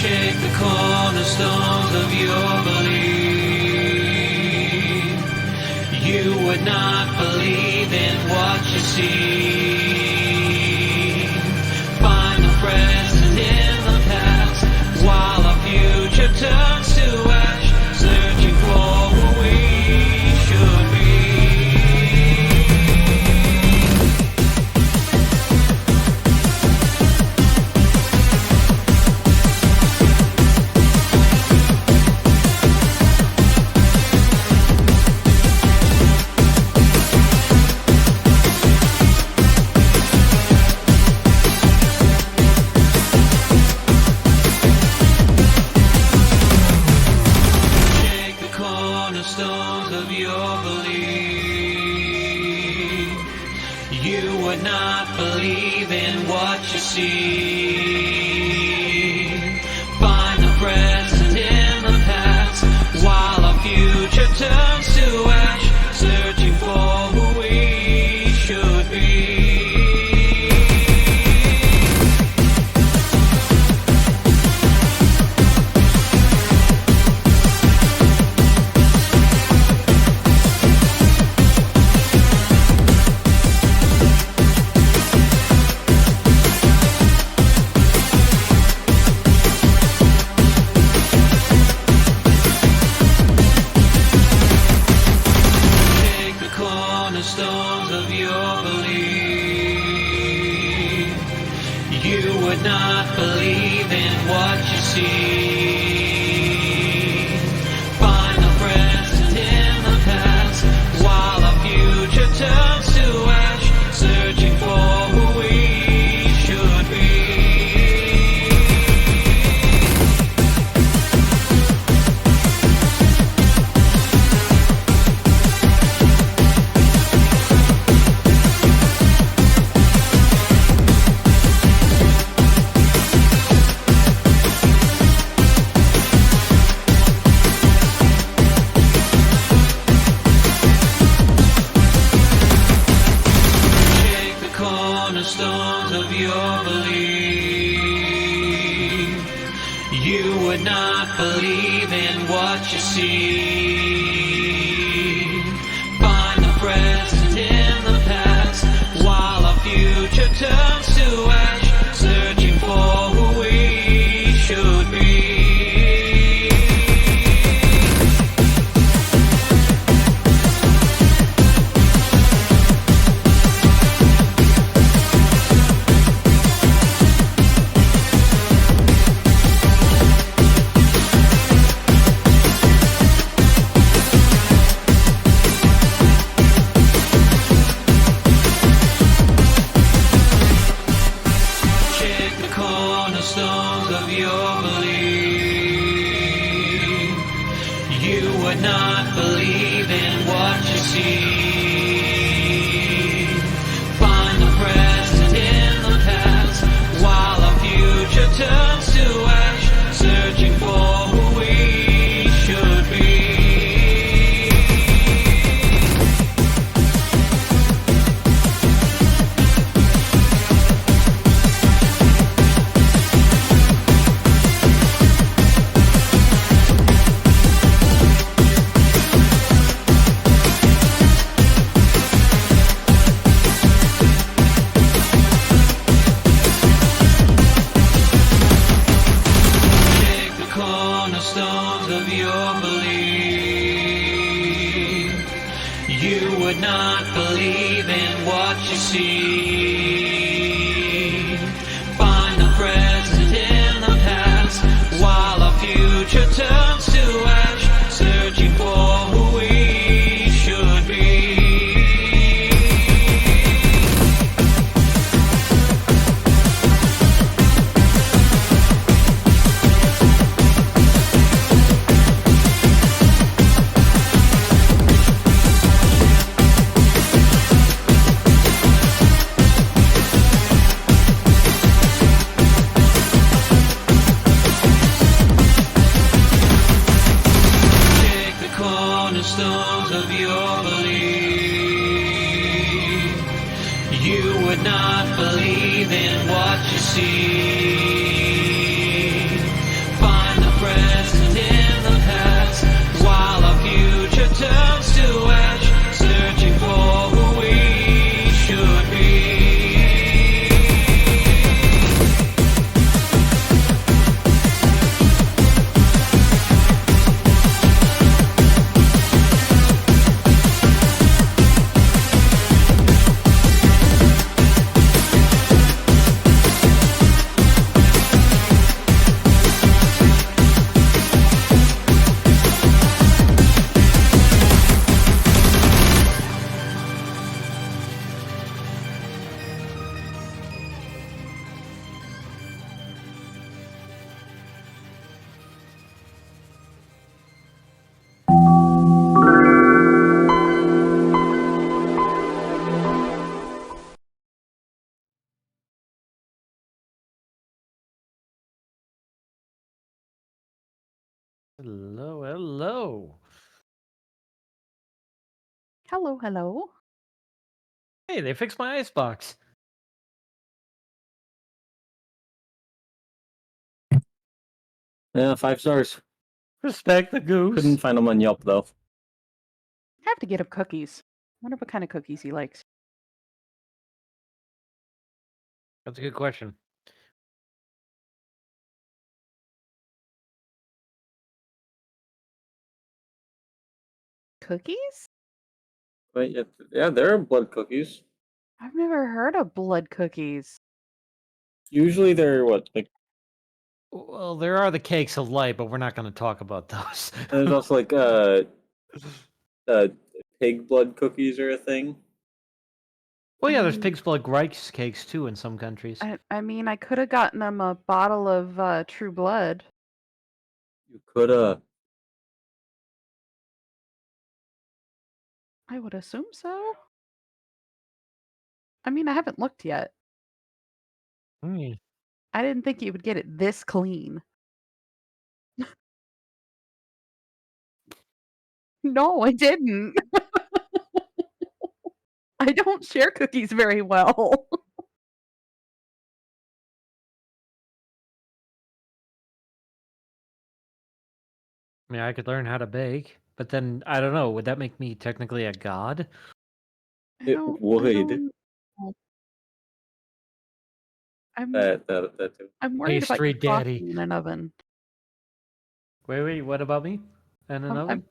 Shake the cornerstones of your belief. You would not believe in what you see. Find the present in the past, while our future turns to ash, searching for who we should be. Cornerstones of your belief. You would not believe in what you see. Find the present in the past, while our future turns to ash, searching for who we should be. Cornerstones of your belief. You would not believe in what you see. Find the present in the past, while our future turns to ash, searching for who we should be. Cornerstones of your belief. You would not believe in what you see. Find the present in the past, while our future turns to ash, searching for who we should be. Cornerstones of your belief. You would not believe in what you see. Find the present in the past, while our future turns to ash, searching for who we should be. Cornerstones of your belief. You would not believe in what you see. Find the present in the past, while our future turns to ash, searching for who we should be. Cornerstones of your belief. You would not believe in what you see. Hello, hello. Hello, hello. Hey, they fixed my icebox. Yeah, 5 stars. Respect the goose. Couldn't find them on Yelp though. Have to get him cookies. Wonder what kind of cookies he likes. That's a good question. Cookies? But yeah, there are blood cookies. I've never heard of blood cookies. Usually they're what like. Well, there are the cakes of light, but we're not going to talk about those. And there's also like pig blood cookies are a thing. Well, yeah, I there's mean, pig's blood rice cakes too in some countries. I could have gotten him a bottle of True Blood. You could I would assume so. I mean, I haven't looked yet. Hmm. I didn't think you would get it this clean. No, I didn't. I don't share cookies very well. I mean, I could learn how to bake, but then I don't know. Would that make me technically a god? I it don't. I would don't. know. I'm. that too. I'm worried about Pastry your daddy. frosting in an oven. Wait. What about me? And an I'm. oven?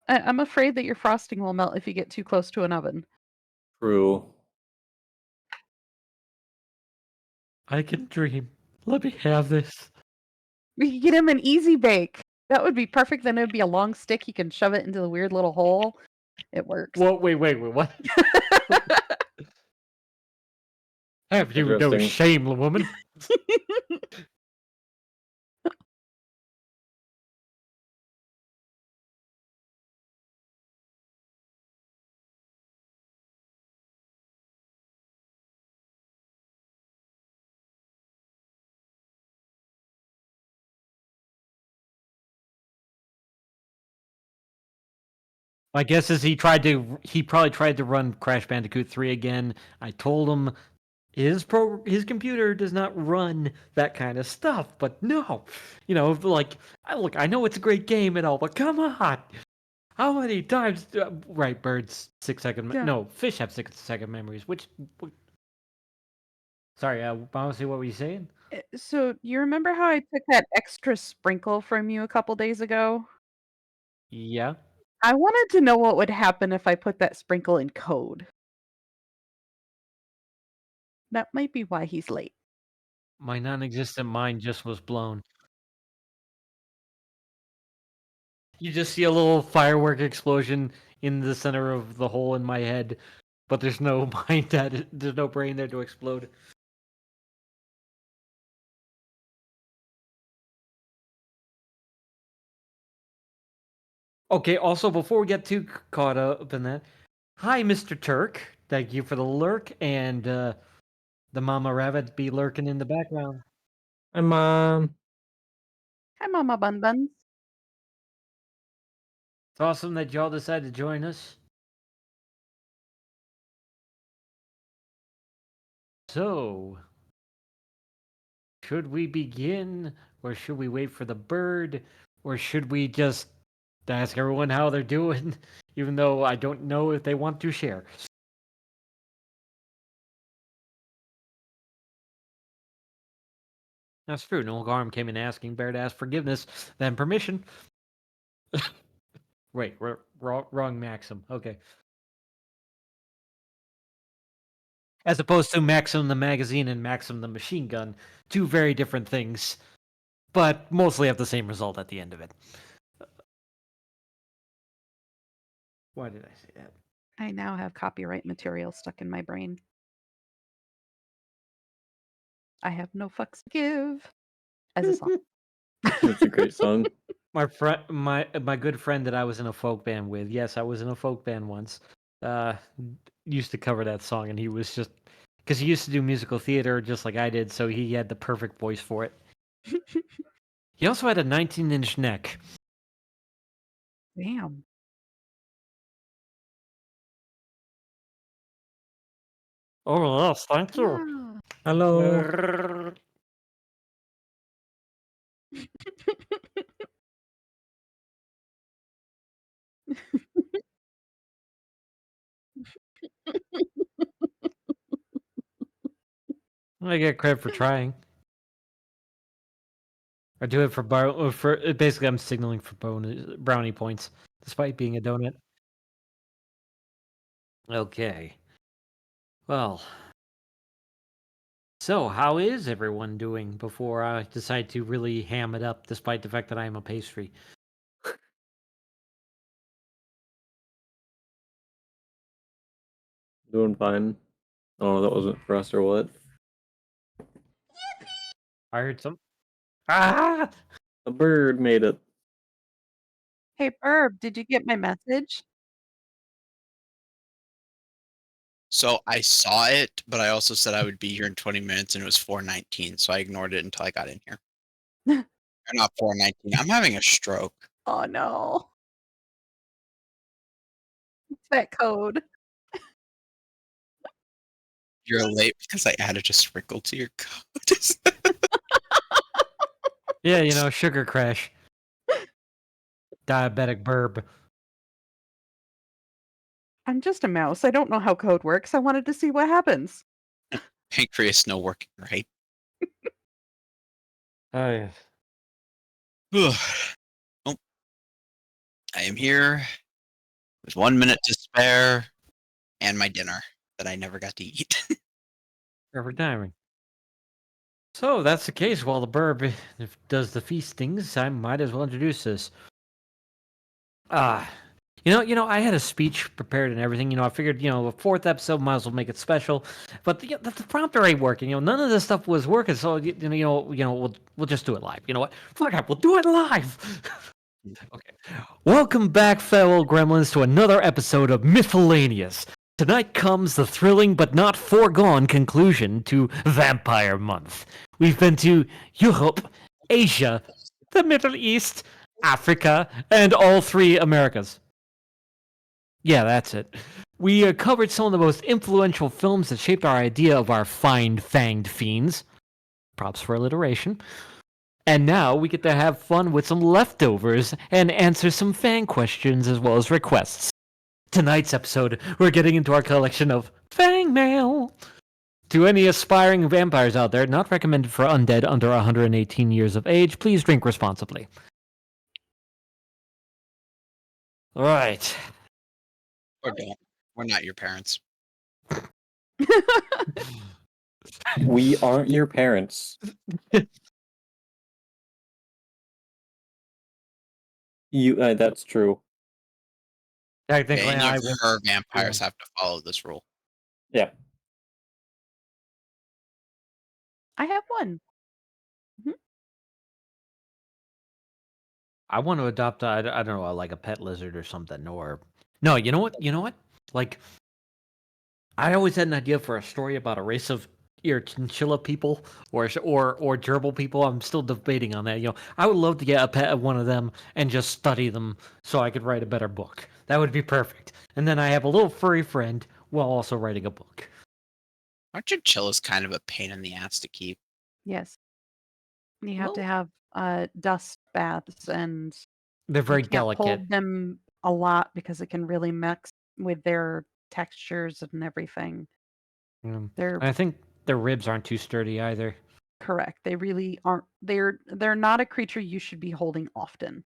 I'm. I'm afraid that your frosting will melt if you get too close to an oven. True. I can dream. Let me have this. We could get him an easy bake. That would be perfect. Then it would be a long stick. You can shove it into the weird little hole. It works. Well, wait. What? Have you no Interesting. shame, woman? My guess is he probably tried to run Crash Bandicoot 3 again. I told him his computer does not run that kind of stuff, but no. Like I know it's a great game and all, but come on. How many times right, birds 6 second Yeah. no, fish have 6 second memories, sorry, honestly, what were you saying? So you remember how I took that extra sprinkle from you a couple days ago? Yeah. I wanted to know what would happen if I put that sprinkle in code. That might be why he's late. My non-existent mind just was blown. You just see a little firework explosion in the center of the hole in my head, but there's no there's no brain there to explode. Okay, also before we get too caught up in that, hi Mr. Turk. Thank you for the lurk and the mama rabbit be lurking in the background. I'm Hi, Mama Bun Buns. It's awesome that y'all decided to join us. So, should we begin, or should we wait for the bird, or should we just ask everyone how they're doing, even though I don't know if they want to share? That's true. Noel Garm came in asking Bear to ask forgiveness, then permission. Wait, wrong Maxim. Okay. As opposed to Maxim the magazine and Maxim the machine gun, two very different things, but mostly have the same result at the end of it. Why did I say that? I now have copyright material stuck in my brain. I have no fucks to give. As a song. That's a great song. My good friend that I was in a folk band with. Yes, I was in a folk band once. Uh, used to cover that song, and he was just because he used to do musical theater just like I did, so he had the perfect voice for it. He also had a 19-inch neck. Damn. Oh, yes, thank you. Ah. Hello. I get credit for trying. I do it for basically I'm signaling for brownie points, despite being a donut. Okay. Well, so how is everyone doing before I decide to really ham it up, despite the fact that I am a pastry? Doing fine. Oh, that wasn't for us or what? I heard some. Ah! A bird made it. Hey, Burb, did you get my message? So I saw it, but I also said I would be here in 20 minutes, and it was 4:19, so I ignored it until I got in here. Or not 4:19. I'm having a stroke. Oh no. It's that code. You're late because I added a sprinkle to your code. Yeah, sugar crash. Diabetic burb. I'm just a mouse. I don't know how code works. I wanted to see what happens. Pancreas no working right. Oh, yeah. Oh, I am here with 1 minute to spare and my dinner that I never got to eat. Perfect timing. So that's the case. While the burb does the feastings, I might as well introduce this. I had a speech prepared and everything. I figured, the fourth episode might as well make it special. But the prompter ain't working. None of this stuff was working. So we'll just do it live. You know what? Fuck it, we'll do it live. Okay. Welcome back, fellow gremlins, to another episode of Myth-ellaneous. Tonight comes the thrilling but not foregone conclusion to Vampire Month. We've been to Europe, Asia, the Middle East, Africa, and all three Americas. Yeah, that's it. We covered some of the most influential films that shaped our idea of our fine fanged fiends. Props for alliteration. And now we get to have fun with some leftovers and answer some fan questions as well as requests. Tonight's episode, we're getting into our collection of Fang Mail. To any aspiring vampires out there, not recommended for undead under 118 years of age, please drink responsibly. All right. Or don't. We're not your parents. We aren't your parents. That's true. Technically, Any I of would. her vampires have to follow this rule. Yeah. I have one. I want to adopt, I don't know, like a pet lizard or something. Or no, you know what? You know what? Like, I always had an idea for a story about a race of ear chinchilla people or gerbil people. I'm still debating on that. I would love to get a pet of one of them and just study them so I could write a better book. That would be perfect. And then I have a little furry friend while also writing a book. Aren't chinchillas kind of a pain in the ass to keep? Yes. You have to Well, have dust baths, and they're you very can't delicate. hold them a lot because it can really mix with their textures and everything. They're And I think their ribs aren't too sturdy either. correct. They really aren't. They're not a creature you should be holding often.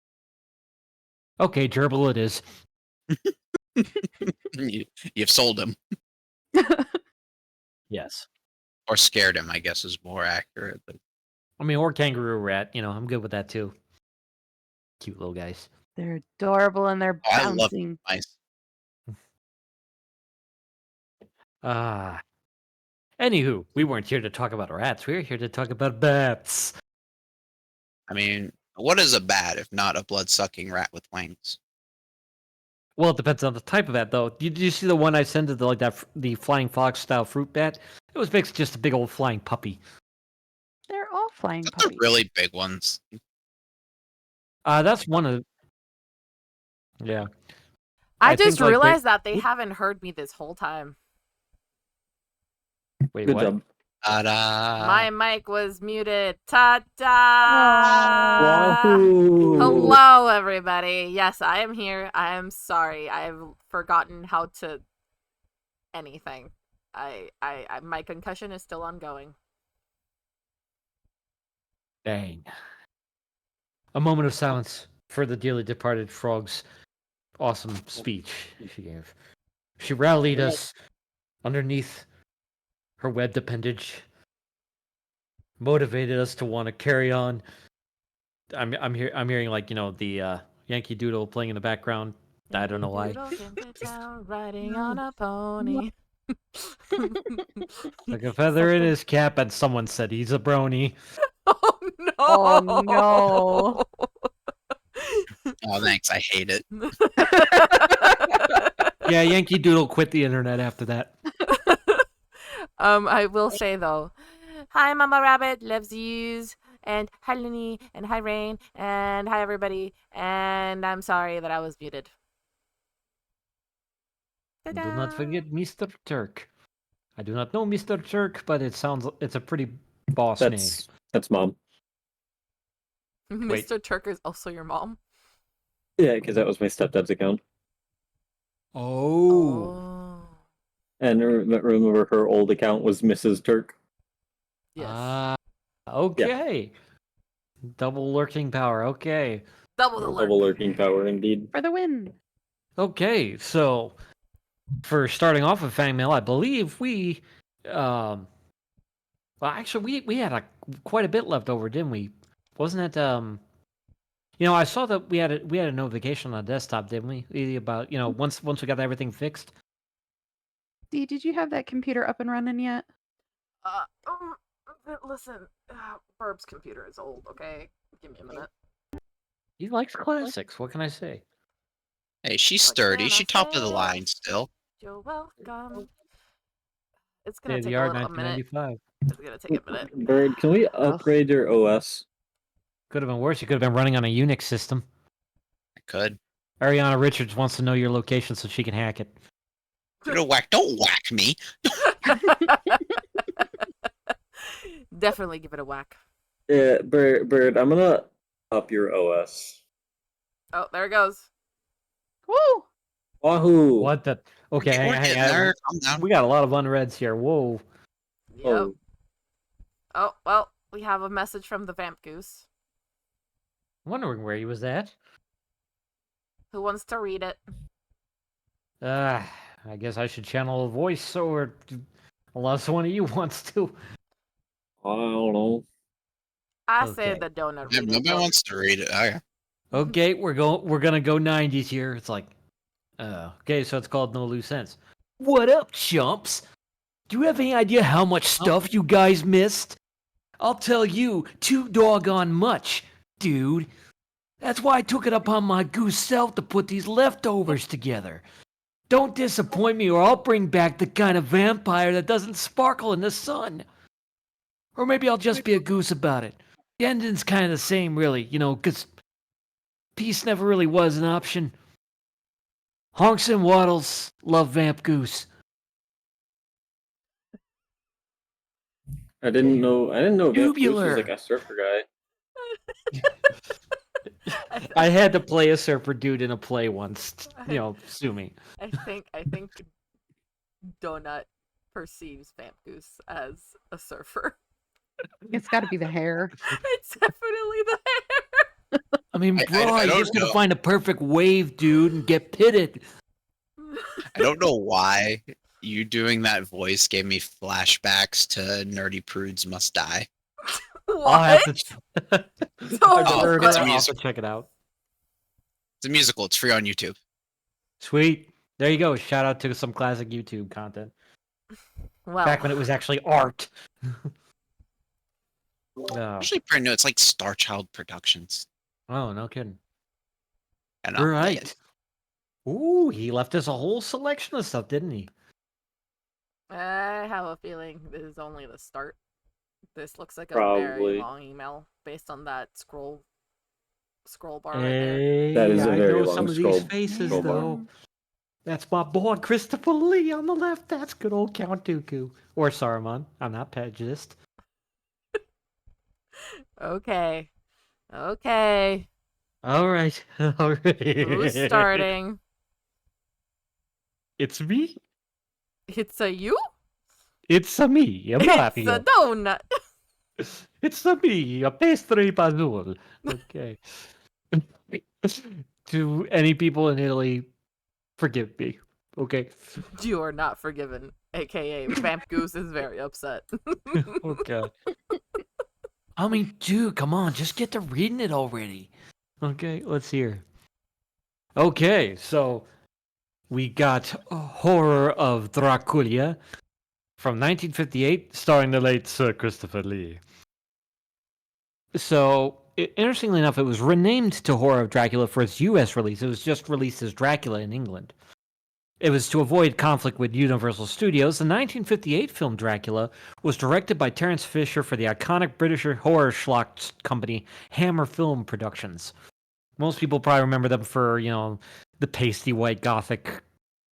Okay, gerbil it is. You've sold him. Yes. Or scared him, I guess is more accurate. But I mean, or kangaroo rat. I'm good with that too. Cute little guys. They're adorable and they're I love bouncing. mice. Ah. Anywho, we weren't here to talk about rats. We were here to talk about bats. I mean, what is a bat if not a blood-sucking rat with wings? Well, it depends on the type of bat, though. Did you see the one I sent to the flying fox style fruit bat? It was basically just a big old flying puppy. They're all flying That's the puppies. really big ones. That's one of. Yeah. I think, just like, realized that they Oop. haven't heard me this whole time. Wait, Good what? job. Ta-da! My mic was muted. Ta-da! Wahoo! Hello, everybody. Yes, I am here. I am sorry. I've forgotten how to anything. My concussion is still ongoing. Dang. A moment of silence for the dearly departed frog's awesome speech she gave. She rallied us underneath her webbed appendage, motivated us to want to carry on. I'm hearing, like, the Yankee Doodle playing in the background. I don't know why. Doodle came to town riding on a pony. Like a feather in his cap, and someone said he's a brony. Oh no! Oh no! Oh, thanks. I hate it. Yeah, Yankee Doodle quit the internet after that. I will say though, hi Mama Rabbit loves yous, and hi Lenny, and hi Rain, and hi everybody, and I'm sorry that I was muted. And do not Ta-da! forget Mr. Turk. I do not know Mr. Turk, but it's a pretty boss name. That's mom. Wait. Mr. Turk is also your mom. Yeah, because that was my stepdad's account. Oh. And remember, her old account was Mrs. Turk. Yes. Okay. Double lurking power. Okay. Double the Double lurk. lurking power, indeed. For the win. Okay. So, for starting off with Fang Mail, I believe we, well, actually, we had quite a bit left over, didn't we? Wasn't it? I saw that we had a notification on the desktop, didn't we? About once we got everything fixed. Dee, did you have that computer up and running yet? Listen, Burb's computer is old, okay? Give me a minute. He likes classics. What can I say? Hey, she's What sturdy. can I She top of the say? line still. You're welcome. It's gonna Yeah, take the a R little minute. 1995. It's gonna take a minute. Bird, can we upgrade your OS? Could have been worse. You could have been running on a Unix system. I could. Ariana Richards wants to know your location so she can hack it. Don't whack me. Definitely give it a whack. Yeah, Bird, I'm gonna up your OS. Oh, there it goes. Woo! Wahoo! What the? Okay, We're hang getting on. there. Calm down. We got a lot of unreads here. Whoa. Yep. Oh, well, we have a message from the Vamp Goose. I'm wondering where he was at. Who wants to read it? I guess I should channel a voice, or unless one of you wants to. I don't know. I say Okay. the donut Yeah, read it. nobody wants to read it. Okay. Okay, we're gonna go 90s here. It's like, okay, so it's called No Loose Ends. What up, chumps? Do you have any idea how much stuff you guys missed? I'll tell you, too doggone much, dude. That's why I took it upon my goose self to put these leftovers together. Don't disappoint me, or I'll bring back the kind of vampire that doesn't sparkle in the sun. Or maybe I'll just be a goose about it. The ending's kind of the same, really, because peace never really was an option. Honks and Waddles love Vamp Goose. I didn't know Vamp Goose was Tubular. like a surfer guy. I had to play a surfer dude in a play once. Sue me. I think Donut perceives Vamp Goose as a surfer. It's got to be the hair. It's definitely the hair. I mean, I bro, you're don't just gonna know. find a perfect wave, dude, and get pitted. I don't know why you doing that voice gave me flashbacks to Nerdy Prudes Must Die. What? I'll have to. I've Oh, heard it's it. a I'll have musical. to check it out. It's a musical. It's free on YouTube. Sweet. There you go. Shout out to some classic YouTube content. Well, Back when it was actually art. Oh. Actually, pretty new. It's like Star Child Productions. Oh, no kidding. And I'll play Right. it. Ooh, he left us a whole selection of stuff, didn't he? I have a feeling this is only the start. This looks like a very Probably. long email based on that scroll scroll bar right there. Hey, That is a I very know long some of these scroll faces, bar. though. That's my boy, Christopher Lee on the left. That's good old Count Dooku. Or Saruman. I'm not prejudiced. Okay. Okay. All right. All right. Who's starting? It's me. It's a you? It's a me, a It's Mario. a donut. It's a me, a pastry bazool. Okay. To any people in Italy, forgive me. Okay. You are not forgiven. AKA Vamp Goose is very upset. Oh god. I mean, dude, come on, just get to reading it already. Okay, let's hear. Okay, so we got Horror of Dracula from 1958, starring the late Sir Christopher Lee. So, interestingly enough, it was renamed to Horror of Dracula for its US release. It was just released as Dracula in England. It was to avoid conflict with Universal Studios. The 1958 film Dracula was directed by Terence Fisher for the iconic British horror schlock company Hammer Film Productions. Most people probably remember them for, the pasty white gothic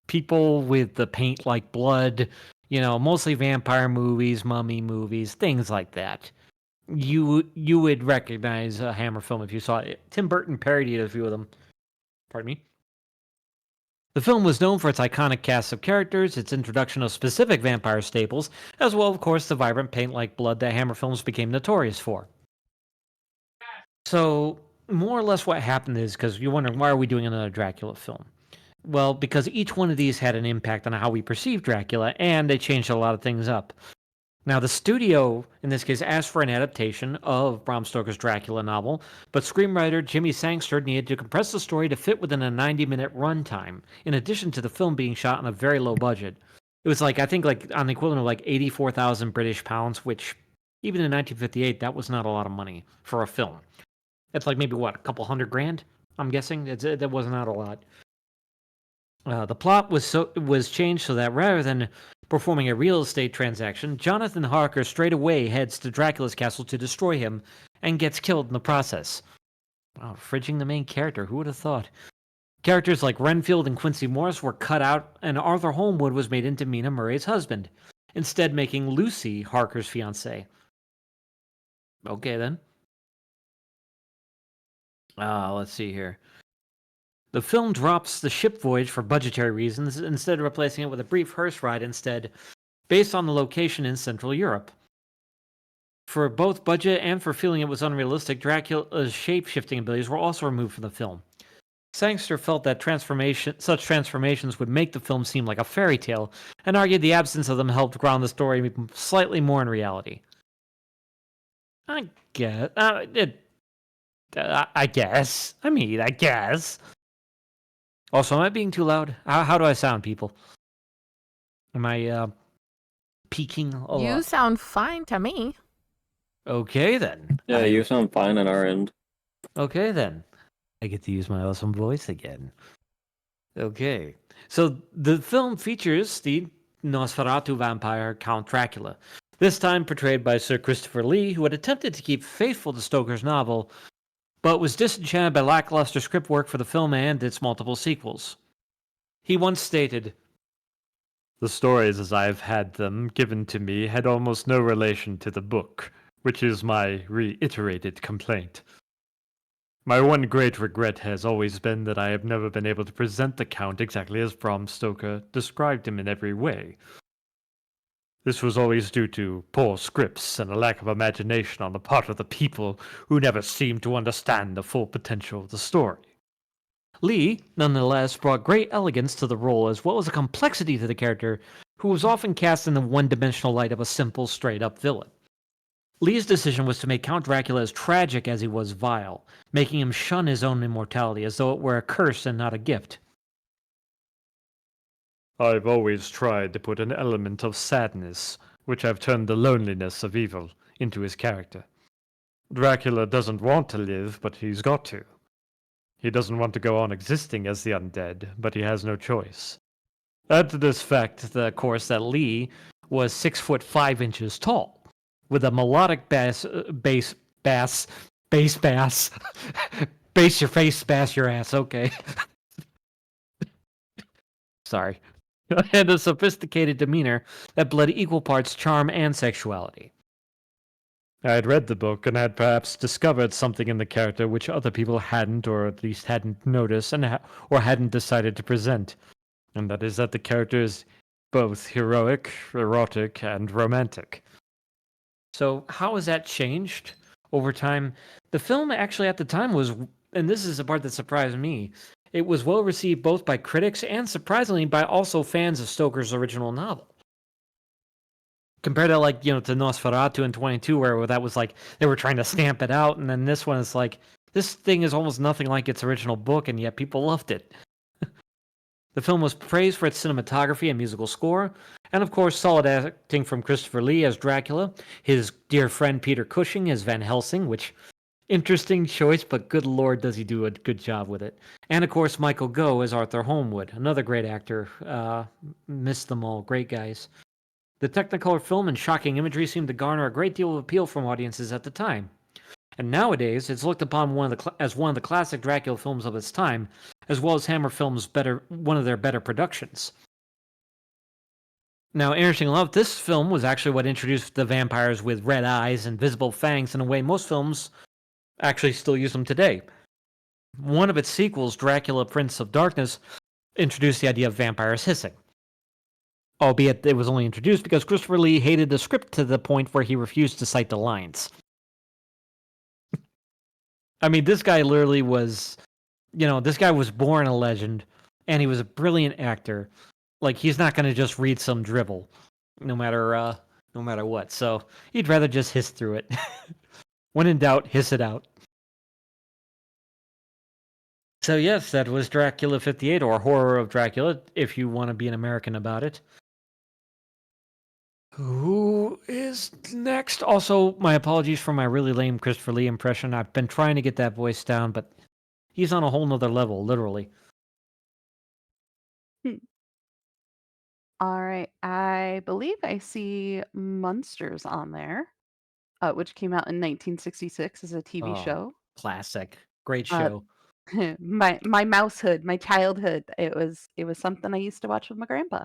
people with the paint like blood, mostly vampire movies, mummy movies, things like that. You would recognize a Hammer film if you saw it. Tim Burton parodied a few of them. Pardon me. The film was known for its iconic cast of characters, its introduction of specific vampire staples, as well, of course, the vibrant paint-like blood that Hammer films became notorious for. So, more or less what happened is, because you're wondering, why are we doing another Dracula film? Well, because each one of these had an impact on how we perceive Dracula, and they changed a lot of things up. Now, the studio, in this case, asked for an adaptation of Bram Stoker's Dracula novel, but screenwriter Jimmy Sangster needed to compress the story to fit within a 90-minute runtime, in addition to the film being shot on a very low budget. It was I think on the equivalent of 84,000 British pounds, which, even in 1958, that was not a lot of money for a film. It's maybe, a couple $100,000, I'm guessing? That was not a lot. The plot was changed so that rather than performing a real estate transaction, Jonathan Harker straight away heads to Dracula's castle to destroy him and gets killed in the process. Wow, fridging the main character, who would have thought? Characters like Renfield and Quincy Morris were cut out, and Arthur Holmwood was made into Mina Murray's husband, instead making Lucy Harker's fiancée. Okay, then. Let's see here. The film drops the ship voyage for budgetary reasons, instead of replacing it with a brief hearse ride instead, based on the location in Central Europe. For both budget and for feeling it was unrealistic, Dracula's shape-shifting abilities were also removed from the film. Sangster felt that such transformations would make the film seem like a fairy tale, and argued the absence of them helped ground the story slightly more in reality. I guess. I guess. I guess. Also, am I being too loud? How do I sound, people? Am I peaking a lot? You sound fine to me. Okay, then. Yeah, you sound fine on our end. Okay, then. I get to use my awesome voice again. Okay. So, the film features the Nosferatu vampire Count Dracula, this time portrayed by Sir Christopher Lee, who had attempted to keep faithful to Stoker's novel, but was disenchanted by lackluster script work for the film and its multiple sequels. He once stated, "The stories as I have had them given to me had almost no relation to the book, which is my reiterated complaint. My one great regret has always been that I have never been able to present the Count exactly as Bram Stoker described him in every way. This was always due to poor scripts and a lack of imagination on the part of the people who never seemed to understand the full potential of the story." Lee, nonetheless, brought great elegance to the role as well as a complexity to the character, who was often cast in the one-dimensional light of a simple, straight-up villain. Lee's decision was to make Count Dracula as tragic as he was vile, making him shun his own immortality as though it were a curse and not a gift. "I've always tried to put an element of sadness, which I've turned the loneliness of evil, into his character. Dracula doesn't want to live, but he's got to. He doesn't want to go on existing as the undead, but he has no choice." Add to this fact, of course, that Lee was 6'5" tall, with a melodic bass Base your face, bash your ass. Okay. Sorry. And a sophisticated demeanor that bled equal parts charm and sexuality. I had read the book and had perhaps discovered something in the character which other people hadn't, or at least hadn't noticed, or hadn't decided to present. And that is that the character is both heroic, erotic, and romantic. So, how has that changed over time? The film actually at the time was, and this is the part that surprised me, it was well received both by critics and surprisingly by also fans of Stoker's original novel. Compared to to Nosferatu in 22, where that was like they were trying to stamp it out, and then this one is like this thing is almost nothing like its original book, and yet people loved it. The film was praised for its cinematography and musical score, and of course, solid acting from Christopher Lee as Dracula, his dear friend Peter Cushing as Van Helsing, which interesting choice, but good lord, does he do a good job with it. And of course, Michael Gough as Arthur Holmwood, another great actor. Missed them all, great guys. The Technicolor film and shocking imagery seemed to garner a great deal of appeal from audiences at the time. And nowadays, it's looked upon as one of the classic Dracula films of its time, as well as Hammer Films' one of their better productions. Now, interestingly enough, this film was actually what introduced the vampires with red eyes and visible fangs in a way most films actually still use them today. One of its sequels, Dracula Prince of Darkness, introduced the idea of vampires hissing. Albeit it was only introduced because Christopher Lee hated the script to the point where he refused to cite the lines. I mean, this guy literally was, this guy was born a legend, and he was a brilliant actor. Like, he's not going to just read some dribble, no matter what. So he'd rather just hiss through it. When in doubt, hiss it out. So yes, that was Dracula 58, or Horror of Dracula, if you want to be an American about it. Who is next? Also, my apologies for my really lame Christopher Lee impression. I've been trying to get that voice down, but he's on a whole nother level, literally. All right. I believe I see Munsters on there, which came out in 1966 as a TV show. Classic. Great Uh, show. my mousehood, my childhood. It was something I used to watch with my grandpa.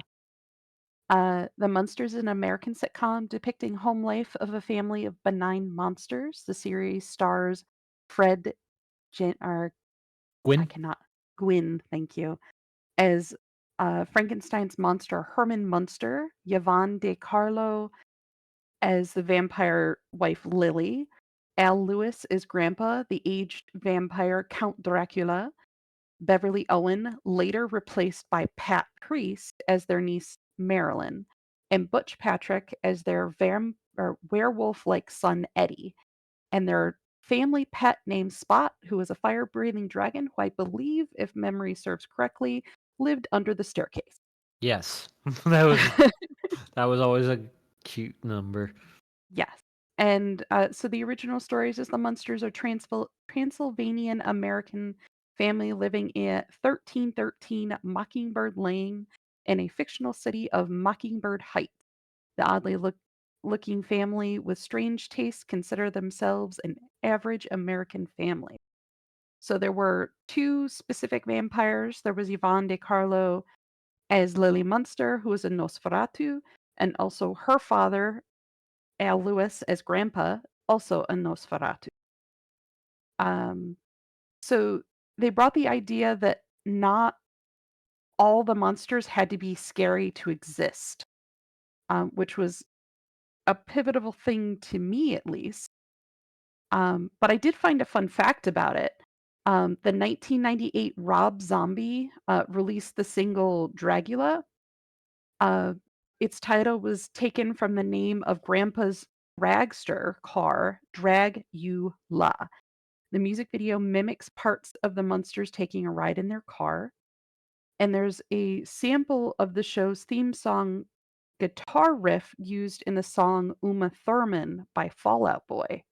The Munsters is an American sitcom depicting home life of a family of benign monsters. The series stars Fred or I Gwyn? cannot Gwyn, thank you, as Frankenstein's monster Herman Munster, Yvonne De Carlo as the vampire wife Lily, Al Lewis as Grandpa, the aged vampire Count Dracula, Beverly Owen, later replaced by Pat Priest as their niece Marilyn, and Butch Patrick as their werewolf-like son Eddie, and their family pet named Spot, who is a fire-breathing dragon who I believe, if memory serves correctly, lived under the staircase. Yes. that was always a cute number. Yes. And so the original stories is the Munsters are Transylvanian American family living at 1313 Mockingbird Lane in a fictional city of Mockingbird Heights. The looking family with strange tastes consider themselves an average American family. So there were two specific vampires. There was Yvonne De Carlo as Lily Munster, who was a Nosferatu, and also her father, Al Lewis, as Grandpa, also a Nosferatu. Um, so they brought the idea that not all the monsters had to be scary to exist, which was a pivotal thing to me, at least. But I did find a fun fact about it. The 1998 Rob Zombie released the single Dragula. Uh, its title was taken from the name of Grandpa's dragster car, Dragula. The music video mimics parts of the monsters taking a ride in their car. And there's a sample of the show's theme song guitar riff used in the song Uma Thurman by Fall Out Boy.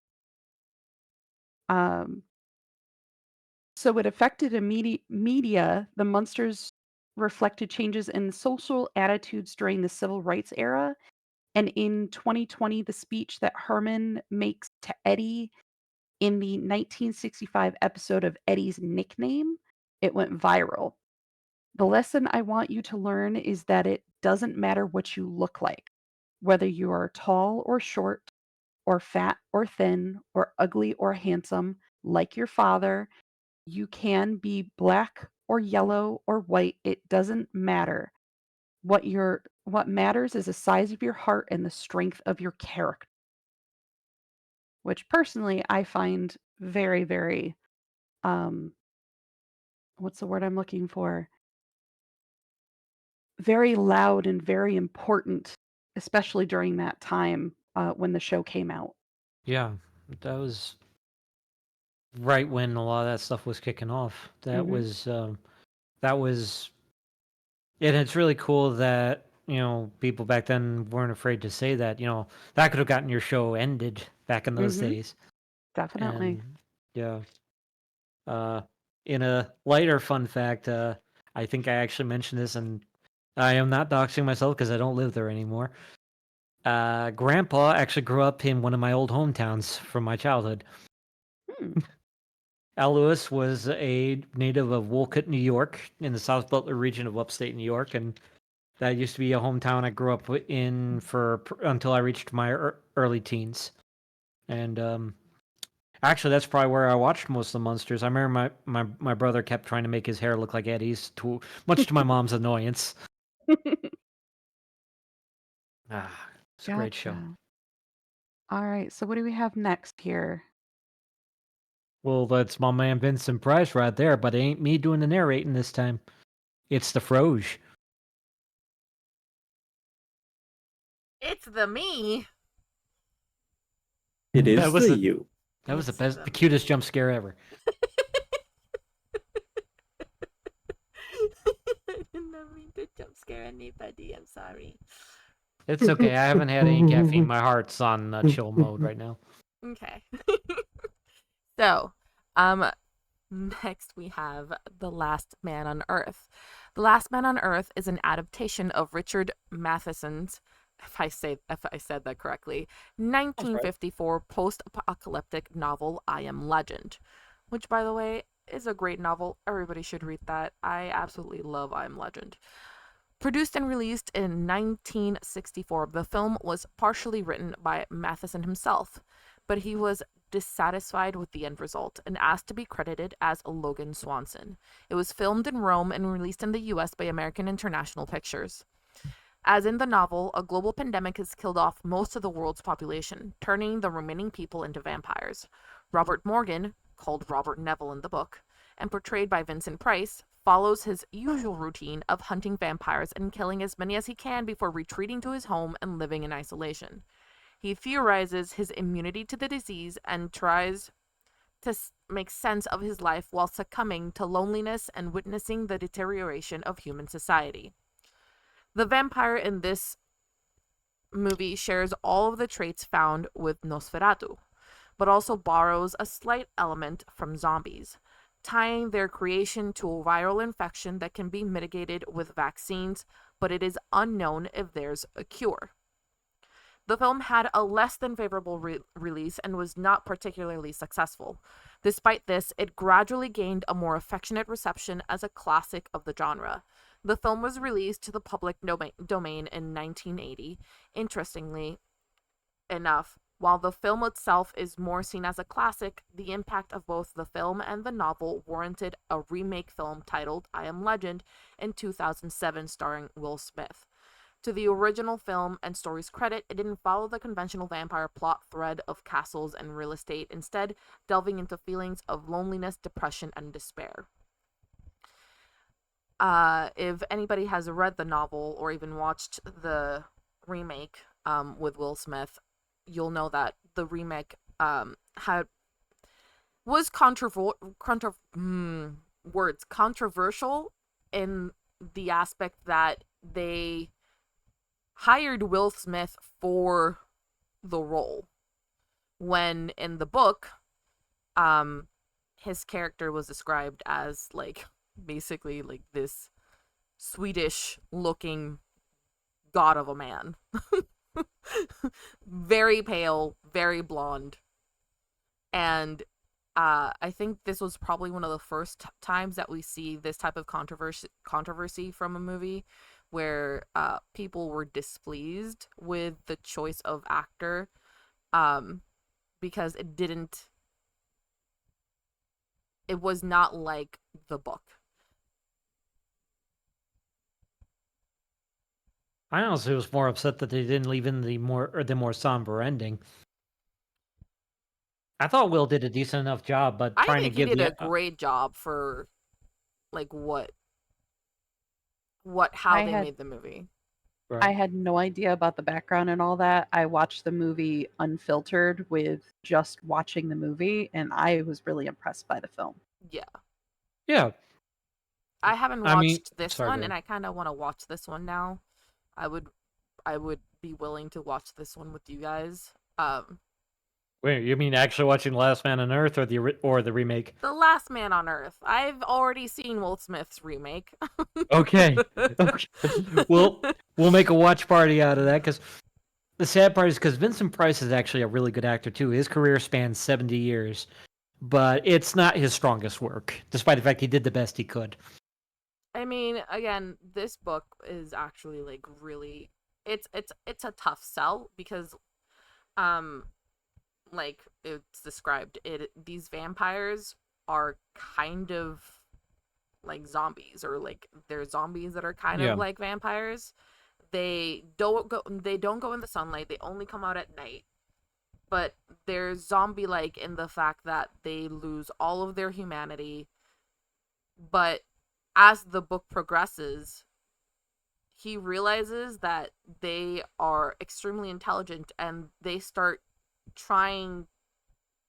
Um, so it affected media. The monsters reflected changes in social attitudes during the civil rights era. And in 2020, the speech that Herman makes to Eddie In the 1965 episode of Eddie's Nickname, it went viral. The lesson I want you to learn is that it doesn't matter what you look like, whether you are tall or short, or fat or thin, or ugly or handsome, like your father. You can be black or yellow or white. It doesn't matter. What matters is the size of your heart and the strength of your character, which personally I find very, very um what's the word I'm looking for? Very loud and very important, especially during that time when the show came out. Yeah, that was right when a lot of that stuff was kicking off. Hmm. That was, and it's really cool that people back then weren't afraid to say that. That could have gotten your show ended back in those Hmm. days. Definitely. And yeah, uh, in a lighter fun fact, I think I actually mentioned this, and I am not doxing myself because I don't live there anymore. Grandpa actually grew up in one of my old hometowns from my childhood. Hmm. Al Lewis was a native of Wolcott, New York, in the South Butler region of upstate New York, and that used to be a hometown I grew up in for until I reached my early teens. And actually, that's probably where I watched most of the Munsters. I remember my brother kept trying to make his hair look like Eddie's, much to my mom's annoyance. Ah, it's a great show. Gotcha. All right. So what do we have next here? Well, that's my man Vincent Price right there, but it ain't me doing the narrating this time. It's the Froge. It's the me. It That is was the the you. that was the It's best, the the cutest me. jump scare ever. I did not mean to jump scare anybody. I'm sorry. It's okay. I haven't had any caffeine. My heart's on chill mode right now. Okay. So, um, next we have The Last Man on Earth. The Last Man on Earth is an adaptation of Richard Matheson's, if I said that correctly, 1954 post-apocalyptic novel I Am Legend, which by the way is a great novel. Everybody should read that. I absolutely love I Am Legend. Produced and released in 1964, the film was partially written by Matheson himself, but he was dissatisfied with the end result and asked to be credited as Logan Swanson. It was filmed in Rome and released in the US by American International Pictures. As in the novel, a global pandemic has killed off most of the world's population, turning the remaining people into vampires. Robert Morgan, called Robert Neville in the book, and portrayed by Vincent Price, follows his usual routine of hunting vampires and killing as many as he can before retreating to his home and living in isolation. He theorizes his immunity to the disease and tries to make sense of his life while succumbing to loneliness and witnessing the deterioration of human society. The vampire in this movie shares all of the traits found with Nosferatu, but also borrows a slight element from zombies, tying their creation to a viral infection that can be mitigated with vaccines, but it is unknown if there's a cure. The film had a less than favorable release and was not particularly successful. Despite this, it gradually gained a more affectionate reception as a classic of the genre. The film was released to the public domain in 1980. Interestingly enough, while the film itself is more seen as a classic, the impact of both the film and the novel warranted a remake film titled I Am Legend in 2007 starring Will Smith. To the original film and story's credit, it didn't follow the conventional vampire plot thread of castles and real estate, instead delving into feelings of loneliness, depression, and despair. If anybody has read the novel or even watched the remake with Will Smith, you'll know that the remake was controversial in the aspect that they hired Will Smith for the role, when in the book his character was described as like basically like this Swedish looking god of a man. Very pale, very blonde, And I think this was probably one of the first times that we see this type of controversy from a movie where people were displeased with the choice of actor, because it was not like the book. I honestly was more upset that they didn't leave in the more somber ending. I thought Will did a decent enough job, but I trying to think he give did a the great job for like how I they had made the movie. I had no idea about the background and all that. I watched the movie unfiltered with just watching the movie, and I was really impressed by the film. Yeah. yeah. I haven't I mean, watched this sorry, one, go and ahead. I kind of want to watch this one now. I would be willing to watch this one with you guys. Wait, you mean actually watching Last Man on Earth or the remake? The Last Man on Earth. I've already seen Will Smith's remake. Okay, okay. We'll make a watch party out of that because the sad part is because Vincent Price is actually a really good actor too. His career spans 70 years, but it's not his strongest work, despite the fact he did the best he could. I mean, again, this book is actually like really it's a tough sell because like it's described, these vampires are kind of like zombies, or like they're zombies that are kind Yeah. of like vampires. They don't go in the sunlight. They only come out at night. But they're zombie like in the fact that they lose all of their humanity. But as the book progresses, he realizes that they are extremely intelligent, and they start trying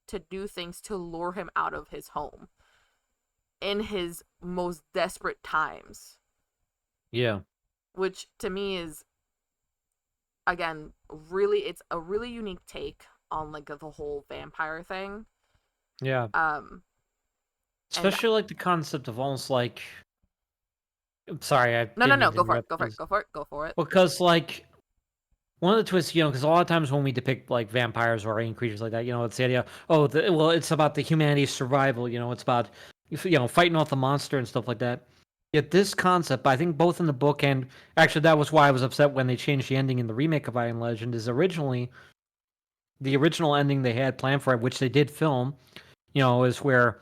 to do things to lure him out of his home in his most desperate times, Yeah. which to me is, again, really, it's a really unique take on like the whole vampire thing. Yeah. And Especially like the concept of almost like. I'm sorry, I no, didn't mean to go for it, interrupt. go for it. Because like one of the twists, because a lot of times when we depict like vampires or any creatures like that, it's the idea. Oh, well, it's about the humanity's survival. It's about fighting off the monster and stuff like that. Yet this concept, I think, both in the book and actually that was why I was upset when they changed the ending in the remake of Iron Legend. Is originally the original ending they had planned for it, which they did film. Is where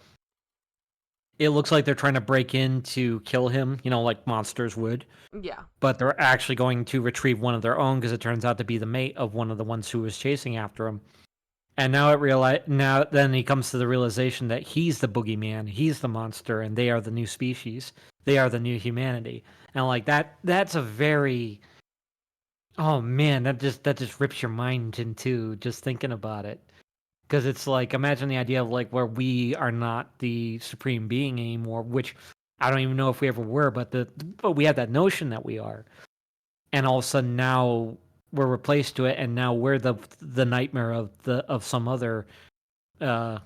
it looks like they're trying to break in to kill him. Like monsters would. Yeah. But they're actually going to retrieve one of their own because it turns out to be the mate of one of the ones who was chasing after him. And then he comes to the realization that he's the boogeyman, he's the monster, and they are the new species. They are the new humanity. And like that's a very oh man, that just rips your mind in two just thinking about it. Because it's like imagine the idea of like where we are not the supreme being anymore, which I don't even know if we ever were, but we have that notion that we are, and all of a sudden now we're replaced to it, and now we're the nightmare of some other uh I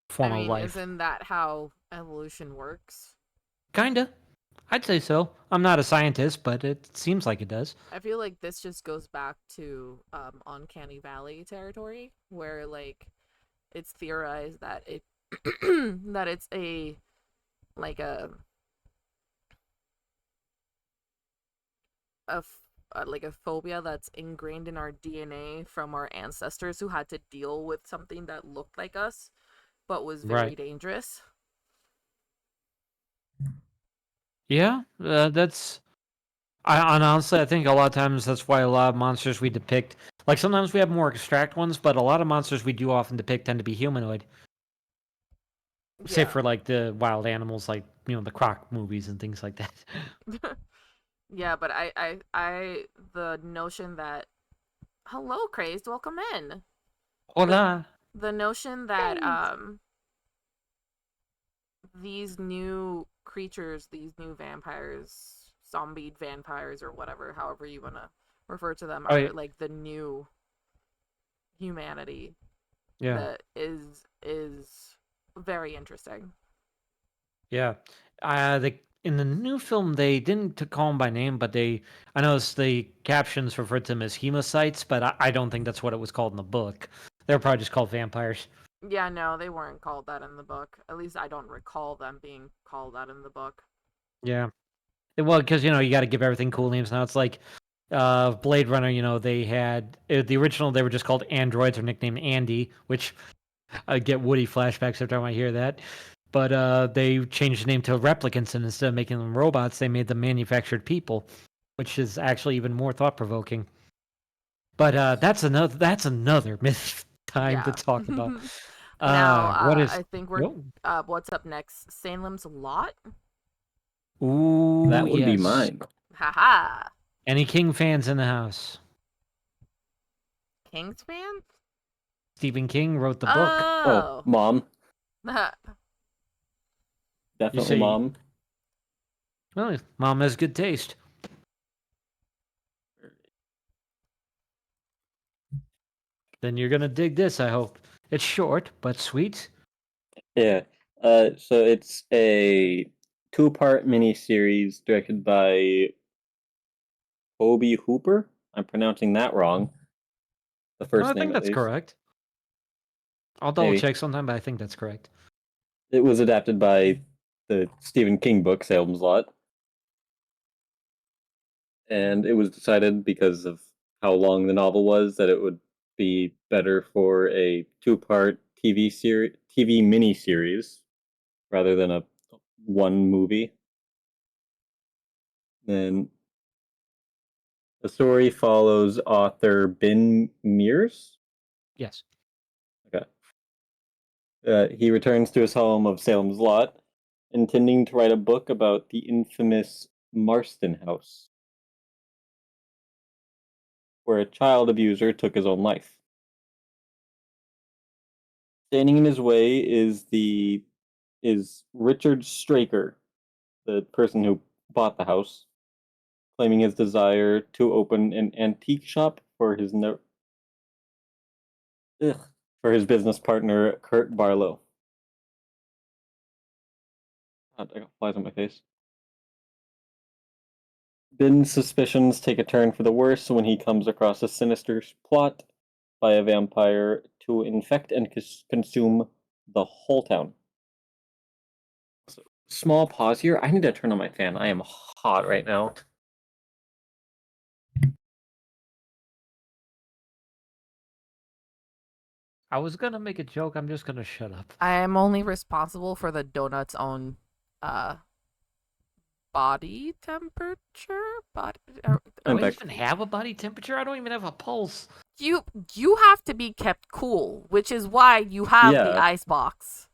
form of mean, life. isn't that how evolution works? Kinda, I'd say so. I'm not a scientist, but it seems like it does. I feel like this just goes back to Uncanny Valley territory, where like it's theorized that it that it's a like like a phobia that's ingrained in our DNA from our ancestors who had to deal with something that looked like us but was very Right. dangerous. Yeah, that's. And honestly, I think a lot of times that's why a lot of monsters we depict, like sometimes we have more extract ones, but a lot of monsters we do often depict tend to be humanoid. Say Yeah. for like the wild animals, like the Croc movies and things like that. Yeah, but I the notion that hello crazed, welcome in. Hola. The notion that Thanks. these new creatures, these new vampires, zombie vampires or whatever, however you want to refer to them, Oh are yeah. like the new humanity Yeah. that is very interesting. Yeah. In the new film they didn't call them by name, but I noticed the captions referred to them as hemocytes, but I don't think that's what it was called in the book. They're probably just called vampires. Yeah, no, they weren't called that in the book. At least I don't recall them being called that in the book. Yeah. Well, because you got to give everything cool names now. It's like Blade Runner. They had the original. They were just called androids or nicknamed Andy, which I get Woody flashbacks every time I hear that. But they changed the name to replicants, and instead of making them robots, they made them manufactured people, which is actually even more thought provoking. But that's another myth time to Yeah. talk about. Now, What is? I think we're Whoa. what's up next? Salem's Lot. Ooh, That would be yes. mine. Haha. Any King fans in the house? King's fan? Stephen King wrote the book. Oh, Oh. Mom. You Definitely say, Mom. well, Mom has good taste. Then you're gonna dig this, I hope. It's short but sweet. Yeah. So it's a two-part miniseries directed by Toby Hooper. I'm pronouncing that wrong. The No, first I name, think at that's least. correct. I'll double Maybe. check sometime, but I think that's correct. It was adapted by the Stephen King book, Salem's Lot. And it was decided because of how long the novel was that it would be better for a two-part TV miniseries rather than a one movie. Then the story follows author Ben Mears. Yes. Okay. He returns to his home of Salem's Lot, intending to write a book about the infamous Marston House, where a child abuser took his own life. Standing in his way is Richard Straker, the person who bought the house, claiming his desire to open an antique shop for his for his business partner Kurt Barlow. God, I got flies on my face. Ben's suspicions take a turn for the worse when he comes across a sinister plot by a vampire to infect and consume the whole town. So, small pause here. I need to turn on my fan. I am hot right now. I was gonna make a joke. I'm just gonna shut up. I am only responsible for the donut's own body temperature. Body. Do I Impact. even have a body temperature? I don't even have a pulse. You have to be kept cool, which is why you have the Yeah. ice box.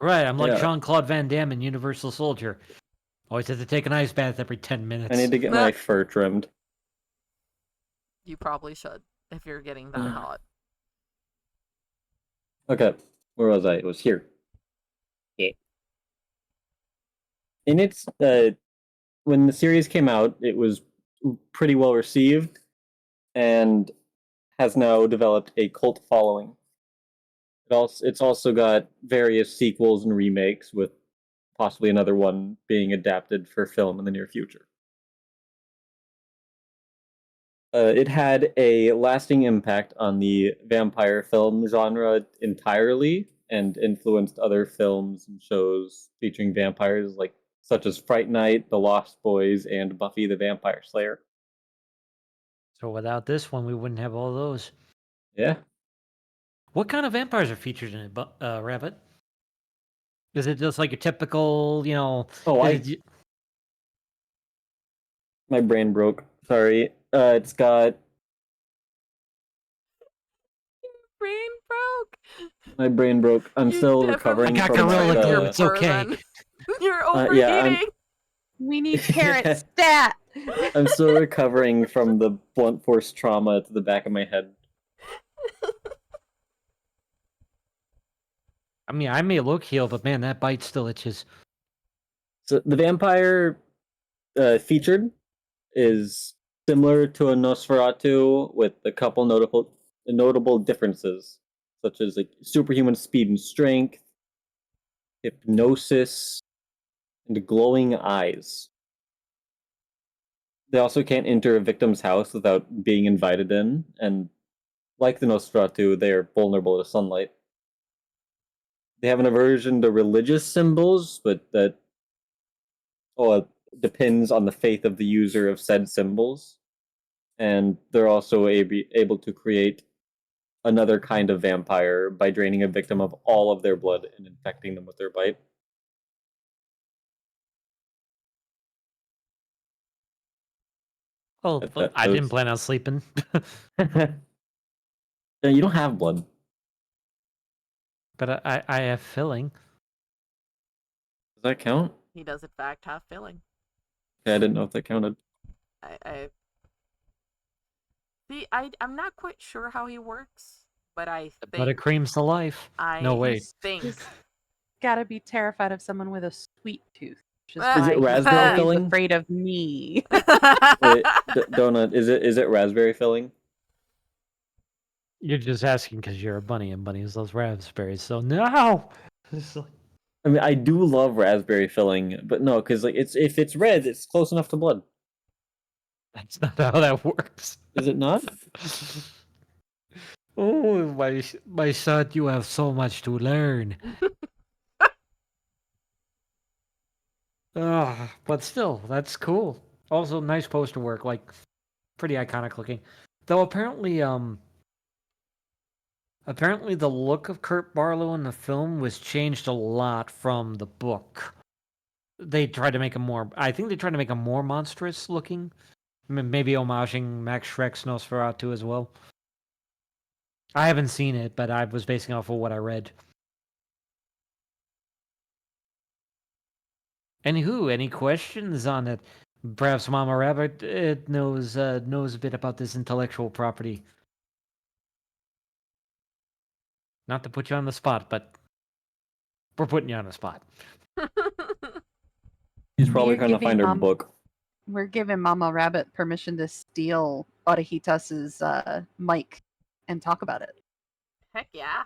Right, I'm like Yeah. Jean-Claude Van Damme in Universal Soldier. Always have to take an ice bath every 10 minutes. I need to get my fur trimmed. You probably should if you're getting that hot. Okay, where was I? It was here. Yeah. In its when the series came out, it was pretty well received and has now developed a cult following. It's also got various sequels and remakes, with possibly another one being adapted for film in the near future. It had a lasting impact on the vampire film genre entirely and influenced other films and shows featuring vampires such as Fright Night, The Lost Boys, and Buffy the Vampire Slayer. So without this one, we wouldn't have all those. Yeah. What kind of vampires are featured in it, Rabbit? Is it just like a typical, Oh, my brain broke. Sorry. It's got Brain broke. my brain broke. I'm You still definitely recovering I got from Gorilla betrayed your Glue, it's okay. bourbon. You're yeah, overheating. We need carrot stat. I'm still recovering from the blunt force trauma to the back of my head. I mean, I may look healed, but man, that bite still itches. So the vampire featured is similar to a Nosferatu with a couple notable differences, such as like superhuman speed and strength, hypnosis, and glowing eyes. They also can't enter a victim's house without being invited in, and like the Nosferatu, they are vulnerable to sunlight. they have an aversion to religious symbols, but that it depends on the faith of the user of said symbols. And they're also able to create another kind of vampire by draining a victim of all of their blood and infecting them with their bite. Oh, That I didn't those- plan on sleeping. No, you don't have blood. But I have filling. Does that count? He does in fact have filling. Okay, I didn't know if that counted. I see. I'm not quite sure how he works, but I think Buttercream's the life. No, wait. He's think gotta be terrified of someone with a sweet tooth. Which is Is why it he's raspberry always filling? afraid of me. Wait, donut, is it raspberry filling? You're just asking because you're a bunny and bunnies love raspberries. So no. It's like- I mean, I do love raspberry filling, but no, because like if it's red, it's close enough to blood. That's not how that works. Is it not? Oh, my son, you have so much to learn. But still, that's cool. Also, nice poster work, like pretty iconic looking. Though apparently the look of Kurt Barlow in the film was changed a lot from the book. They tried to make him more. I think they tried to make him more monstrous looking. Maybe homaging Max Schreck's Nosferatu as well. I haven't seen it, but I was basing off of what I read. Anywho, any questions on it? Perhaps Mama Rabbit knows a bit about this intellectual property. Not to put you on the spot, but we're putting you on the spot. She's probably We're trying to find her book. We're giving Mama Rabbit permission to steal Otahitas's mic and talk about it. Heck yeah.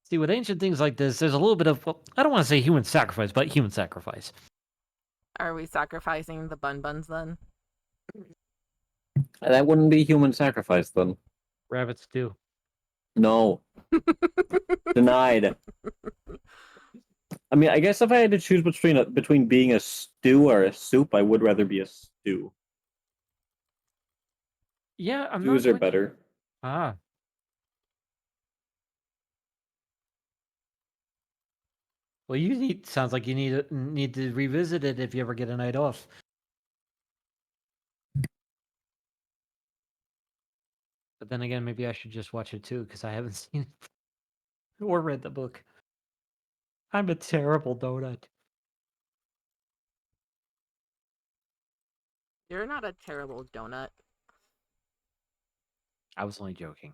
See, with ancient things like this, there's a little bit of, well, I don't want to say human sacrifice, but human sacrifice. Are we sacrificing the bun buns then? That wouldn't be human sacrifice then. Rabbits do. No. Denied. I mean, I guess if I had to choose between being a stew or a soup, I would rather be a stew. Yeah, I'm Stews not are quite- better. Ah. Well, sounds like you need to revisit it if you ever get a night off. But then again, maybe I should just watch it too, because I haven't seen it or read the book. I'm a terrible donut. You're not a terrible donut. I was only joking.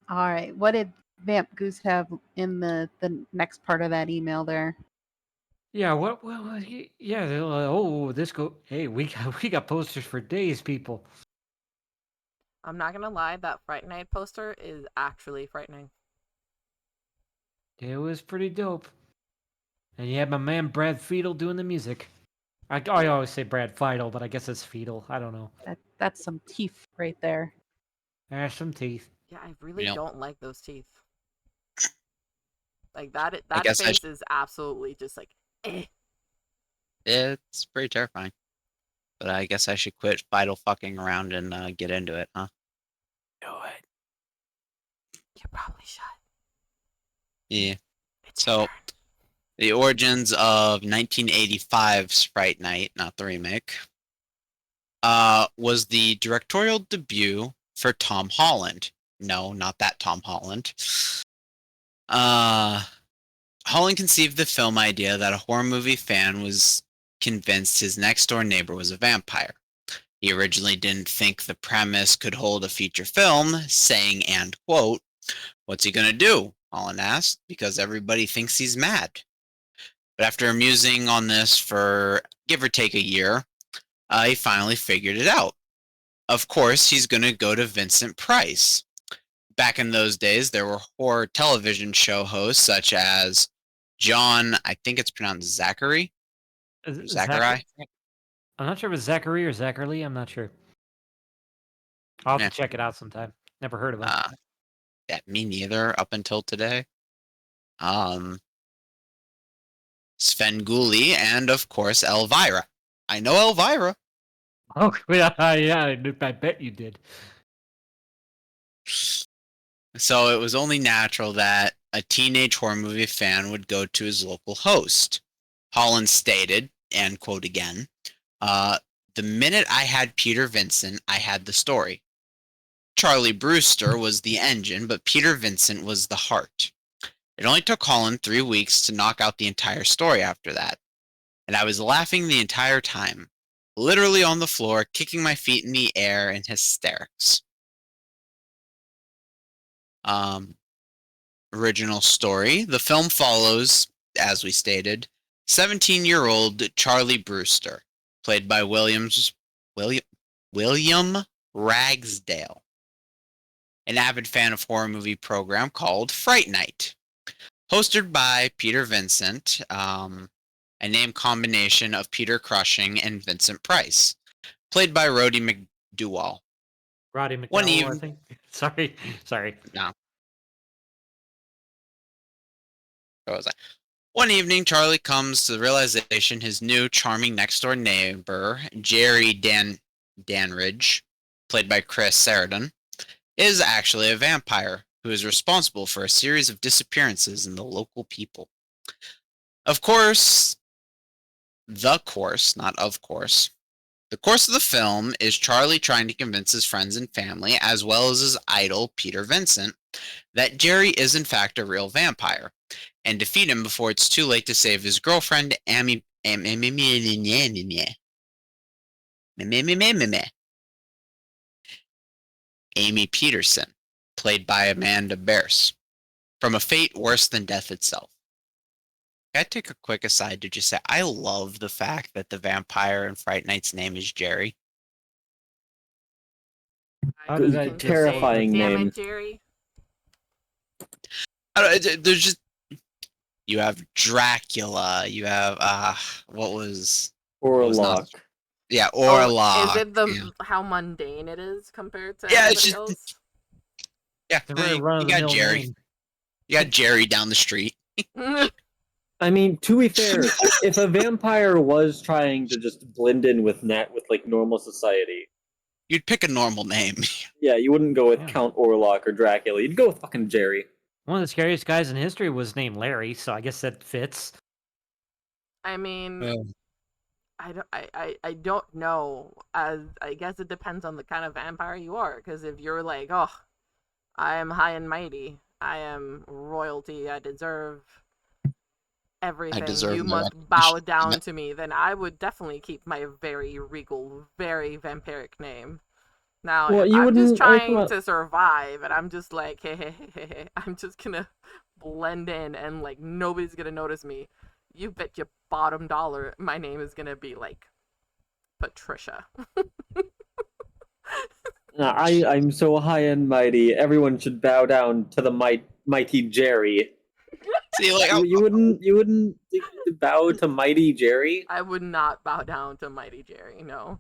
All right. What did Vamp Goose have in the next part of that email there? Yeah, what? Well, yeah. Hey, we got posters for days, people. I'm not gonna lie, that Fright Night poster is actually frightening. It was pretty dope. And you had my man Brad Fiedel doing the music. I always say Brad Fiedel, but I guess it's Fiedel. I don't know. That's some teeth right there. There's some teeth. Yeah, I really Yeah. don't like those teeth. Like that guess I face is absolutely just like eh. It's pretty terrifying. But I guess I should quit vital fucking around and get into it, huh? Do it. You probably should. Yeah. It's So- your turn. The origins of 1985's Fright Night, not the remake, was the directorial debut for Tom Holland. No, not that Tom Holland. Holland conceived the film idea that a horror movie fan was convinced his next door neighbor was a vampire. He originally didn't think the premise could hold a feature film, saying, and quote, "What's he gonna do?" Holland asked, because everybody thinks he's mad. But after musing on this for give or take a year, he finally figured it out. Of course, he's going to go to Vincent Price. Back in those days, there were horror television show hosts such as John, I think it's pronounced Zachary. Zachary? I'm not sure if it's Zachary or Zachary. I'm not sure. I'll have Yeah. to check it out sometime. Never heard of him. Yeah, me neither up until today. Svengoolie, and of course Elvira. I know Elvira. Oh, yeah, I bet you did. So it was only natural that a teenage horror movie fan would go to his local host. Holland stated, and quote again, the minute I had Peter Vincent, I had the story. Charlie Brewster was the engine, but Peter Vincent was the heart. It only took Holland 3 weeks to knock out the entire story after that. And I was laughing the entire time, literally on the floor, kicking my feet in the air in hysterics. Original story. The film follows, as we stated, 17-year-old Charlie Brewster, played by William Ragsdale, an avid fan of horror movie program called Fright Night, hosted by Peter Vincent, a name combination of Peter Cushing and Vincent Price, played by Roddy McDowall. Roddy One McDowell, I evening, think. Sorry. no. What was I? One evening, Charlie comes to the realization his new charming next-door neighbor, Jerry Danridge, played by Chris Sarandon, is actually a vampire who is responsible for a series of disappearances in the local people. Of course, the course of the film is Charlie trying to convince his friends and family, as well as his idol, Peter Vincent, that Jerry is in fact a real vampire, and defeat him before it's too late to save his girlfriend, Amy Peterson, played by Amanda Bears, from a fate worse than death itself. Can I take a quick aside to just say I love the fact that the vampire in Fright Night's name is Jerry. How does that Can just terrifying say, damn name. it, Jerry. There's just you have Dracula, you have what was Orlok. yeah, Oh, Orlok. is it the yeah. how mundane it is compared to Yeah, everybody it's just else? yeah. It's a very You got run-of-the-mill Jerry. name. You got Jerry down the street. I mean, to be fair, if a vampire was trying to just blend in with like normal society, You'd pick a normal name. yeah, you wouldn't go with Yeah. Count Orlok or Dracula. You'd go with fucking Jerry. One of the scariest guys in history was named Larry, so I guess that fits. I mean, Yeah. I don't know. I guess it depends on the kind of vampire you are. Because if you're like, oh, I am high and mighty, I am royalty, I deserve everything, deserve you no must bow down to me, then I would definitely keep my very regal, very vampiric name. Now, Well, if you I'm just wouldn't, like, trying to survive and I'm just like, hey, I'm just gonna blend in and like nobody's gonna notice me, you bet your bottom dollar my name is gonna be like Patricia. I'm so high and mighty. Everyone should bow down to the mighty Jerry. See, like You wouldn't bow to mighty Jerry. I would not bow down to Mighty Jerry, no.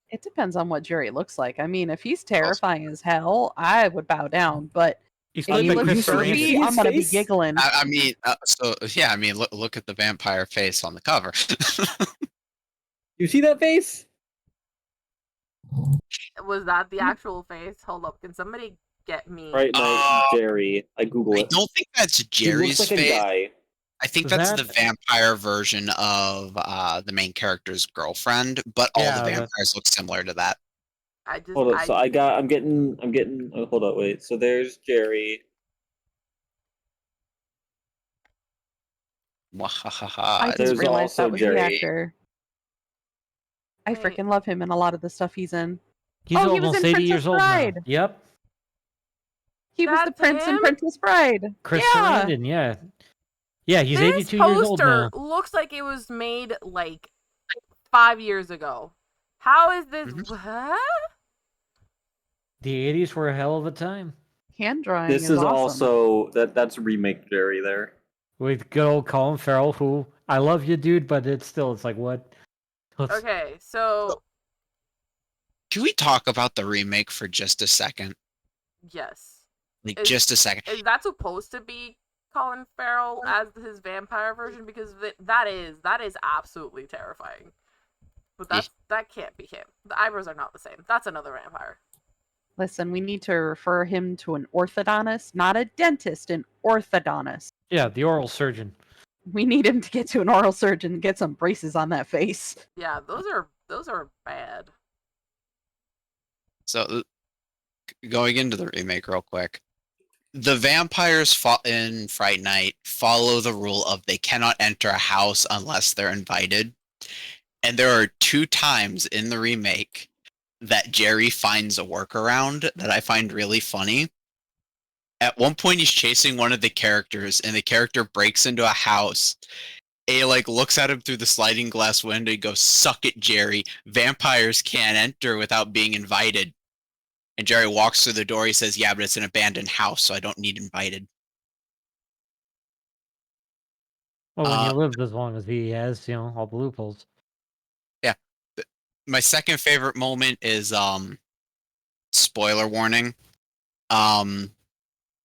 It depends on what Jerry looks like. I mean, if he's terrifying as hell, I would bow down. But He's if played he by looks Chris see creepy, Sarandon. I'm gonna be face? giggling. I mean, look at the vampire face on the cover. You see that face? Was that the actual face? Hold up, can somebody get me? Right, night Jerry. I Google I it. don't think that's He Jerry's looks like a face. guy. I think that's That- the vampire version of the main character's girlfriend, but all Yeah, the that- vampires look similar to that. I just, Hold on. So I'm getting. Oh, hold on. Wait. So there's Jerry. I Wahahaha. just There's realized also that was the Jerry. actor. I Wait. freaking love him in a lot of the stuff he's in. He's Oh, he was almost in 80 Princess years old Bride. now. Yep. He was the That's prince in him? Princess Bride. Chris yeah. Sarandon, yeah. Yeah, he's this 82 years old poster now. looks like it was made like 5 years ago. How is this? Mhm. What? The 80s were a hell of a time. Hand drawing This is is awesome. also that's remake Jerry there. With good old Colin Farrell, who, I love you, dude, but it's like, what? Okay, so Can we talk about the remake for just a second? yes, Like, Is- just a second. is that supposed to be Colin Farrell as his vampire version because that is absolutely terrifying. But that can't be him. The eyebrows are not the same. That's another vampire. Listen, we need to refer him to an orthodontist, not a dentist, an orthodontist. Yeah, the oral surgeon. We need him to get to an oral surgeon and get some braces on that face. Yeah, those are bad. So, going into the remake real quick. The vampires in Fright Night follow the rule of they cannot enter a house unless they're invited. And there are 2 times in the remake that Jerry finds a workaround that I find really funny. At one point, he's chasing one of the characters, and the character breaks into a house. A looks at him through the sliding glass window. He goes, "Suck it, Jerry. Vampires can't enter without being invited." And Jerry walks through the door. He says, "Yeah, but it's an abandoned house, so I don't need invited." Well, when you lived as long as he has, all the loopholes. Yeah. My second favorite moment is spoiler warning.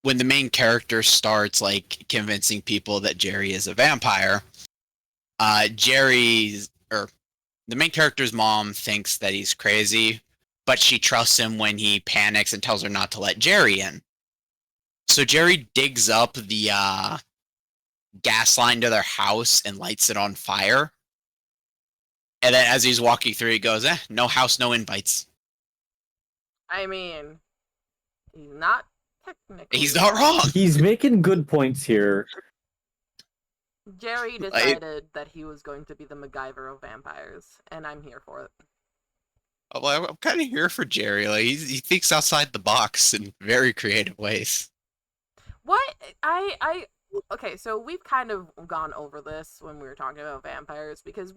When the main character starts convincing people that Jerry is a vampire, the main character's mom thinks that he's crazy, but she trusts him when he panics and tells her not to let Jerry in. So Jerry digs up the gas line to their house and lights it on fire. And then as he's walking through, he goes, "No house, no invites." I mean, he's not technically. He's not wrong. He's making good points here. Jerry decided that he was going to be the MacGyver of vampires, and I'm here for it. Well, I'm kind of here for Jerry. He thinks outside the box in very creative ways. What? Okay, so we've kind of gone over this when we were talking about vampires, because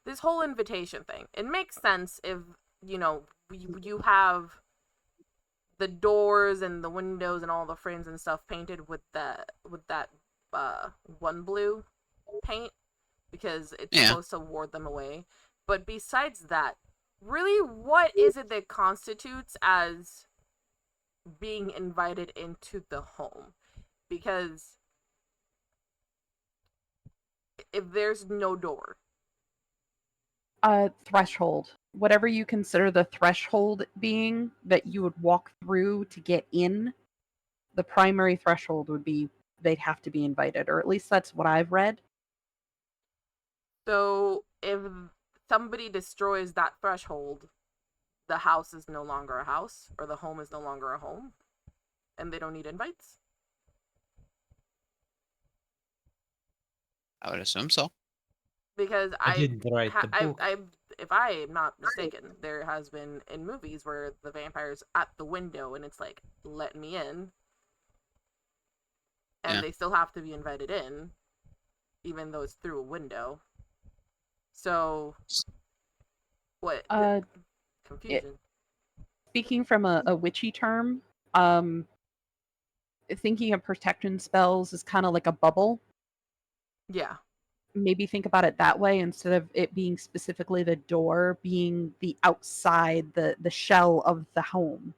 this whole invitation thing, it makes sense if, you have the doors and the windows and all the frames and stuff painted with that one blue paint, because it's supposed to ward them away. But besides that, really, what is it that constitutes as being invited into the home? Because if there's no door, Threshold. Whatever you consider the threshold being that you would walk through to get in, the primary threshold would be they'd have to be invited, or at least that's what I've read. So if somebody destroys that threshold, the house is no longer a house, or the home is no longer a home, and they don't need invites? I would assume so. Because I didn't write the book. if I am not mistaken, there has been in movies where the vampire's at the window and it's like, "Let me in," and they still have to be invited in, even though it's through a window. So, what? Confusion. Speaking from a witchy term, thinking of protection spells is kind of like a bubble. Yeah. Maybe think about it that way, instead of it being specifically the door, being the outside, the shell of the home.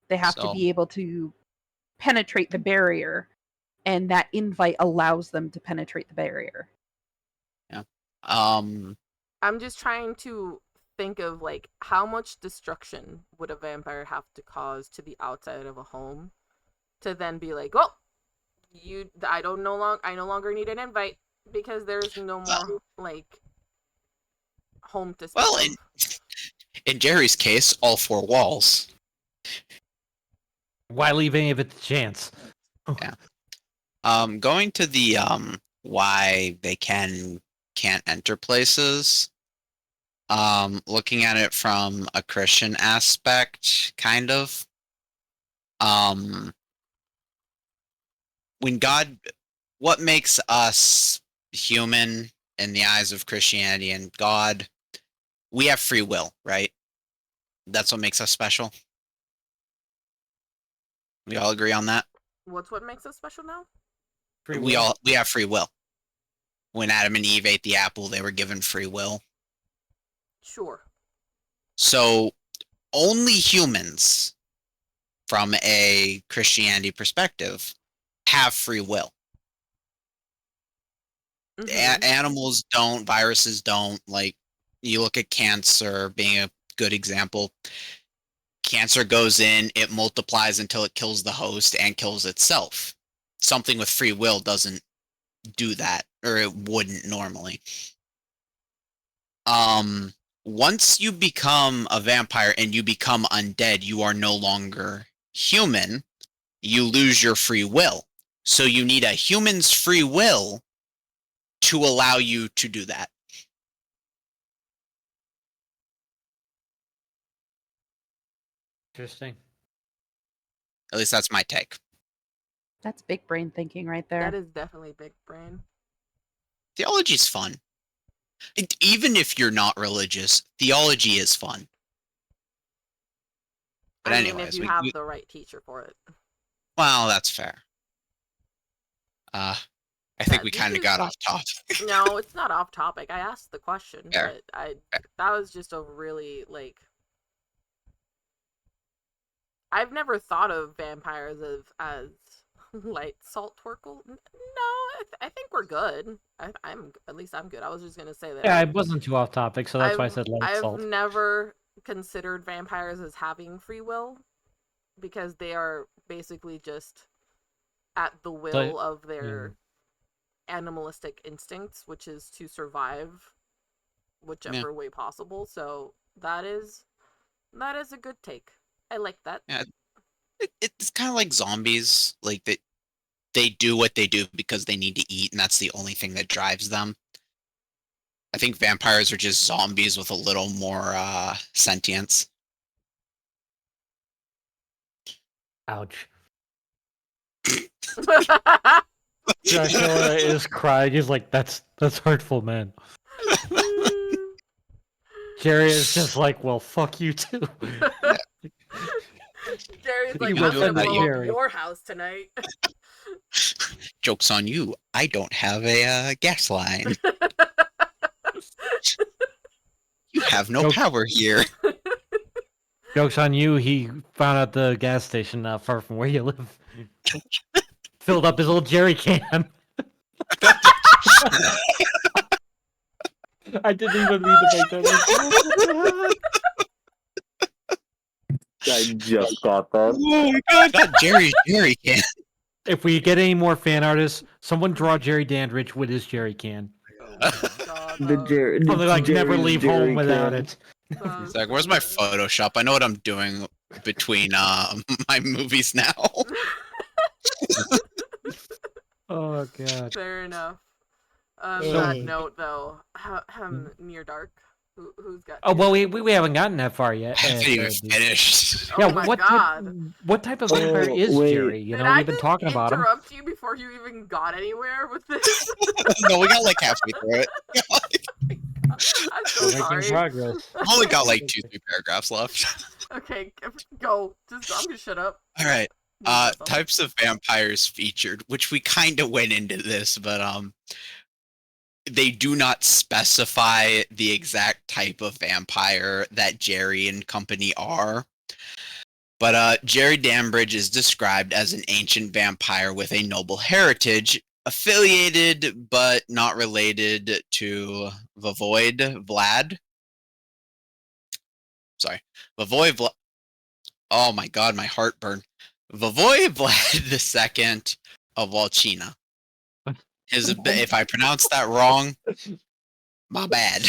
They have to be able to penetrate the barrier, and that invite allows them to penetrate the barrier. Yeah. I'm just trying to think of how much destruction would a vampire have to cause to the outside of a home to then be like, "Oh, I no longer need an invite because there's no more home to speak Well, of." in Jerry's case, all 4 walls. Why leave any of it to chance? Yeah. Going to the why they can't enter places. Looking at it from a Christian aspect, kind of. What makes us human in the eyes of Christianity and God? We have free will, right? That's what makes us special. We all agree on that. What's what makes us special now? We have free will. When Adam and Eve ate the apple, they were given free will. Sure. So only humans, from a Christianity perspective, have free will. Mhm. Animals don't, viruses don't. Like, you look at cancer being a good example. Cancer goes in, it multiplies until it kills the host and kills itself. Something with free will doesn't do that, or it wouldn't normally. Once you become a vampire and you become undead, you are no longer human. You lose your free will. So you need a human's free will to allow you to do that. Interesting. At least that's my take. That's big brain thinking right there. That is definitely big brain. Theology's fun. Even if you're not religious, theology is fun. But I mean, anyways, if you have the right teacher for it. well, that's fair. I think Yeah, we this kind of is- got off topic. No, it's not off topic. I asked the question, Fair. but that was just a really like. I've never thought of vampires as light salt torkel. No, I think we're good. I'm at least I'm good. I was just gonna say that. Yeah, I wasn't too off topic, so that's why I said light I've salt. never considered vampires as having free will because they are basically just at the will of their animalistic instincts, which is to survive whichever way possible. So that is a good take. I like that. Yeah, it's kind of like zombies. Like they do what they do because they need to eat, and that's the only thing that drives them. I think vampires are just zombies with a little more sentience. Ouch. Dracula is crying. He's like, that's hurtful, man. Jerry is just like, well, fuck you too. Jerry's like, You I'm gonna offended blow up Jerry. your house tonight. Joke's on you. I don't have a gas line. You have no Joke- power here. Joke's on you. He found out the gas station not far from where you live. Filled up his old jerry can. I didn't even mean to make that. I just got that. Oh my god, that Jerry can. If we get any more fan artists, someone draw Jerry Dandridge with his jerry can. God, Something like never leave home without it. It's like, where's my Photoshop? I know what I'm doing between my movies now. Oh god. Fair enough. On that note, though, Near Dark. Who's got? Oh well, we haven't gotten that far yet. I haven't even finished. Oh my God. What type of vampire is wait. Jerry? You Did know, I we've been just talking about him. interrupt you before you even got anywhere with this? No, we got like halfway through it. I'm so We're making sorry. progress. I've only got like 2-3 paragraphs left. Okay, go. Just I'm gonna shut up. All right. Mute myself. Types of vampires featured, which we kind of went into this, but they do not specify the exact type of vampire that Jerry and company are. But Jerry Dambridge is described as an ancient vampire with a noble heritage, affiliated but not related to Voivod Vlad. Sorry, Voivod Vlad. Oh my god, my heartburn. Voivod Vlad II of Walchina. If I pronounced that wrong, my bad.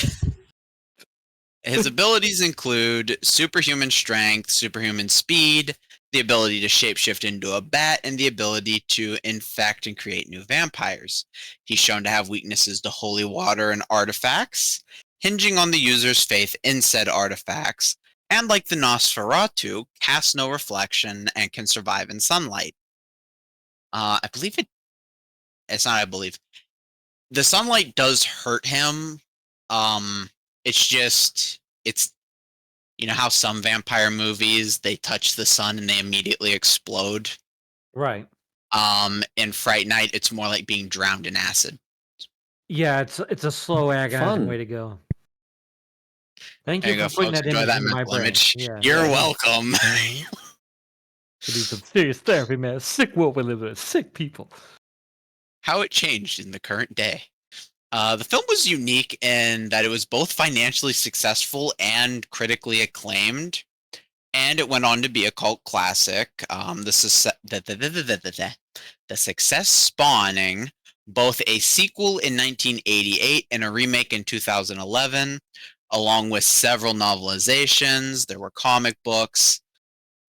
His abilities include superhuman strength, superhuman speed, the ability to shapeshift into a bat, and the ability to infect and create new vampires. He's shown to have weaknesses to holy water and artifacts, hinging on the user's faith in said artifacts, and like the Nosferatu, casts no reflection and can survive in sunlight. I believe it's not I believe. The sunlight does hurt him. It's you know how some vampire movies they touch the sun and they immediately explode. Right. In Fright Night, it's more like being drowned in acid. Yeah, it's a slow, agonizing Fun. way to go. Thank There you you for go, putting folks. that Enjoy image that in my mental brain. image. Yeah. You're welcome. We need some serious therapy, man. Sick world we live in. Sick people. How it changed in the current day. The film was unique in that it was both financially successful and critically acclaimed, and it went on to be a cult classic. The success spawning both a sequel in 1988 and a remake in 2011, along with several novelizations. There were comic books.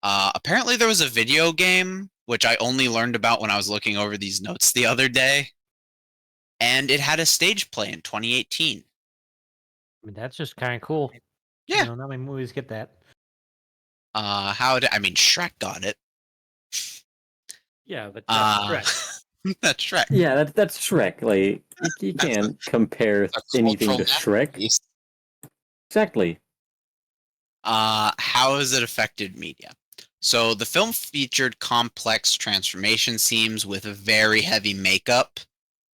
Apparently, there was a video game, which I only learned about when I was looking over these notes the other day. And it had a stage play in 2018. I mean, that's just kind of cool. Yeah. You know, not many movies get that. Shrek got it. Yeah, but that's Shrek. That's Shrek. Yeah, that's Shrek. Like you can't compare A anything to cultural Shrek. masterpiece. Exactly. How has it affected media? So the film featured complex transformation scenes with very heavy makeup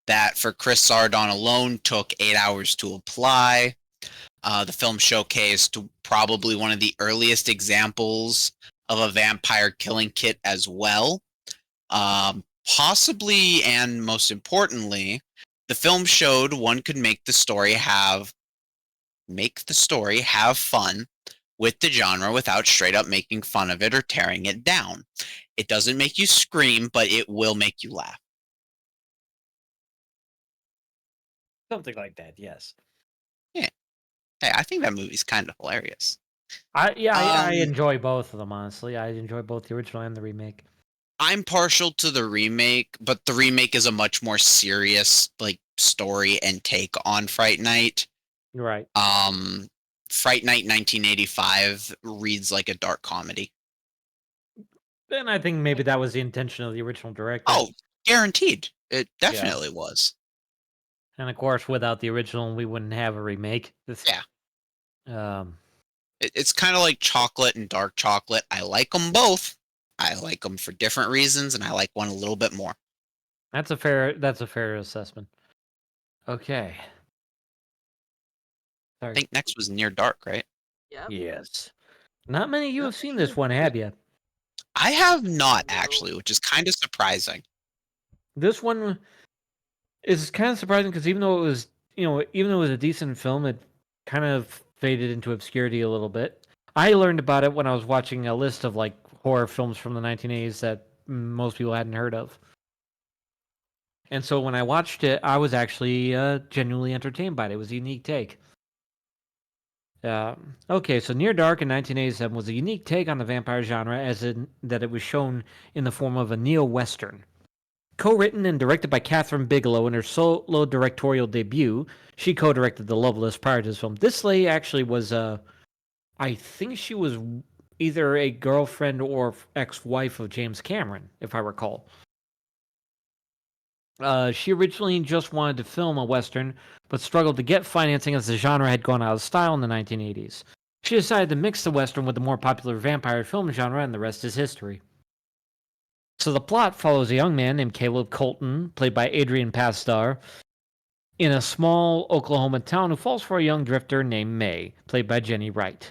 that for Chris Sarandon alone took 8 hours to apply. The film showcased probably one of the earliest examples of a vampire killing kit as well. Possibly, and most importantly, the film showed one could make the story have fun with the genre without straight up making fun of it or tearing it down. It doesn't make you scream, but it will make you laugh. Something like that, yes. Yeah. Hey, I think that movie's kind of hilarious. I enjoy both of them, honestly. I enjoy both the original and the remake. I'm partial to the remake, but the remake is a much more serious story and take on Fright Night. You're right. Fright Night 1985 reads like a dark comedy. And I think maybe that was the intention of the original director. Oh, guaranteed. It definitely was. And of course, without the original, we wouldn't have a remake. Yeah. It's kind of like chocolate and dark chocolate. I like them both. I like them for different reasons, and I like one a little bit more. That's a fair assessment. Okay. I Sorry. think next was Near Dark, right? Yep. Yes. Not many of you have seen this one, have you? I have not actually, which is kind of surprising. This one is kind of surprising because even though it was a decent film, it kind of faded into obscurity a little bit. I learned about it when I was watching a list of horror films from the 1980s that most people hadn't heard of. And so when I watched it, I was actually genuinely entertained by it. It was a unique take. Okay, so Near Dark in 1987 was a unique take on the vampire genre, as in that it was shown in the form of a neo-western. Co-written and directed by Catherine Bigelow in her solo directorial debut, she co-directed The Loveless prior to this film. This lady actually was, I think she was either a girlfriend or ex-wife of James Cameron, if I recall. She originally just wanted to film a Western, but struggled to get financing as the genre had gone out of style in the 1980s. She decided to mix the Western with the more popular vampire film genre, and the rest is history. So the plot follows a young man named Caleb Colton, played by Adrian Pastar, in a small Oklahoma town who falls for a young drifter named May, played by Jenny Wright.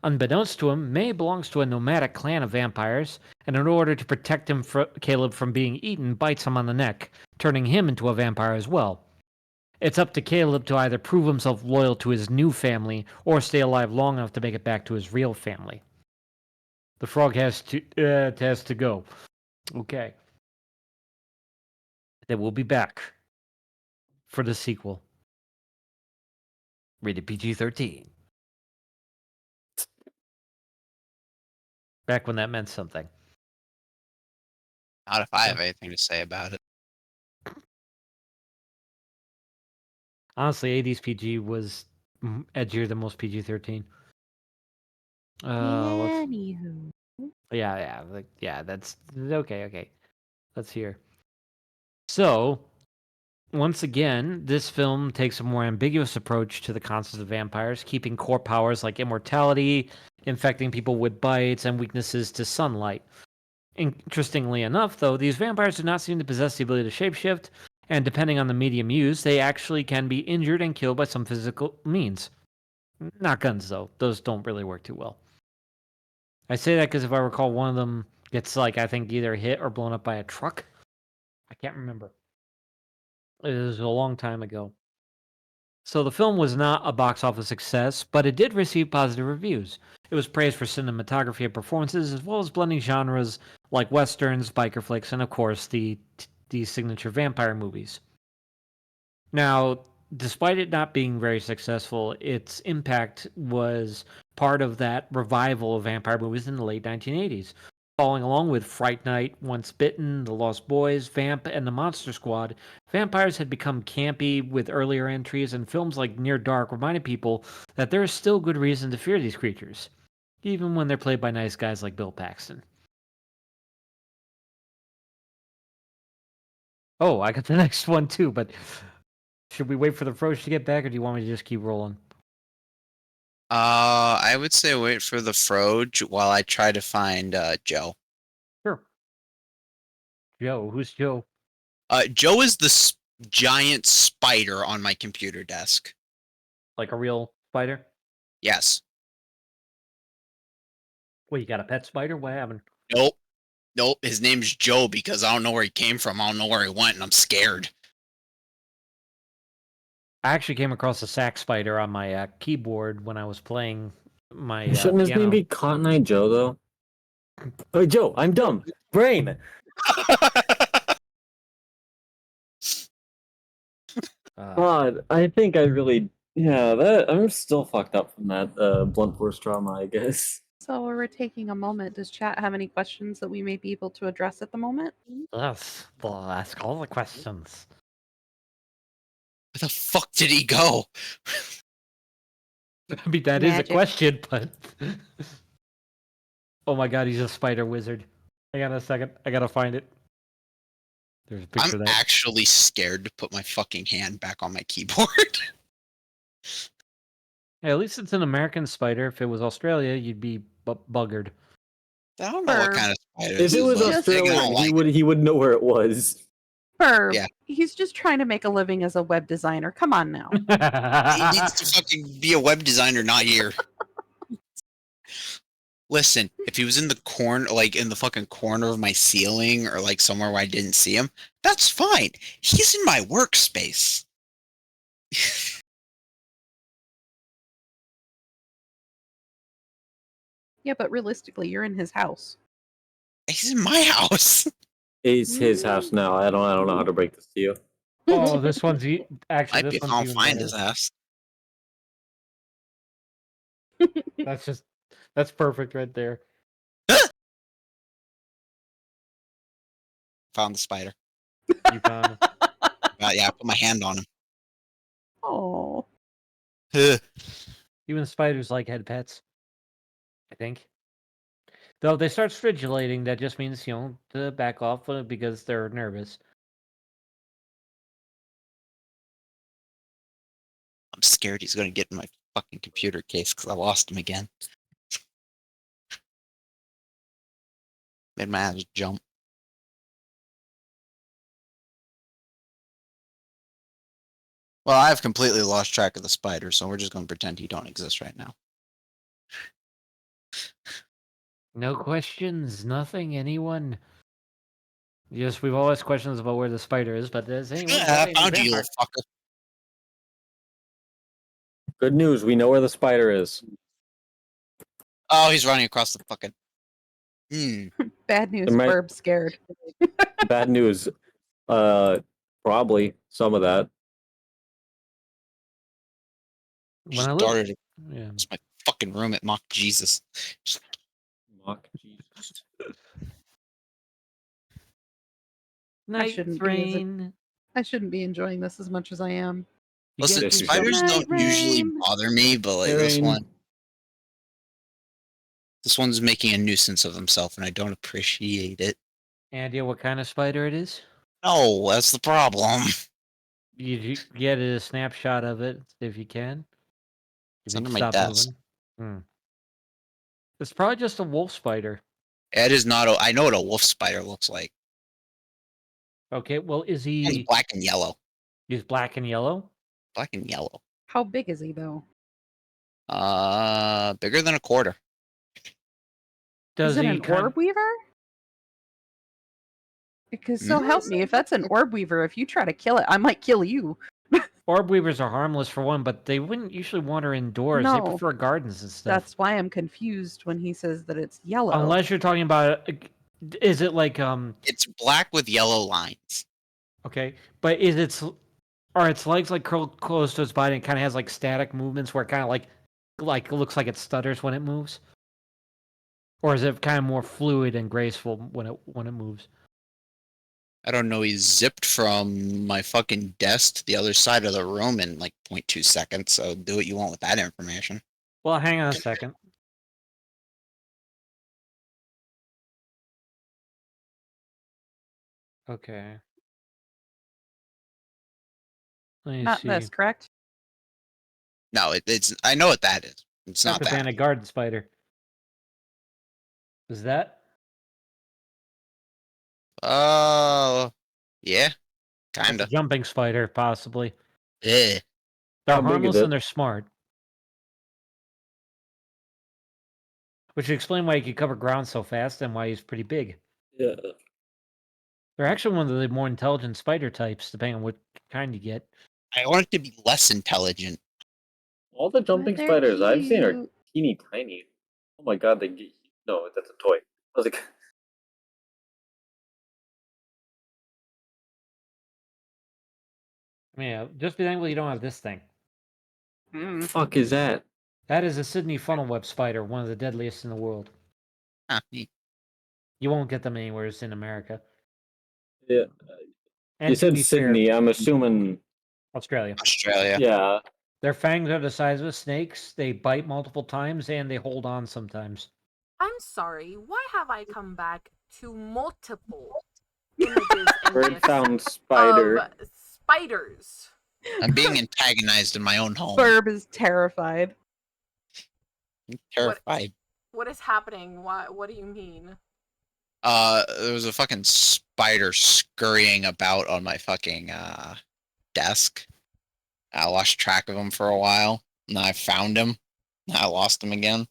Unbeknownst to him, May belongs to a nomadic clan of vampires, and in order to protect Caleb from being eaten, bites him on the neck, turning him into a vampire as well. It's up to Caleb to either prove himself loyal to his new family or stay alive long enough to make it back to his real family. The frog has to go. Okay. Then we'll be back for the sequel. Rated PG-13. Back when that meant something. Not if I have anything to say about it. Honestly, 80s PG was edgier than most PG-13. Anywho. That's okay. Let's hear. So, once again, this film takes a more ambiguous approach to the concept of vampires, keeping core powers like immortality, infecting people with bites, and weaknesses to sunlight. Interestingly enough, though, these vampires do not seem to possess the ability to shapeshift, and depending on the medium used, they actually can be injured and killed by some physical means. Not guns, though. Those don't really work too well. I say that because if I recall, one of them gets like I think either hit or blown up by a truck. I can't remember. It was a long time ago. So the film was not a box office success, but it did receive positive reviews. It was praised for cinematography and performances, as well as blending genres like westerns, biker flicks, and of course the signature vampire movies. Now, despite it not being very successful, its impact was part of that revival of vampire movies in the late 1980s. Following along with Fright Night, Once Bitten, The Lost Boys, Vamp, and The Monster Squad, vampires had become campy with earlier entries, and films like Near Dark reminded people that there is still good reason to fear these creatures, even when they're played by nice guys like Bill Paxton. Oh, I got the next one too, but should we wait for the Frosh to get back, or do you want me to just keep rolling? I would say wait for the Froge while I try to find Joe. Sure. Joe, who's Joe? Joe is the giant spider on my computer desk. Like a real spider? Yes. Wait, you got a pet spider? What happened? Nope. Nope. His name's Joe because I don't know where he came from. I don't know where he went, and I'm scared. I actually came across a sack spider on my keyboard when I was playing my Shouldn't his name piano. be Cotton Eye Joe though? Oh, Joe, I'm dumb. Brain. God, I think I really, yeah, that I'm still fucked up from that blunt force trauma, I guess. So we're taking a moment. Does chat have any questions that we may be able to address at the moment? Yes, we'll ask all the questions. Where the fuck did he go? I mean, that is a Magic. question, but... Oh my god, he's a spider wizard. Hang on a second. I gotta find it. There's a picture I'm of that. actually scared to put my fucking hand back on my keyboard. Hey, at least it's an American spider. If it was Australia, you'd be buggered. I don't know what kind of spider If this it is, was but I Australian, don't like it. he would know where it was. Herb, Yeah. he's just trying to make a living as a web designer. Come on now. He needs to fucking be a web designer, not here. Listen, if he was in the corner, like in the fucking corner of my ceiling or like somewhere where I didn't see him, that's fine. He's in my workspace. Yeah, but realistically, you're in his house. He's in my house. It's his house now. I don't know how to break this to you. Oh, this one's actually Might be this if I one's don't even find better. his ass. That's perfect right there. Found the spider. You found it. Yeah, I put my hand on him. Oh. Even spiders like had pets. I think. Though they start stridulating, that just means to back off because they're nervous. I'm scared he's gonna get in my fucking computer case because I lost him again. Made my ass jump. Well, I've completely lost track of the spider, so we're just gonna pretend he don't exist right now. No questions, nothing, anyone. Yes, we've all asked questions about where the spider is, but does anyone Yeah, have I any found you, you vampire? little fucker. Good news, we know where the spider is. Oh, he's running across the fucking. Bad news, It might- Burb scared. Bad news. Probably some of that. When I Started lived, yeah. It's my fucking room at Mock Jesus. Mock Jesus. Night shouldn't be, is it? rain. I shouldn't be enjoying this as much as I am. You Listen, get Yes, you yourself- spiders Night don't usually rain. bother me, but like this Rain. one's making a nuisance of himself, and I don't appreciate it. Any idea what kind of spider it is? No, that's the problem. You get a snapshot of it if you can. It's If under you my stop desk. moving. It's probably just a wolf spider. It is not. I know what a wolf spider looks like. Okay, well, is One's he? black and yellow. He's black and yellow. Black and yellow. How big is he, though? Bigger than a quarter. Does is it he an orb weaver? Because so help me, if that's an orb weaver, if you try to kill it, I might kill you. Orb weavers are harmless for one, but they wouldn't usually wander indoors. They No. prefer gardens and stuff. That's why I'm confused when he says that it's yellow. Unless you're talking about, is it like It's black with yellow lines. Okay, but are its legs like curled close to its body and kind of has like static movements where it kind of like looks like it stutters when it moves, or is it kind of more fluid and graceful when it moves? I don't know. He zipped from my fucking desk to the other side of the room in like 0.2 seconds. So do what you want with that information. Well, hang on a second. Okay. Let me Not see. this, correct? No, it's. I know what that is. It's not Japan, a that. garden spider. Is that? Oh, yeah, That's kinda. a jumping spider, possibly. Eh. They're How big is harmless it? and they're smart. Which would explain why he could cover ground so fast and why he's pretty big. Yeah. They're actually one of the more intelligent spider types, depending on what kind you get. I want it to be less intelligent. All the jumping they're spiders I've seen are cute. teeny tiny. Oh my god, they get. No, that's a toy. I was like, I mean, just be thankful you don't have this thing. Mm. fuck is that? That is a Sydney funnel web spider, one of the deadliest in the world. Huh, neat. You won't get them anywhere in America. Yeah. And You to said be fair, Sydney. I'm assuming. Australia. Australia. Yeah. Their fangs are the size of snakes. They bite multiple times and they hold on sometimes. I'm sorry. Why have I come back to multiple images and Bird gifs found spider. of spiders? I'm being antagonized in my own home. Burb is terrified. I'm terrified. What is happening? What do you mean? There was a fucking spider scurrying about on my fucking desk. I lost track of him for a while. And then I found him. And I lost him again.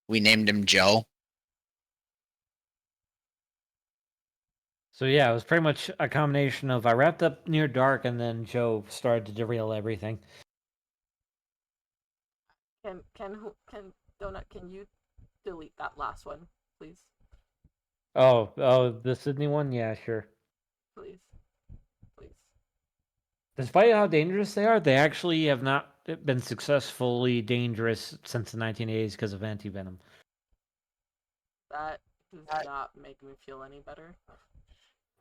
We named him Joe. So yeah, it was pretty much a combination of I wrapped up near dark and then Joe started to derail everything. Can Donut? Can you delete that last one, please? Oh, the Sydney one? Yeah, sure. Please. Despite how dangerous they are, they actually have not been successfully dangerous since the 1980s because of anti-venom. That does not make me feel any better.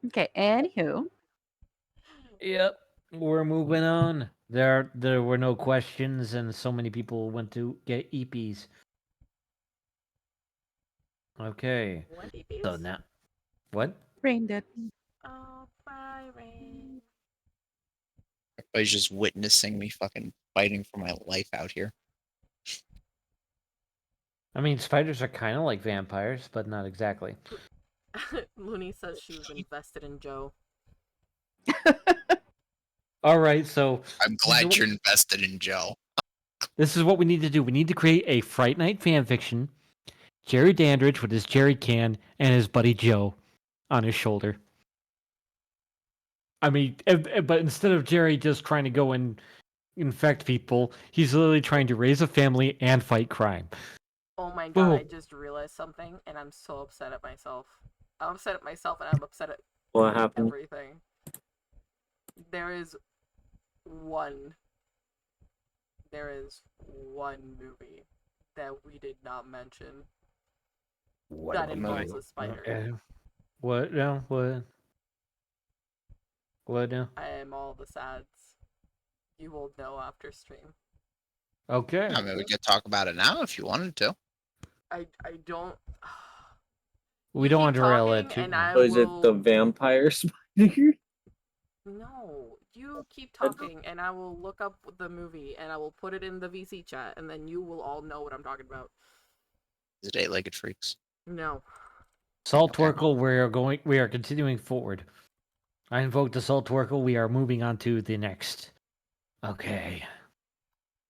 Okay, anywho. Yep, we're moving on. There were no questions, and so many people went to get EPs. Okay, What so now what? Rain did. Oh, bye, Rain. Everybody's just witnessing me fucking fighting for my life out here. I mean, spiders are kind of like vampires, but not exactly. Looney says she was invested in Joe. All right, so I'm glad you're invested in Joe. this is what we need to do. We need to create a Fright Night fan fiction. Jerry Dandridge with his jerry can and his buddy Joe on his shoulder. I mean, but instead of Jerry just trying to go and infect people, he's literally trying to raise a family and fight crime. Oh my god, Boom. I just realized something and I'm so upset at myself. I'm upset at myself and I'm upset at What happened? everything. There is one movie that we did not mention that involves a spider. Okay. What now? What? What now? I am all the sads. You will know after stream. Okay. I mean, we could talk about it now if you wanted to. I don't. We You don't keep want to derail talking it too and much. I So is it the will- vampire spider? No, you keep talking and I will look up the movie and I will put it in the VC chat and then you will all know what I'm talking about. Is it Eight-Legged Freaks? No. Salt Okay. Torkel, we are continuing forward. I invoked the Salt Torkel. We are moving on to the next. Okay.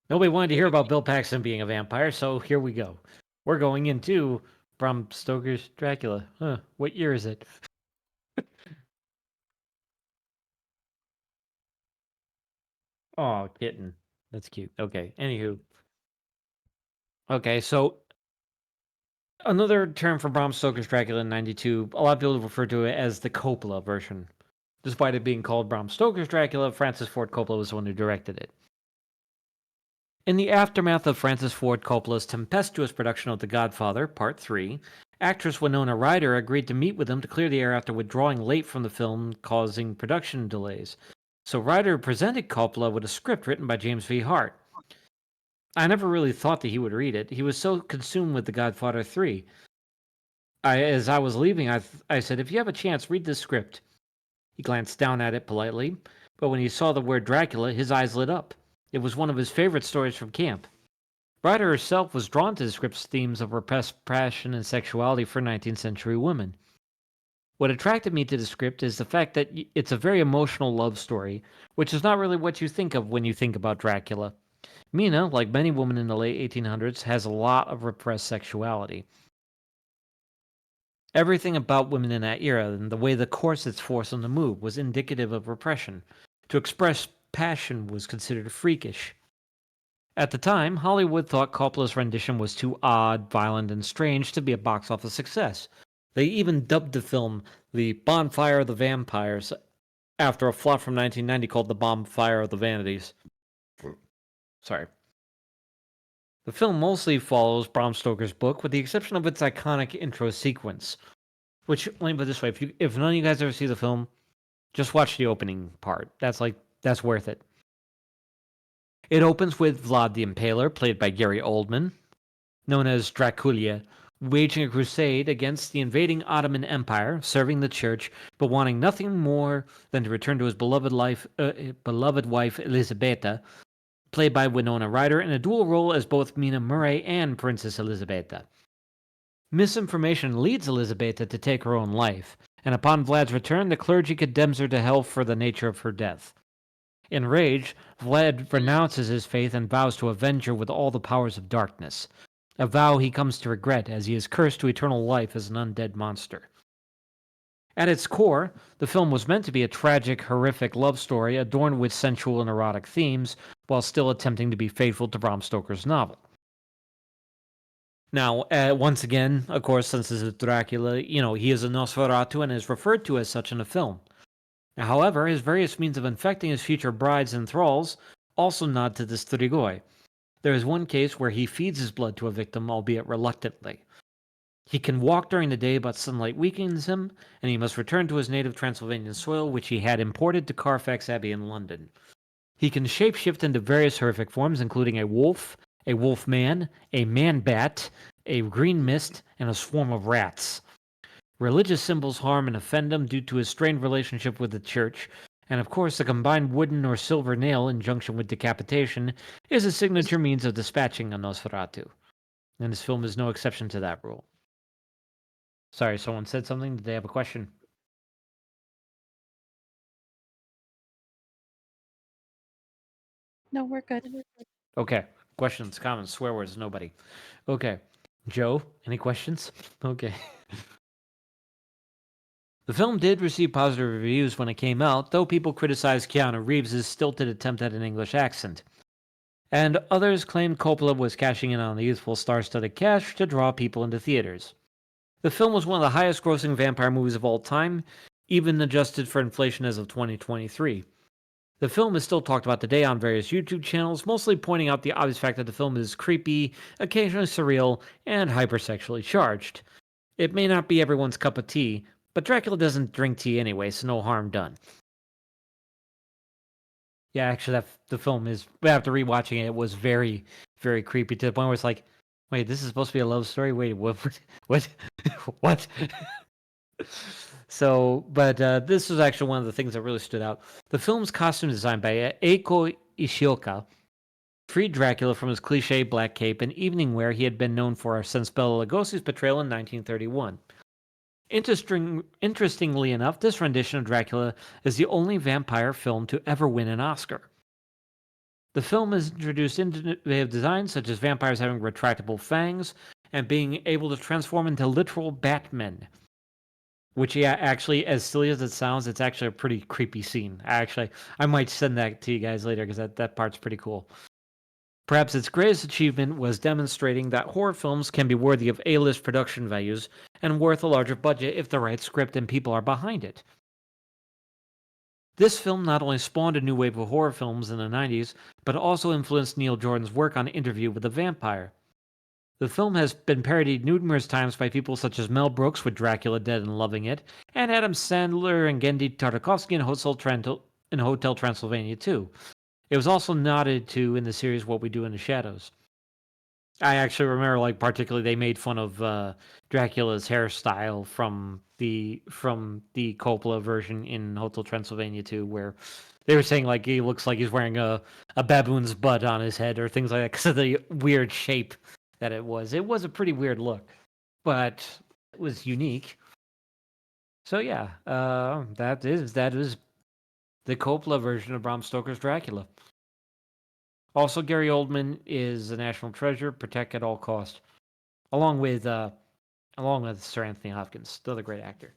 Nobody wanted to hear about Bill Paxton being a vampire, so here we go. We're going into Bram Stoker's Dracula. Huh, what year is it? Oh, kitten. That's cute. Okay. Anywho. Okay, so another term for Bram Stoker's Dracula in 92, a lot of people refer to it as the Coppola version. Despite it being called Bram Stoker's Dracula, Francis Ford Coppola was the one who directed it. In the aftermath of Francis Ford Coppola's tempestuous production of The Godfather, Part 3, actress Winona Ryder agreed to meet with him to clear the air after withdrawing late from the film, causing production delays. So Ryder presented Coppola with a script written by James V. Hart. I never really thought that he would read it. He was so consumed with The Godfather 3. As I was leaving, I said, if you have a chance, read this script. He glanced down at it politely, but when he saw the word Dracula, his eyes lit up. It was one of his favorite stories from camp. Ryder herself was drawn to the script's themes of repressed passion and sexuality for 19th century women. What attracted me to the script is the fact that it's a very emotional love story, which is not really what you think of when you think about Dracula. Mina, like many women in the late 1800s, has a lot of repressed sexuality. Everything about women in that era and the way the corsets forced them to move was indicative of repression. To express passion was considered freakish. At the time, Hollywood thought Coppola's rendition was too odd, violent, and strange to be a box office success. They even dubbed the film The Bonfire of the Vampires after a flop from 1990 called The Bonfire of the Vanities. Sorry. The film mostly follows Bram Stoker's book, with the exception of its iconic intro sequence. Which, let me put it this way: if none of you guys ever see the film, just watch the opening part. That's worth it. It opens with Vlad the Impaler, played by Gary Oldman, known as Dracula, waging a crusade against the invading Ottoman Empire, serving the church, but wanting nothing more than to return to his beloved wife Elisabetta, played by Winona Ryder, in a dual role as both Mina Murray and Princess Elisabetta. Misinformation leads Elisabetta to take her own life, and upon Vlad's return, the clergy condemns her to hell for the nature of her death. Enraged, Vlad renounces his faith and vows to avenge her with all the powers of darkness, a vow he comes to regret as he is cursed to eternal life as an undead monster. At its core, the film was meant to be a tragic, horrific love story adorned with sensual and erotic themes, while still attempting to be faithful to Bram Stoker's novel. Now, once again, of course, since this is Dracula, he is a Nosferatu and is referred to as such in the film. However, his various means of infecting his future brides and thralls also nod to this Strigoi. There is one case where he feeds his blood to a victim, albeit reluctantly. He can walk during the day, but sunlight weakens him, and he must return to his native Transylvanian soil, which he had imported to Carfax Abbey in London. He can shapeshift into various horrific forms, including a wolf man, a man-bat, a green mist, and a swarm of rats. Religious symbols harm and offend him due to his strained relationship with the church, and of course the combined wooden or silver nail in junction with decapitation is a signature means of dispatching a Nosferatu. And this film is no exception to that rule. Sorry, someone said something. Did they have a question? No, we're good. Okay. Questions, comments, swear words, nobody. Okay. Joe, any questions? Okay. The film did receive positive reviews when it came out, though people criticized Keanu Reeves' stilted attempt at an English accent. And others claimed Coppola was cashing in on the youthful star-studded cast to draw people into theaters. The film was one of the highest-grossing vampire movies of all time, even adjusted for inflation as of 2023. The film is still talked about today on various YouTube channels, mostly pointing out the obvious fact that the film is creepy, occasionally surreal, and hypersexually charged. It may not be everyone's cup of tea, but Dracula doesn't drink tea anyway, so no harm done. Yeah, actually, the film is, after rewatching it, it was very, very creepy to the point where it's like, wait, this is supposed to be a love story? Wait, what? What? So, but this was actually one of the things that really stood out. The film's costume design by Eiko Ishioka freed Dracula from his cliche black cape and evening wear he had been known for since Bela Lugosi's portrayal in 1931. Interestingly enough, this rendition of Dracula is the only vampire film to ever win an Oscar. The film has introduced innovative designs such as vampires having retractable fangs and being able to transform into literal Batmen. Which, yeah, actually, as silly as it sounds, it's actually a pretty creepy scene. I might send that to you guys later because that part's pretty cool. Perhaps its greatest achievement was demonstrating that horror films can be worthy of A-list production values and worth a larger budget if the right script and people are behind it. This film not only spawned a new wave of horror films in the 90s, but also influenced Neil Jordan's work on Interview with the Vampire. The film has been parodied numerous times by people such as Mel Brooks with Dracula Dead and Loving It, and Adam Sandler and Gendy Tartakovsky in Hotel Transylvania 2. It was also nodded to in the series What We Do in the Shadows. I actually remember, like, particularly they made fun of Dracula's hairstyle from the Coppola version in Hotel Transylvania 2, where they were saying like he looks like he's wearing a baboon's butt on his head or things like that because of the weird shape that it was. It was a pretty weird look, but it was unique. So yeah, that is the Coppola version of Bram Stoker's Dracula. Also, Gary Oldman is a national treasure. Protect at all costs, along with Sir Anthony Hopkins, still a great actor.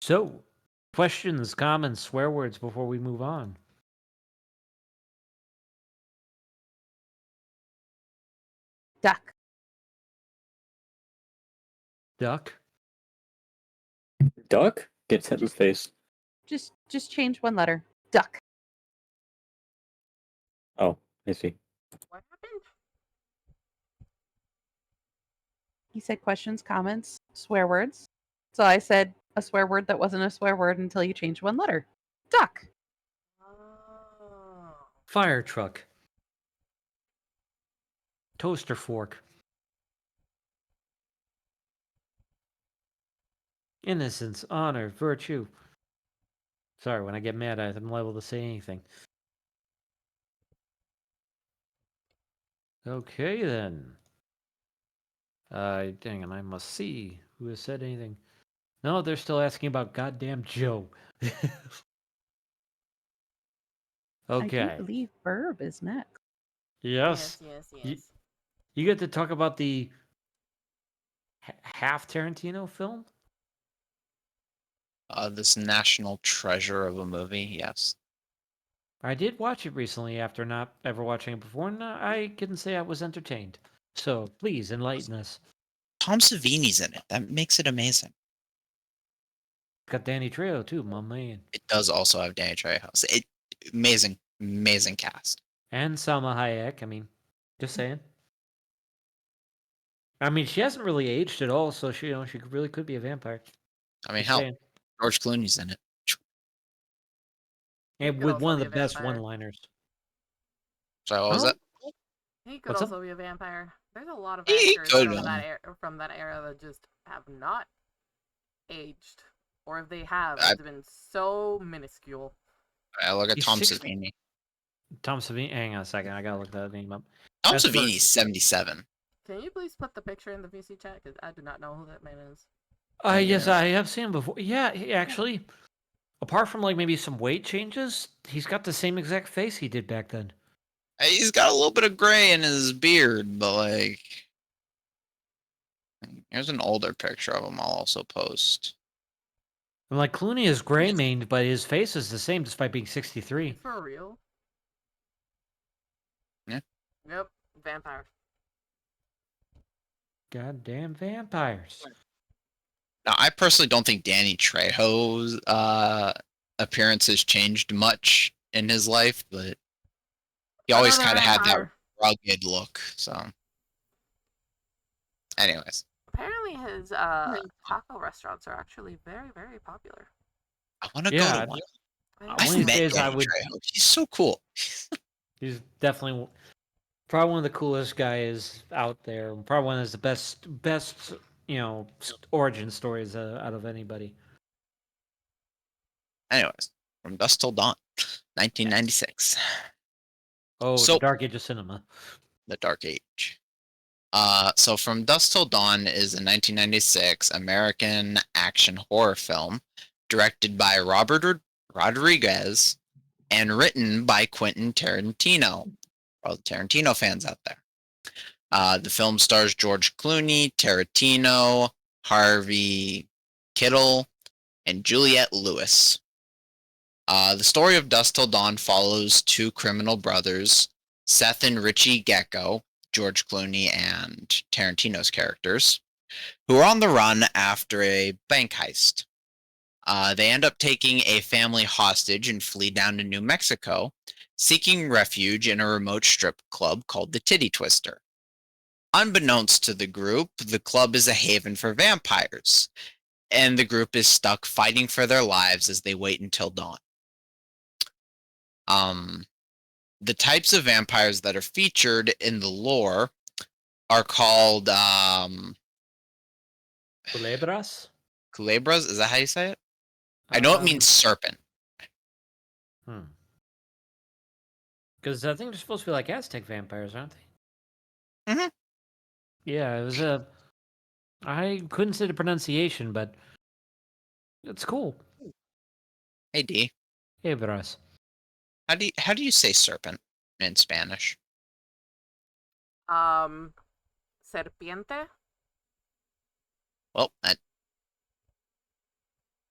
So, questions, comments, swear words before we move on. Duck. Duck. Duck gets hit in the face. Just change one letter. Duck. Oh, I see. What happened? He said questions, comments, swear words. So I said a swear word that wasn't a swear word until you changed one letter. Duck. Oh. Fire truck. Toaster fork. Innocence, honor, virtue. Sorry, when I get mad, I'm liable to say anything. Okay, then. Dang it, I must see who has said anything. No, they're still asking about goddamn Joe. I do Okay. believe Burb is next. Yes. Yes. You get to talk about the half Tarantino film? This national treasure of a movie, yes. I did watch it recently after not ever watching it before, and I can say I was entertained. So please enlighten us. Tom Savini's in it. That makes it amazing. Got Danny Trejo too, my man. It does also have Danny Trejo. Amazing cast. And Salma Hayek. I mean, just saying. I mean, she hasn't really aged at all, so she really could be a vampire. I mean, Just hell, saying. George Clooney's in it. And could with also one of be the a best vampire. one-liners. So what was Oh. that? He could What's up? also be a vampire. There's a lot of He actors could. from that era that just have not aged, or if they have, I- it's been so minuscule. Look at He's Tom 60. Savini. Tom Savini. Hang on a second. I gotta look that name up. Tom That's Savini's 77. Can you please put the picture in the VC chat? Because I do not know who that man is. Yes, Yeah. I have seen him before. Yeah, he actually, apart from like maybe some weight changes, he's got the same exact face he did back then. He's got a little bit of gray in his beard, but like, here's an older picture of him. I'll also post. And like Clooney is gray maned, but his face is the same despite being 63. For real? Yeah. Yep, vampire. Goddamn vampires. Now, I personally don't think Danny Trejo's appearance has changed much in his life, but he always kind of had that rugged look. So, anyways, Apparently, his taco restaurants are actually very, very popular. I want to Yeah, go to one. one I've of these met days I Danny would. Trejo. He's so cool. He's definitely probably one of the coolest guys out there. Probably one of the best origin stories out of anybody. Anyways, From Dusk Till Dawn, 1996. Oh, So- the Dark Age of cinema. The Dark Age. So From Dusk Till Dawn is a 1996 American action horror film directed by Robert Rodriguez and written by Quentin Tarantino. For all the Tarantino fans out there. The film stars George Clooney, Tarantino, Harvey Keitel, and Juliette Lewis. The story of Dusk Till Dawn follows two criminal brothers, Seth and Richie Gecko, George Clooney and Tarantino's characters, who are on the run after a bank heist. They end up taking a family hostage and flee down to New Mexico, seeking refuge in a remote strip club called the Titty Twister. Unbeknownst to the group, the club is a haven for vampires, and the group is stuck fighting for their lives as they wait until dawn. The types of vampires that are featured in the lore are called Culebras? culebras. Is that how you say it? I know it means serpent. Because I think they're supposed to be like Aztec vampires, aren't they? Mhm. Yeah, it was a. I couldn't say the pronunciation, but it's cool. Hey D, Culebras. how do you say serpent in Spanish? Serpiente. Well, that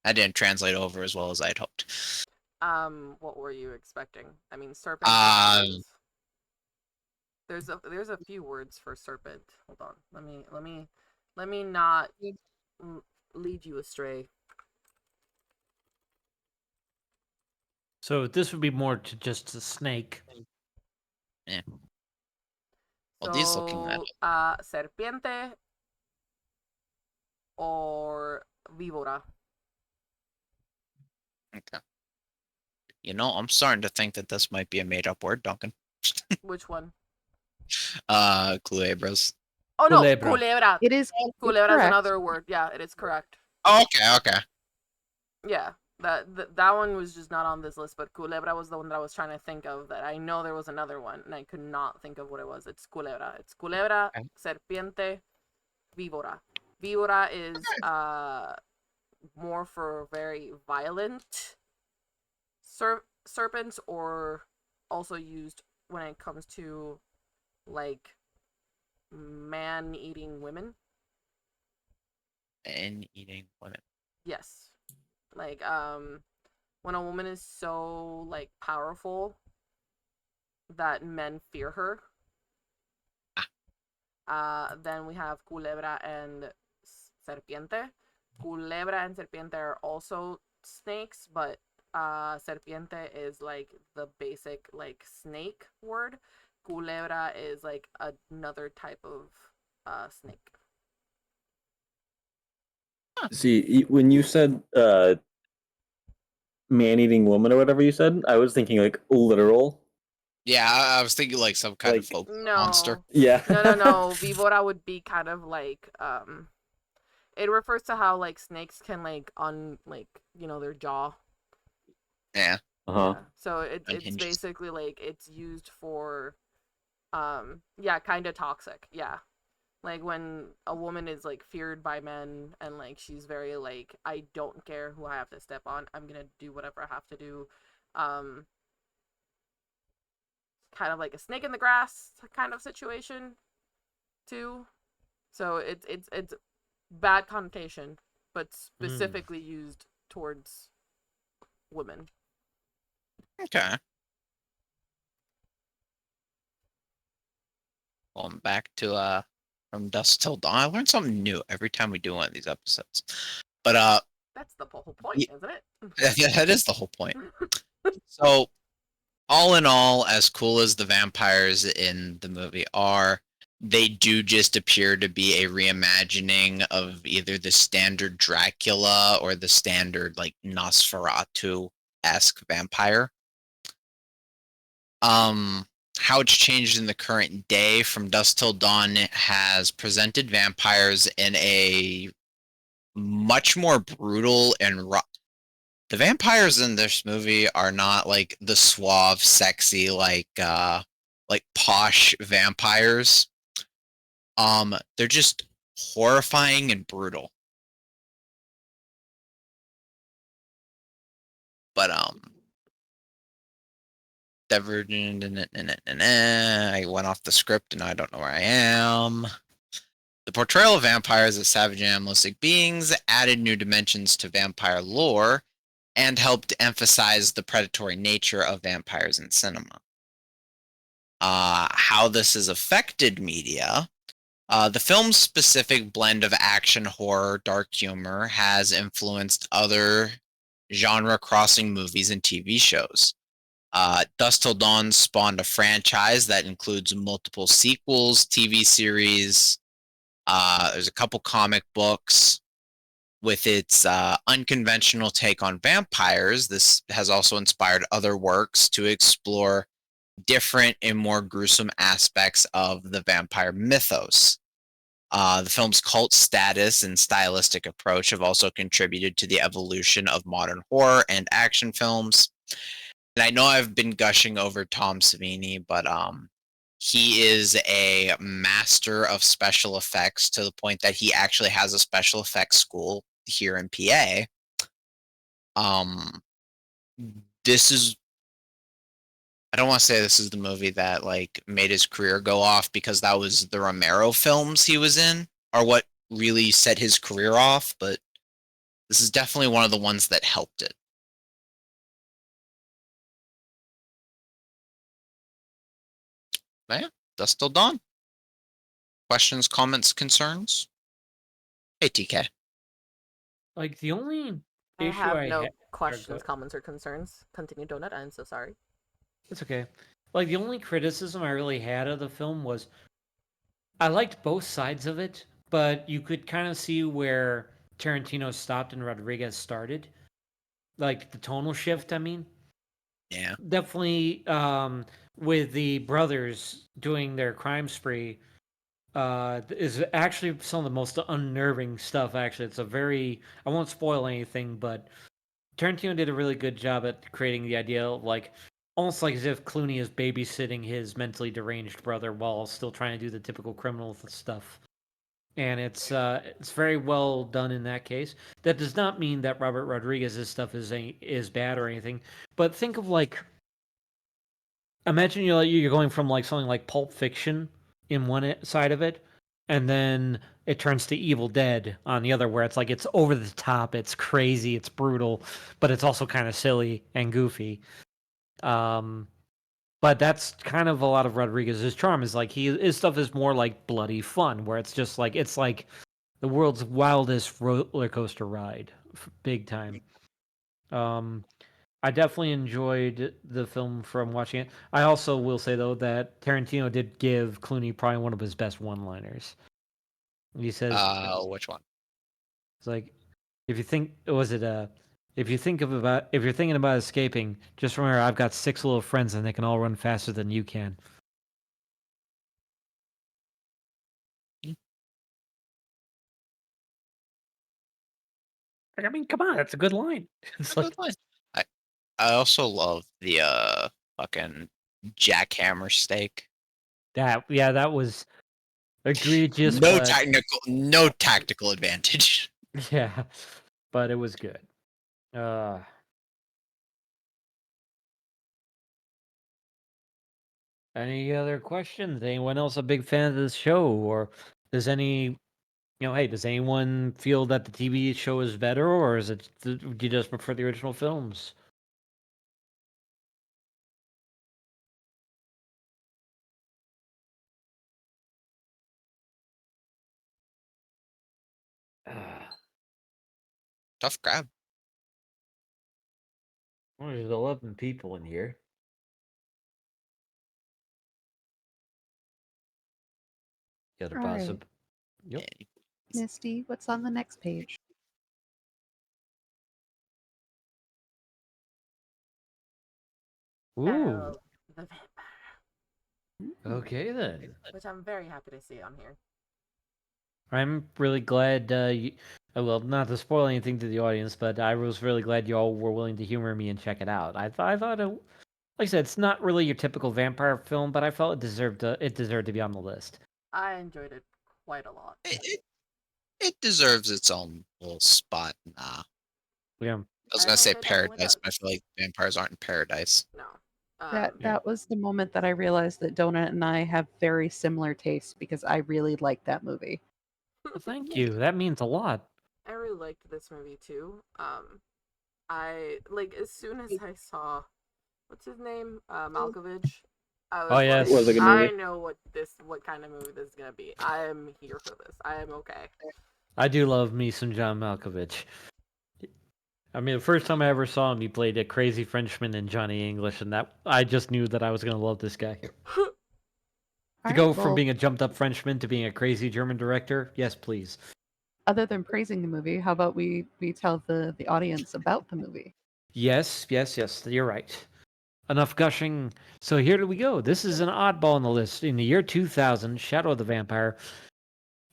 didn't translate over as well as I'd hoped. What were you expecting? I mean, serpent. There's a few words for serpent. Hold on. Let me not lead you astray. So this would be more to just a snake. Yeah. Well, D's looking at it. Serpiente or víbora. Okay. You know, I'm starting to think that this might be a made-up word, Duncan. Which one? Culebras. Oh no, Culebra. culebra. It is Culebra is correct. another word. Yeah, it is correct. Oh, okay. Yeah, that one was just not on this list, but culebra was the one that I was trying to think of. That I know there was another one, and I could not think of what it was. It's culebra. It's culebra, Okay. serpiente, víbora. Víbora is more for very violent serpents, or also used when it comes to like man-eating women. And eating women. Yes. Like when a woman is so like powerful that men fear her. Then we have culebra and serpiente. Culebra and serpiente are also snakes, but serpiente is like the basic like snake word. Culebra is like another type of snake. See, when you said man-eating woman or whatever you said, I was thinking like literal. Yeah, I was thinking like some kind of folk monster. Yeah. No. Víbora would be kind of like it refers to how like snakes can like their jaw. Yeah. Uh-huh. Yeah. So it's Unhinged. basically like it's used for kind of toxic. Yeah. Like when a woman is like feared by men and like she's very like, I don't care who I have to step on. I'm going to do whatever I have to do. Kind of like a snake in the grass kind of situation too. So it's bad connotation, but specifically used towards women. Okay. Going back to From Dusk Till Dawn. I learned something new every time we do one of these episodes. But that's the whole point, isn't it? that is the whole point. So, all in all, as cool as the vampires in the movie are, they do just appear to be a reimagining of either the standard Dracula or the standard like Nosferatu-esque vampire. How it's changed in the current day. From Dusk Till Dawn has presented vampires in a much more brutal and raw. The vampires in this movie are not like the suave, sexy, like posh vampires. They're just horrifying and brutal. But divergent. I went off the script and I don't know where I am. The portrayal of vampires as savage animalistic beings added new dimensions to vampire lore and helped emphasize the predatory nature of vampires in cinema. How this has affected media. The film's specific blend of action, horror, dark humor has influenced other genre-crossing movies and TV shows. Dusk Till Dawn spawned a franchise that includes multiple sequels, TV series. There's a couple comic books. With its unconventional take on vampires, this has also inspired other works to explore different and more gruesome aspects of the vampire mythos. The film's cult status and stylistic approach have also contributed to the evolution of modern horror and action films. And I know I've been gushing over Tom Savini, but he is a master of special effects to the point that he actually has a special effects school here in PA. This is, I don't want to say this is the movie that like made his career go off, because that was the Romero films he was in are what really set his career off, but this is definitely one of the ones that helped it. Yeah, that's still done. Questions, comments, concerns? Hey, TK. Like the only I issue have I no had. questions, comments, or concerns. Continue, Donut. I'm so sorry. It's okay. Like the only criticism I really had of the film was I liked both sides of it, but you could kind of see where Tarantino stopped and Rodriguez started. Like the tonal shift, I mean. Yeah. Definitely with the brothers doing their crime spree is actually some of the most unnerving stuff. Actually, it's a very, I won't spoil anything, but Tarantino did a really good job at creating the idea of like almost like as if Clooney is babysitting his mentally deranged brother while still trying to do the typical criminal stuff. And it's very well done in that case. That does not mean that Robert Rodriguez's stuff is bad or anything, but think of like, imagine you're going from like something like Pulp Fiction in one side of it, and then it turns to Evil Dead on the other, where it's like it's over the top, it's crazy, it's brutal, but it's also kind of silly and goofy. But that's kind of a lot of Rodriguez's charm. Is like his stuff is more like bloody fun, where it's like the world's wildest roller coaster ride, big time. Um, I definitely enjoyed the film from watching it. I also will say though that Tarantino did give Clooney probably one of his best one-liners. He says, Which one? "It's like if you think was it if you're thinking about escaping, just remember I've got 6 little friends and they can all run faster than you can." Like, I mean, come on, that's a good line. It's like, I I also love the fucking jackhammer steak. that. Yeah, that was egregious, No but tactical advantage. yeah, but it was good. Any other questions? Anyone else a big fan of this show, or does hey, does anyone feel that the TV show is better, or is it do you just prefer the original films? Tough grab. Well, there's 11 people in here. The other All right. possible. Yep. Misty, what's on the next page? Ooh. The vampire, Okay then. which I'm very happy to see on here. I'm really glad. Well, not to spoil anything to the audience, but I was really glad you all were willing to humor me and check it out. I thought it, like I said, it's not really your typical vampire film, but I felt it deserved to be on the list. I enjoyed it quite a lot. It deserves its own little spot. Nah. Yeah. I was I gonna don't say say it definitely paradise, does. but I feel like vampires aren't in paradise. No. That Um, that was the moment that I realized that Donut and I have very similar tastes because I really like that movie. Well, thank you. That means a lot. I really liked this movie too. I like as soon as I saw what's his name, Malkovich. I Oh was It like, was a yes. good I movie. know what kind of movie this is gonna be. I am here for this. I am okay. I do love me some John Malkovich. I mean, the first time I ever saw him, he played a crazy Frenchman in Johnny English, and that I just knew that I was gonna love this guy. All To right, go from well, being a jumped up Frenchman to being a crazy German director, yes, please. other than praising the movie, how about we tell the audience about the movie? Yes, yes, yes, you're right. Enough gushing. So here we go. This is an oddball on the list. In the year 2000, Shadow of the Vampire,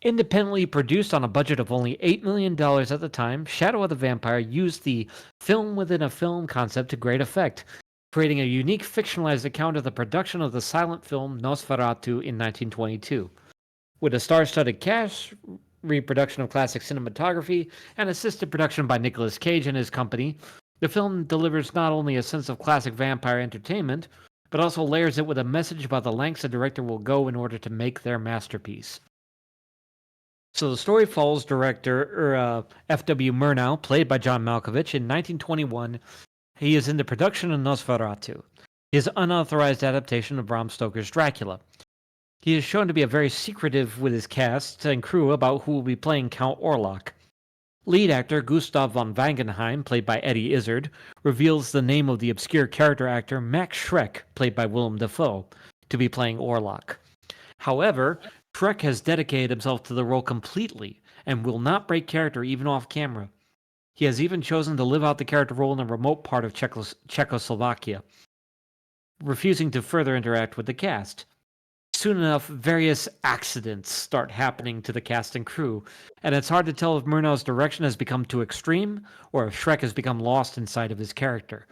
independently produced on a budget of only $8 million at the time, Shadow of the Vampire used the film within a film concept to great effect, creating a unique fictionalized account of the production of the silent film Nosferatu in 1922. With a star-studded cast, reproduction of classic cinematography, and assisted production by Nicolas Cage and his company, the film delivers not only a sense of classic vampire entertainment, but also layers it with a message about the lengths a director will go in order to make their masterpiece. So the story follows director F.W. Murnau, played by John Malkovich, in 1921. He is in the production of Nosferatu, his unauthorized adaptation of Bram Stoker's Dracula. He is shown to be a very secretive with his cast and crew about who will be playing Count Orlok. Lead actor Gustav von Wangenheim, played by Eddie Izzard, reveals the name of the obscure character actor Max Schreck, played by Willem Dafoe, to be playing Orlok. However, Schreck has dedicated himself to the role completely and will not break character even off camera. He has even chosen to live out the character role in a remote part of Czechoslovakia, refusing to further interact with the cast. Soon enough, various accidents start happening to the cast and crew, and it's hard to tell if Murnau's direction has become too extreme or if Shrek has become lost inside of his character.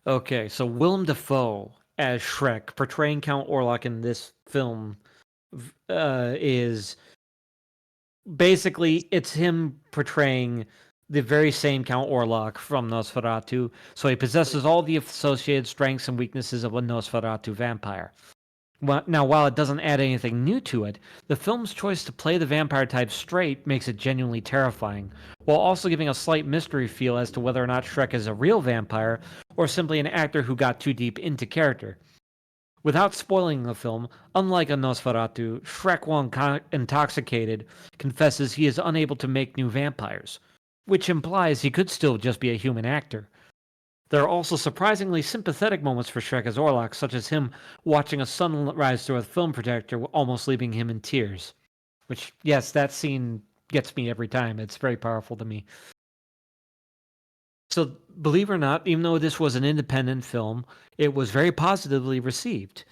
Okay, so Willem Dafoe as Shrek, portraying Count Orlok in this film, is basically it's him portraying the very same Count Orlok from Nosferatu. So he possesses all the associated strengths and weaknesses of a Nosferatu vampire. Well, now, while it doesn't add anything new to it, the film's choice to play the vampire type straight makes it genuinely terrifying, while also giving a slight mystery feel as to whether or not Shrek is a real vampire or simply an actor who got too deep into character. Without spoiling the film, unlike a Nosferatu, Shrek, while intoxicated, confesses he is unable to make new vampires, which implies he could still just be a human actor. There are also surprisingly sympathetic moments for Shrek as Orlok, such as him watching a sunrise through a film projector, almost leaving him in tears. Which, yes, that scene gets me every time. It's very powerful to me. So, believe it or not, even though this was an independent film, it was very positively received.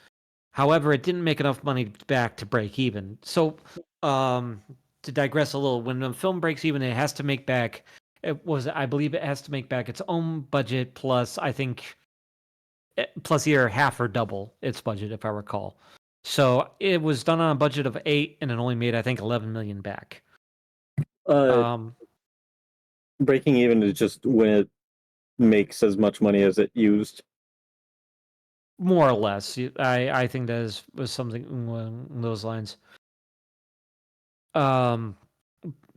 However, it didn't make enough money back to break even. So, to digress a little, when a film breaks even, it has to make back. I believe it has to make back its own budget plus, I think, plus either half or double its budget, if I recall. So it was done on a budget of 8, and it only made, I think, 11 million back. Uh, Um, Breaking even is just when it makes as much money as it used. More or less, I think that was something along those lines. Um,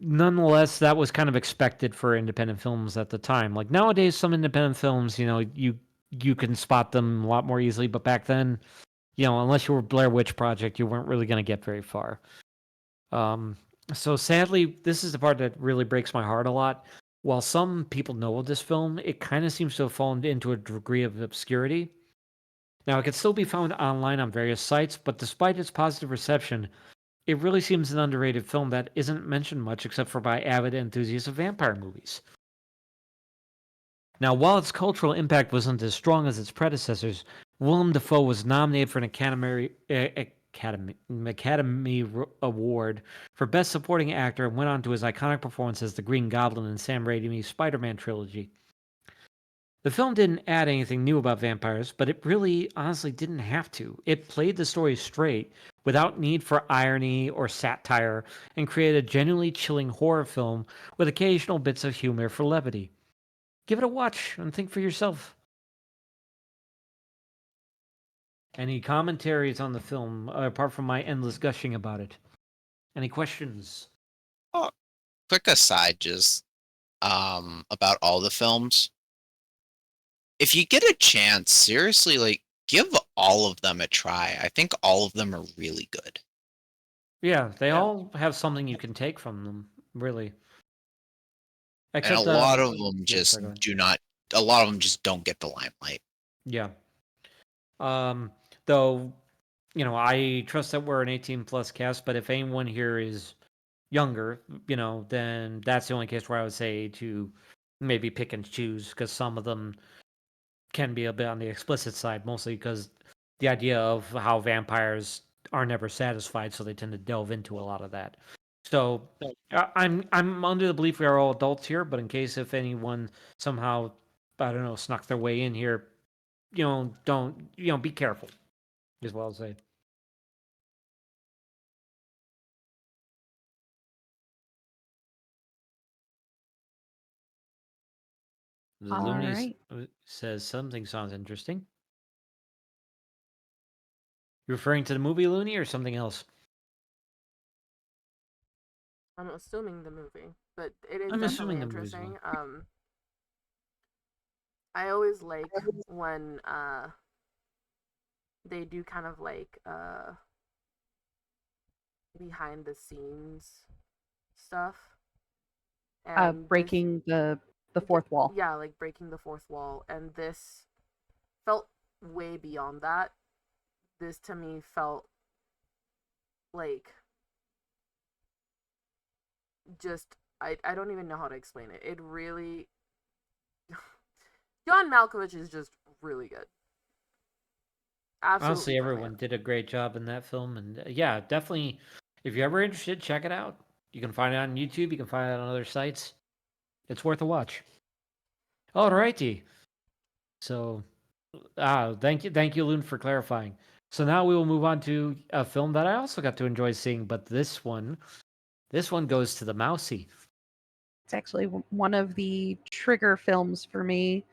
Nonetheless, that was kind of expected for independent films at the time. Like nowadays, some independent films, you can spot them a lot more easily. But back then, unless you were Blair Witch Project, you weren't really going to get very far. So sadly, this is the part that really breaks my heart a lot. While some people know of this film, it kind of seems to have fallen into a degree of obscurity. Now, it can still be found online on various sites, but despite its positive reception, it really seems an underrated film that isn't mentioned much except for by avid enthusiasts of vampire movies. Now, while its cultural impact wasn't as strong as its predecessors, Willem Dafoe was nominated for an Academy Award for Best Supporting Actor and went on to his iconic performance as the Green Goblin in Sam Raimi's Spider-Man trilogy. The film didn't add anything new about vampires, but it really honestly didn't have to. It played the story straight, without need for irony or satire, and created a genuinely chilling horror film with occasional bits of humor for levity. Give it a watch and think for yourself. Any commentaries on the film apart from my endless gushing about it? Any questions? Oh, quick aside, just about all the films. If you get a chance, seriously, like give all of them a try. I think all of them are really good. Yeah, they Yeah. all have something you can take from them, really. And a Except lot of them yeah, just sorry, go ahead. do not. A lot of them just don't get the limelight. Yeah. Though, I trust that we're an 18 plus cast, but if anyone here is younger, then that's the only case where I would say to maybe pick and choose, because some of them can be a bit on the explicit side, mostly because the idea of how vampires are never satisfied, so they tend to delve into a lot of that. So I'm under the belief we are all adults here, but in case if anyone somehow, I don't know, snuck their way in here, don't be careful, as well as say. The All Loonies right. says something sounds interesting. You referring to the movie Looney or something else? I'm assuming the movie, but it is I'm definitely assuming the movie as interesting. well. I always like when they do kind of like behind the scenes stuff. And Breaking the fourth wall. Yeah, like breaking the fourth wall. And this felt way beyond that. This to me felt like just I don't even know how to explain it. It really John Malkovich is just really good. Absolutely Honestly, everyone brilliant. did a great job in that film, and yeah, definitely. If you're ever interested, check it out. You can find it on YouTube. You can find it on other sites. It's worth a watch. Alrighty. So, thank you, Loon, for clarifying. So now we will move on to a film that I also got to enjoy seeing, but this one goes to the Mousy. It's actually one of the trigger films for me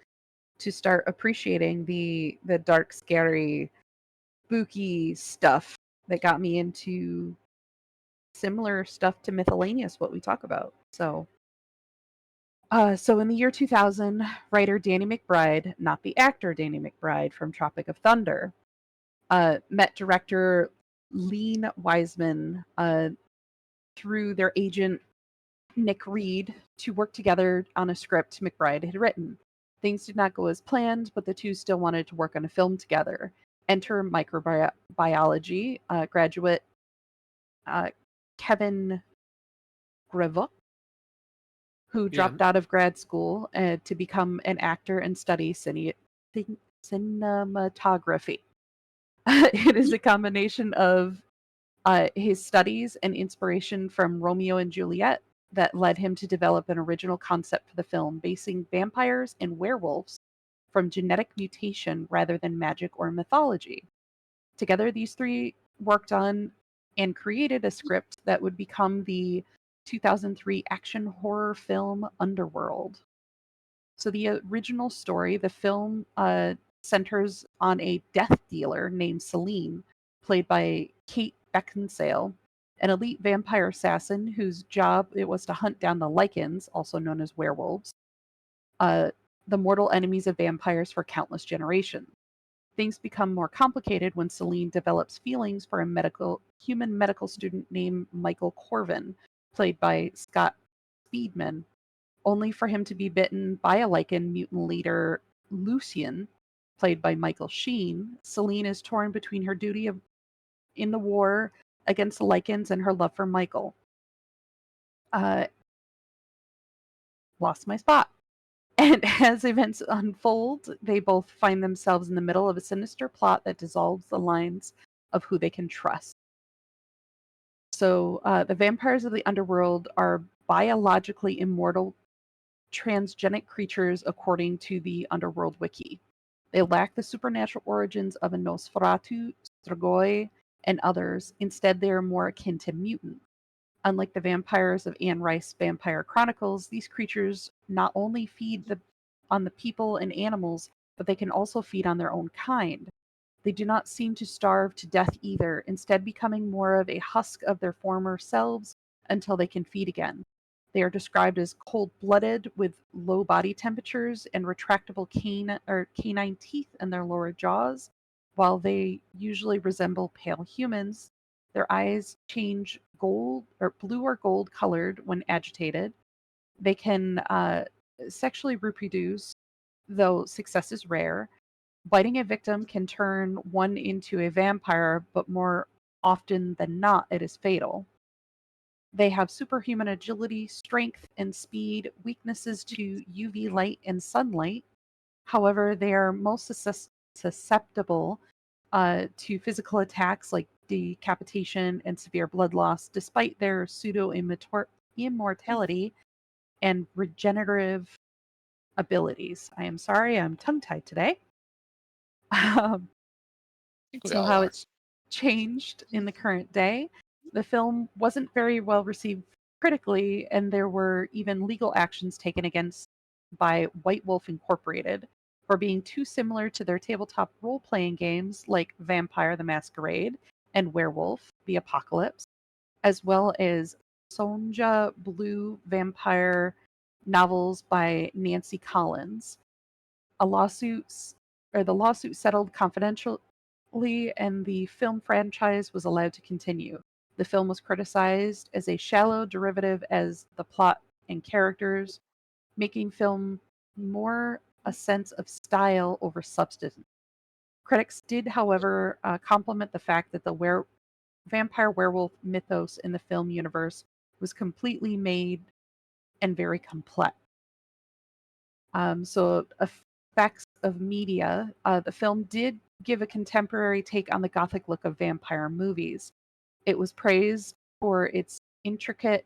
to start appreciating the dark, scary, spooky stuff that got me into similar stuff to Myth-ellaneous, what we talk about. So in the year 2000, writer Danny McBride, not the actor Danny McBride from Tropic of Thunder, met director Lean Wiseman through their agent Nick Reed to work together on a script McBride had written. Things did not go as planned, but the two still wanted to work on a film together. Enter microbiology graduate Kevin Greva, who Yeah. dropped out of grad school to become an actor and study cinematography. It is a combination of his studies and inspiration from Romeo and Juliet that led him to develop an original concept for the film, basing vampires and werewolves from genetic mutation rather than magic or mythology. Together, these three worked on and created a script that would become the 2003 action horror film Underworld. So, the original story, the film centers on a death dealer named Celine, played by Kate Beckinsale, an elite vampire assassin whose job it was to hunt down the lichens, also known as werewolves, uh, the mortal enemies of vampires for countless generations. Things become more complicated when Celine develops feelings for a human medical student named Michael Corvin, played by Scott Speedman, only for him to be bitten by a lichen mutant leader Lucian, played by Michael Sheen. Celine is torn between her duty in the war against the lichens and her love for Michael. Lost my spot. And as events unfold, they both find themselves in the middle of a sinister plot that dissolves the lines of who they can trust. So, the vampires of the underworld are biologically immortal transgenic creatures according to the Underworld Wiki. They lack the supernatural origins of a Nosferatu, Strigoi, and others. Instead, they are more akin to mutants. Unlike the vampires of Anne Rice Vampire Chronicles, these creatures not only feed on the people and animals, but they can also feed on their own kind. They do not seem to starve to death either, instead becoming more of a husk of their former selves until they can feed again. They are described as cold-blooded with low body temperatures and retractable canine teeth in their lower jaws. While they usually resemble pale humans, their eyes change gold or blue or gold colored when agitated. They can sexually reproduce, though success is rare. Biting a victim can turn one into a vampire, but more often than not, it is fatal. They have superhuman agility, strength, and speed, weaknesses to UV light and sunlight. However, they are most susceptible to physical attacks like decapitation and severe blood loss, despite their pseudo immortality and regenerative abilities. I am sorry, I'm tongue tied today. Um, think we so, all how are. it's changed in the current day. The film wasn't very well received critically, and there were even legal actions taken against by White Wolf Incorporated for being too similar to their tabletop role playing games like Vampire the Masquerade and Werewolf the Apocalypse, as well as Sonja Blue vampire novels by Nancy Collins. The lawsuit settled confidentially, and the film franchise was allowed to continue. The film was criticized as a shallow derivative as the plot and characters, making film more a sense of style over substance. Critics did, however, compliment the fact that the vampire werewolf mythos in the film universe was completely made and very complex. So, effects of media, the film did give a contemporary take on the gothic look of vampire movies. It was praised for its intricate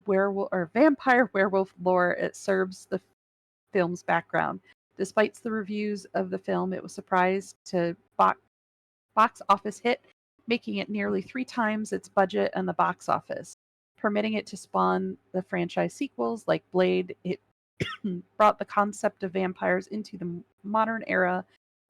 werewolf or vampire werewolf lore. It serves the film's background. Despite the reviews of the film, it was surprised to box office hit, making it nearly 3 times its budget in the box office, permitting it to spawn the franchise sequels like Blade. It brought the concept of vampires into the modern era,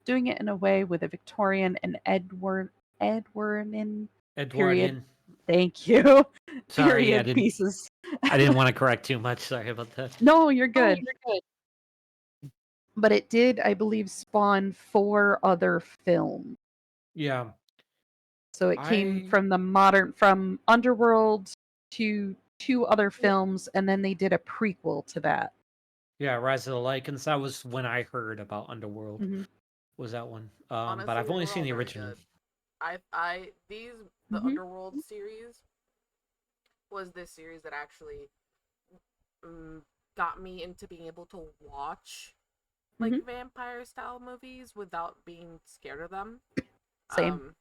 doing it in a way with a Victorian and Edwardian period. Edwardian. Thank you. Sorry, yeah, Period pieces. I didn't want to correct too much. Sorry about that. No, you're good. But it did, I believe, spawn 4 other films. Yeah. So it came from Underworld to 2 other films, and then they did a prequel to that. Yeah, Rise of the Lycans. That was when I heard about Underworld. Mhm. Was that one? Honestly, But I've they only were seen all the very original. good. The Mhm. Underworld series was this series that actually got me into being able to watch like vampire style movies without being scared of them. Same.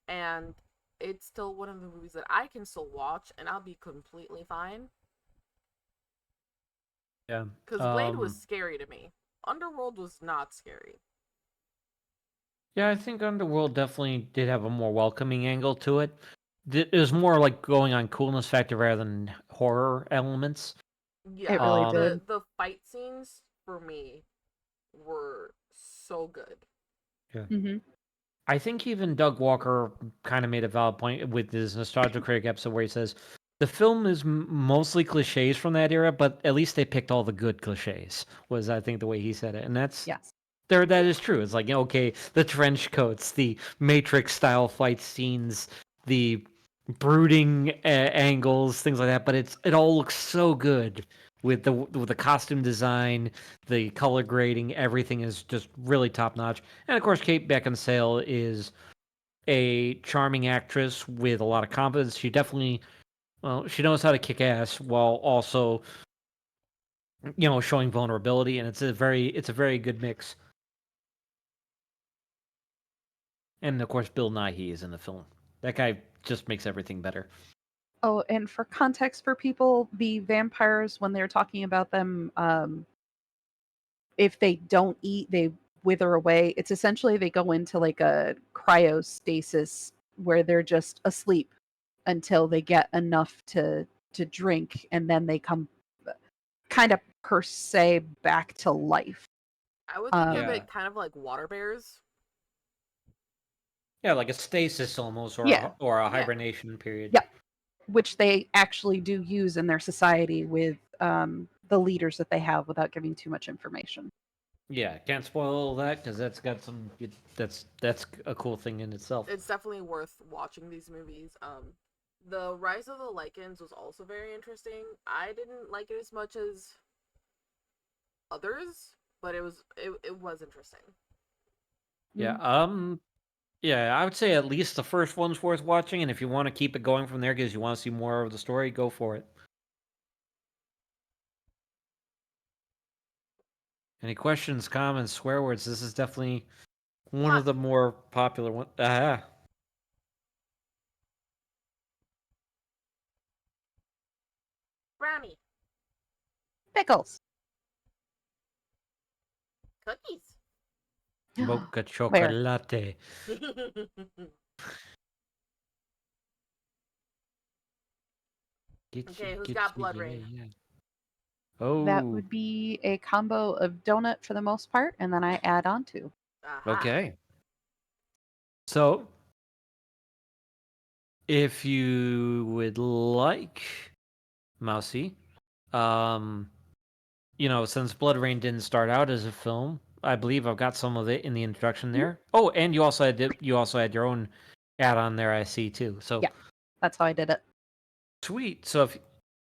And it's still one of the movies that I can still watch and I'll be completely fine. Yeah. Because Blade was scary to me. Underworld was not scary. Yeah, I think Underworld definitely did have a more welcoming angle to it. It was more like going on coolness factor rather than horror elements. Yeah, It really the did. the fight scenes for me were so good. Yeah. Mm-hmm. I think even Doug Walker kind of made a valid point with his Nostalgia Critic episode where he says the film is mostly cliches from that era, but at least they picked all the good cliches. Was I think the way he said it, and that's Yes. that is true. It's like, okay, the trench coats, the Matrix style fight scenes, the brooding angles, things like that. But it all looks so good with the costume design, the color grading. Everything is just really top notch. And of course, Kate Beckinsale is a charming actress with a lot of confidence. She definitely, well, she knows how to kick ass while also, showing vulnerability, and it's a very good mix. And of course, Bill Nighy is in the film. That guy just makes everything better. Oh, and for context for people, the vampires, when they're talking about them, if they don't eat, they wither away. It's essentially they go into like a cryostasis where they're just asleep until they get enough to drink, and then they come kind of per se back to life. I would think of Yeah. it kind of like water bears. Yeah, like a stasis almost, or Yeah. or a Yeah. hibernation period. Yep. Which they actually do use in their society with the leaders that they have without giving too much information. Yeah, can't spoil all that because that's got some. That's a cool thing in itself. It's definitely worth watching these movies. The Rise of the Lycans was also very interesting. I didn't like it as much as others, but it was interesting. Yeah. Mm-hmm. Yeah, I would say at least the first one's worth watching, and if you want to keep it going from there because you want to see more of the story, go for it. Any questions, comments, swear words? This is definitely one of the more popular ones. Brownie. Pickles. Cookies. Mocha Where? chocolate. Okay, who's got Blood Rain? Yeah. That Oh, would be a combo of donut for the most part, and then I add on to. Aha. okay. So, if you would like, Mousy, um, since Blood Rain didn't start out as a film, I believe I've got some of it in the introduction Mhm. there. Oh, and you also had your own add-on there, I see too. So Yeah, that's how I did it. sweet. So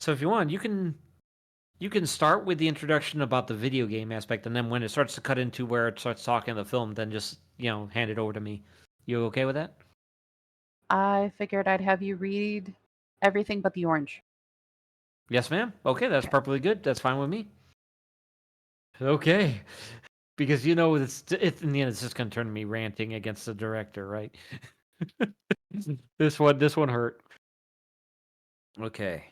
if you want, you can start with the introduction about the video game aspect, and then when it starts to cut into where it starts talking the film, then just hand it over to me. You okay with that? I figured I'd have you read everything but the orange. Yes, ma'am. Okay, that's Okay. perfectly good. That's fine with me. Okay, because it's in the end it's just gonna turn to me ranting against the director, right? This one hurt. Okay.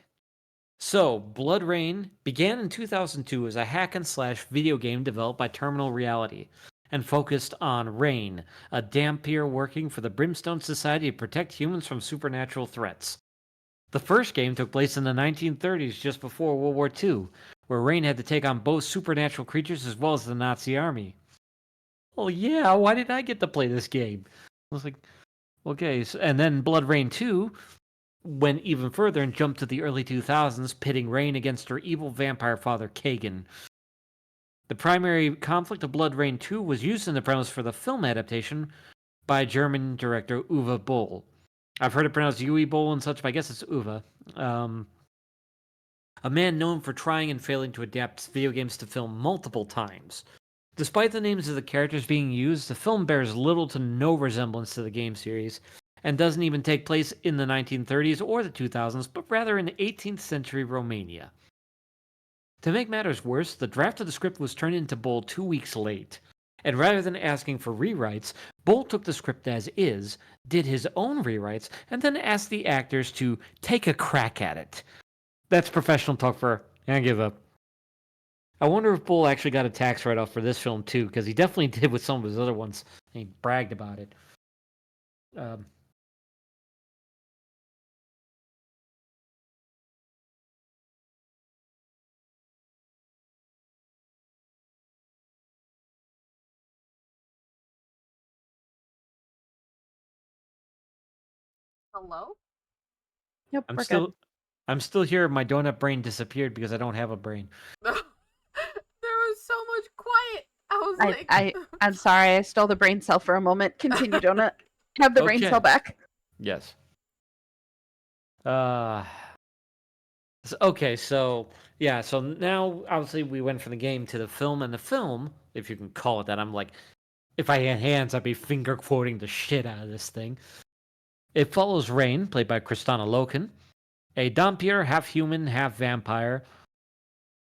So, Blood Rain began in 2002 as a hack and slash video game developed by Terminal Reality and focused on Rain, a Dampier working for the Brimstone Society to protect humans from supernatural threats. The first game took place in the 1930s, just before World War II, where Rain had to take on both supernatural creatures as well as the Nazi army. Oh yeah, why did I get to play this game? I was like, okay, and then Blood Rain 2 went even further and jumped to the early 2000s, pitting Rain against her evil vampire father, Kagan. The primary conflict of Blood Rain 2 was used in the premise for the film adaptation by German director Uwe Boll. I've heard it pronounced Uwe Boll and such, but I guess it's Uwe. A man known for trying and failing to adapt video games to film multiple times. Despite the names of the characters being used, the film bears little to no resemblance to the game series, and doesn't even take place in the 1930s or the 2000s, but rather in 18th century Romania. To make matters worse, the draft of the script was turned into Bull 2 weeks late, and rather than asking for rewrites, Bull took the script as is, did his own rewrites, and then asked the actors to take a crack at it. That's professional talk for I give up. I wonder if Bull actually got a tax write-off for this film too, because he definitely did with some of his other ones. And he bragged about it. Um, Hello? Yep, I'm we're still, good. I'm still here. My donut brain disappeared because I don't have a brain. There was so much quiet. I was like, I'm sorry, I stole the brain cell for a moment. Continue, Donut. Have the brain cell Okay. back. Yes. Okay, so yeah, so now obviously we went from the game to the film, and the film, if you can call it that, I'm like, if I had hands, I'd be finger quoting the shit out of this thing. It follows Rain, played by Kristana Loken, a Dompier, half human, half vampire,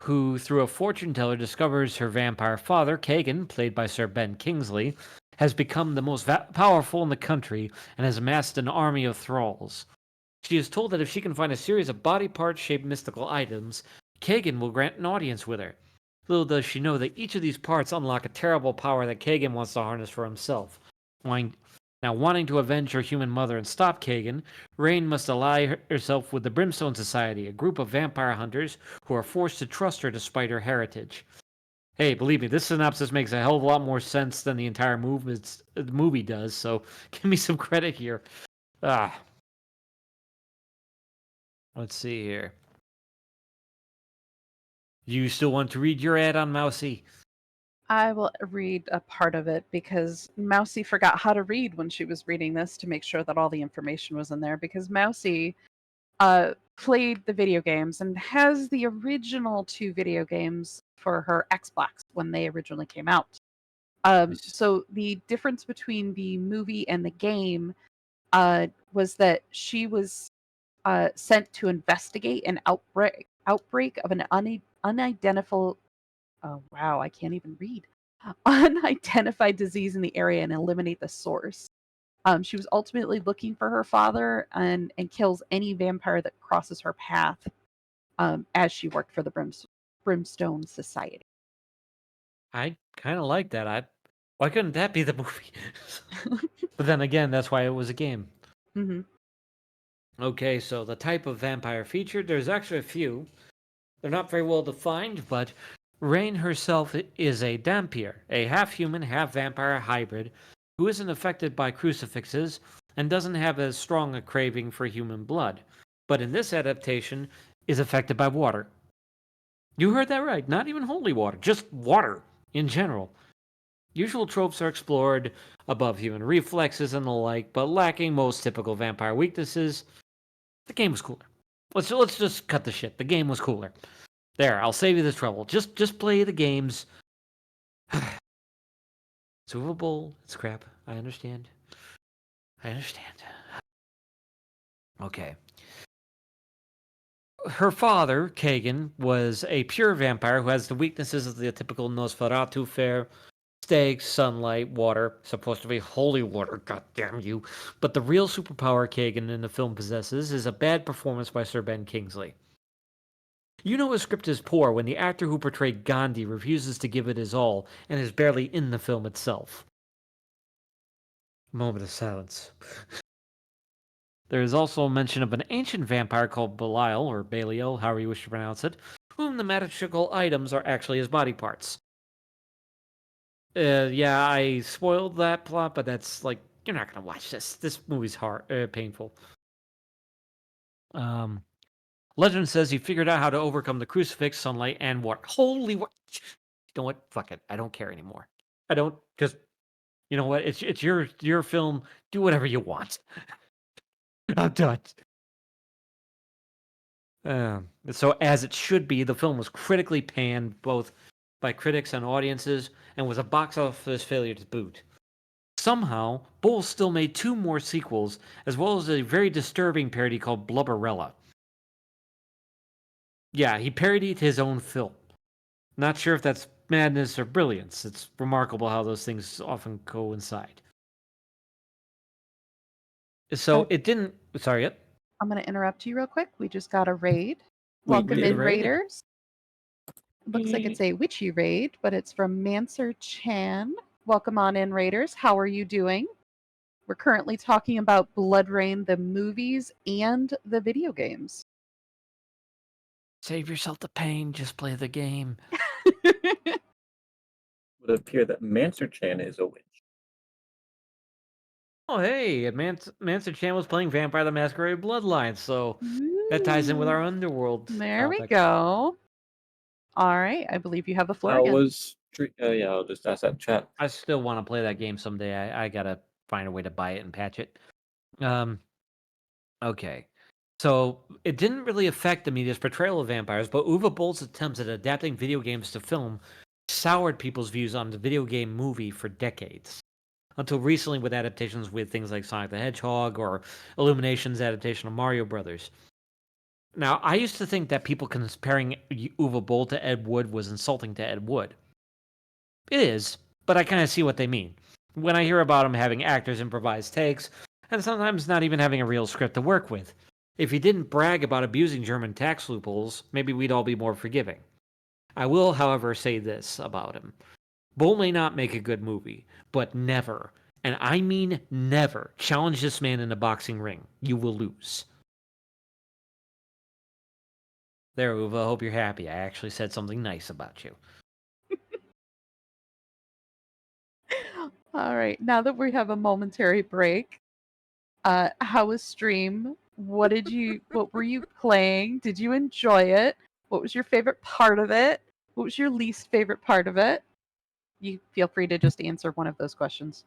who, through a fortune teller, discovers her vampire father, Kagan, played by Sir Ben Kingsley, has become the most powerful in the country and has amassed an army of thralls. She is told that if she can find a series of body part shaped mystical items, Kagan will grant an audience with her. Little does she know that each of these parts unlock a terrible power that Kagan wants to harness for himself. Wanting to avenge her human mother and stop Kagan, Rain must ally herself with the Brimstone Society, a group of vampire hunters who are forced to trust her despite her heritage. Hey, believe me, this synopsis makes a hell of a lot more sense than the entire movie does. So give me some credit here. Ah, let's see here. You still want to read your ad on Mousy? I will read a part of it because Mousy forgot how to read when she was reading this to make sure that all the information was in there. Because Mousy played the video games and has the original 2 video games for her Xbox when they originally came out. So the difference between the movie and the game was that she was sent to investigate an outbreak of an unidentified. Oh wow, I can't even read. Unidentified disease in the area and eliminate the source. She was ultimately looking for her father and kills any vampire that crosses her path. As she worked for the Brimstone Society. I kind of like that. Why couldn't that be the movie? But then again, that's why it was a game. Hmm. Okay, so the type of vampire featured, there's actually a few. They're not very well defined, but Rain herself is a Dhampir, a half-human, half-vampire hybrid who isn't affected by crucifixes and doesn't have as strong a craving for human blood, but in this adaptation is affected by water. You heard that right, not even holy water, just water in general. Usual tropes are explored, above human reflexes and the like, but lacking most typical vampire weaknesses. The game was cooler. Let's just cut the shit. The game was cooler. There, I'll save you the trouble. Just play the games. It's movable. It's crap. I understand. I understand. Okay. Her father, Kagan, was a pure vampire who has the weaknesses of the typical Nosferatu fare. Stakes, sunlight, water. Supposed to be holy water, goddamn you. But the real superpower Kagan in the film possesses is a bad performance by Sir Ben Kingsley. You know a script is poor when the actor who portrayed Gandhi refuses to give it his all and is barely in the film itself. Moment of silence. There is also a mention of an ancient vampire called Belial, or Belial, however you wish to pronounce it, whom the magical items are actually his body parts. Yeah, I spoiled that plot, but that's like, you're not gonna watch this. This movie's painful. Legend says he figured out how to overcome the crucifix, sunlight, and water. Holy what? You know what? Fuck it. I don't care anymore. I don't just. You know what? It's your film. Do whatever you want. I'm done. So as it should be, the film was critically panned both by critics and audiences, and was a box office failure to boot. Somehow, Bowles still made 2 more sequels, as well as a very disturbing parody called Blubberella. Yeah, he parodied his own film. Not sure if that's madness or brilliance. It's remarkable how those things often coincide. So it didn't. Sorry, yep. I'm going to interrupt you real quick. We just got a raid. We Welcome did? in, Raid? Raiders. Looks like it's a witchy raid, but it's from Manser Chan. Welcome on in, Raiders. How are you doing? We're currently talking about Blood Rain, the movies and the video games. Save yourself the pain. Just play the game. It would appear that Manser-chan is a witch. Oh, hey, Manson Chan was playing Vampire the Masquerade Bloodlines, so that ties in with our underworld There we topic. go. All right, I believe you have the floor How again. was... yeah, I'll just ask that in chat. I still want to play that game someday. I gotta find a way to buy it and patch it. Okay. So it didn't really affect the media's portrayal of vampires, but Uwe Boll's attempts at adapting video games to film soured people's views on the video game movie for decades. Until recently with adaptations with things like Sonic the Hedgehog or Illumination's adaptation of Mario Brothers. Now, I used to think that people comparing Uwe Boll to Ed Wood was insulting to Ed Wood. It is, but I kind of see what they mean. When I hear about him having actors improvise takes, and sometimes not even having a real script to work with. If he didn't brag about abusing German tax loopholes, maybe we'd all be more forgiving. I will, however, say this about him. Bull may not make a good movie, but never, and I mean never, challenge this man in a boxing ring. You will lose. There, Uwe, I hope you're happy. I actually said something nice about you. All right. Now that we have a momentary break, how was stream? What were you playing? Did you enjoy it? What was your favorite part of it? What was your least favorite part of it? You feel free to just answer one of those questions.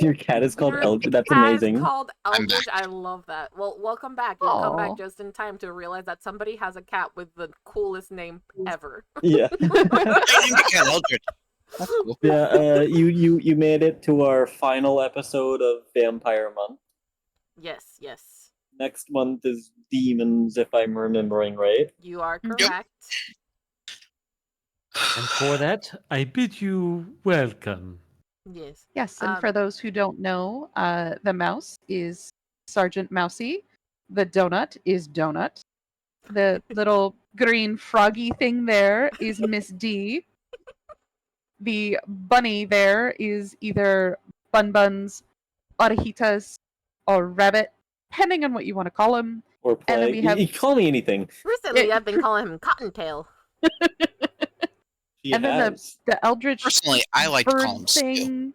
Your cat is called Your Eldridge. That's cat is amazing. called I'm back. Eldridge. I love that. Well, welcome back. You've come back Aw. just in time to realize that somebody has a cat with the coolest name ever. Yeah. I named the cat Eldritch. That's cool. Yeah. You made it to our final episode of Vampire Month. Yes, yes. Next month is Demons, if I'm remembering right. You are Yep. correct. And for that, I bid you welcome. Yes. Yes, and for those who don't know, the mouse is Sergeant Mousy. The donut is Donut. The little green froggy thing there is Miss D. The bunny there is either Bun Buns, Orejitas, or Rabbit, depending on what you want to call him. Or And then Plague. we have- You call me anything. Recently, I've been calling him Cottontail. She And then has. the Eldritch Personally, I like to bird call him Stu. thing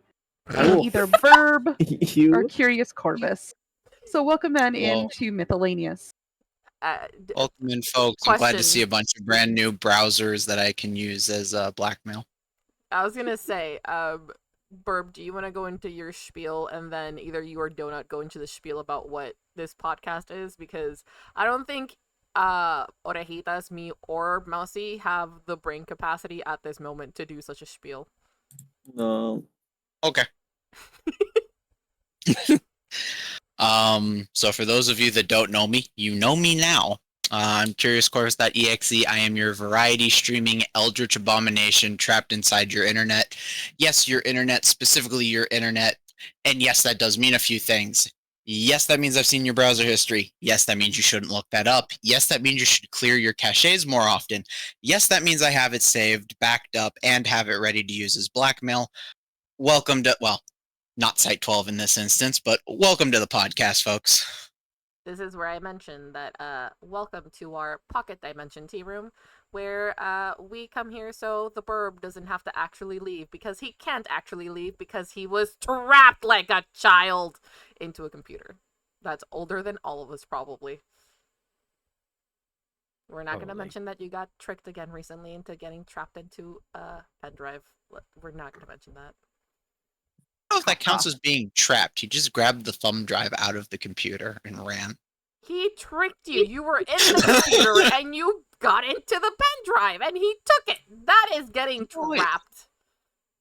Oh. is either Burb or You. Curious Corvus. So welcome then Well- into Myth-ellaneous. Welcome in, folks. I'm glad to Question. see a bunch of brand new browsers that I can use as blackmail. I was gonna say, Burb, do you want to go into your spiel and then either you or Donut go into the spiel about what this podcast is? Because I don't think Orejitas, me, or Mousy have the brain capacity at this moment to do such a spiel. No. Okay. So for those of you that don't know me, you know me now. I'm CuriousCorvus.exe. I am your variety streaming eldritch abomination trapped inside your internet. Yes, your internet, specifically your internet. And yes, that does mean a few things. Yes, that means I've seen your browser history. Yes, that means you shouldn't look that up. Yes, that means you should clear your caches more often. Yes, that means I have it saved, backed up, and have it ready to use as blackmail. Welcome to, well, not Site 12 in this instance, but welcome to the podcast, folks. This is where I mentioned that welcome to our Pocket Dimension tea room, where we come here so the Burb doesn't have to actually leave, because he can't actually leave because he was trapped like a child into a computer. That's older than all of us, probably. We're not going to Probably. mention that you got tricked again recently into getting trapped into a pen drive. We're not going to mention that. I don't know if that counts as being trapped. He just grabbed the thumb drive out of the computer and ran. He tricked you. You were in the computer and you got into the pen drive and he took it. That is getting Oh, wait. trapped.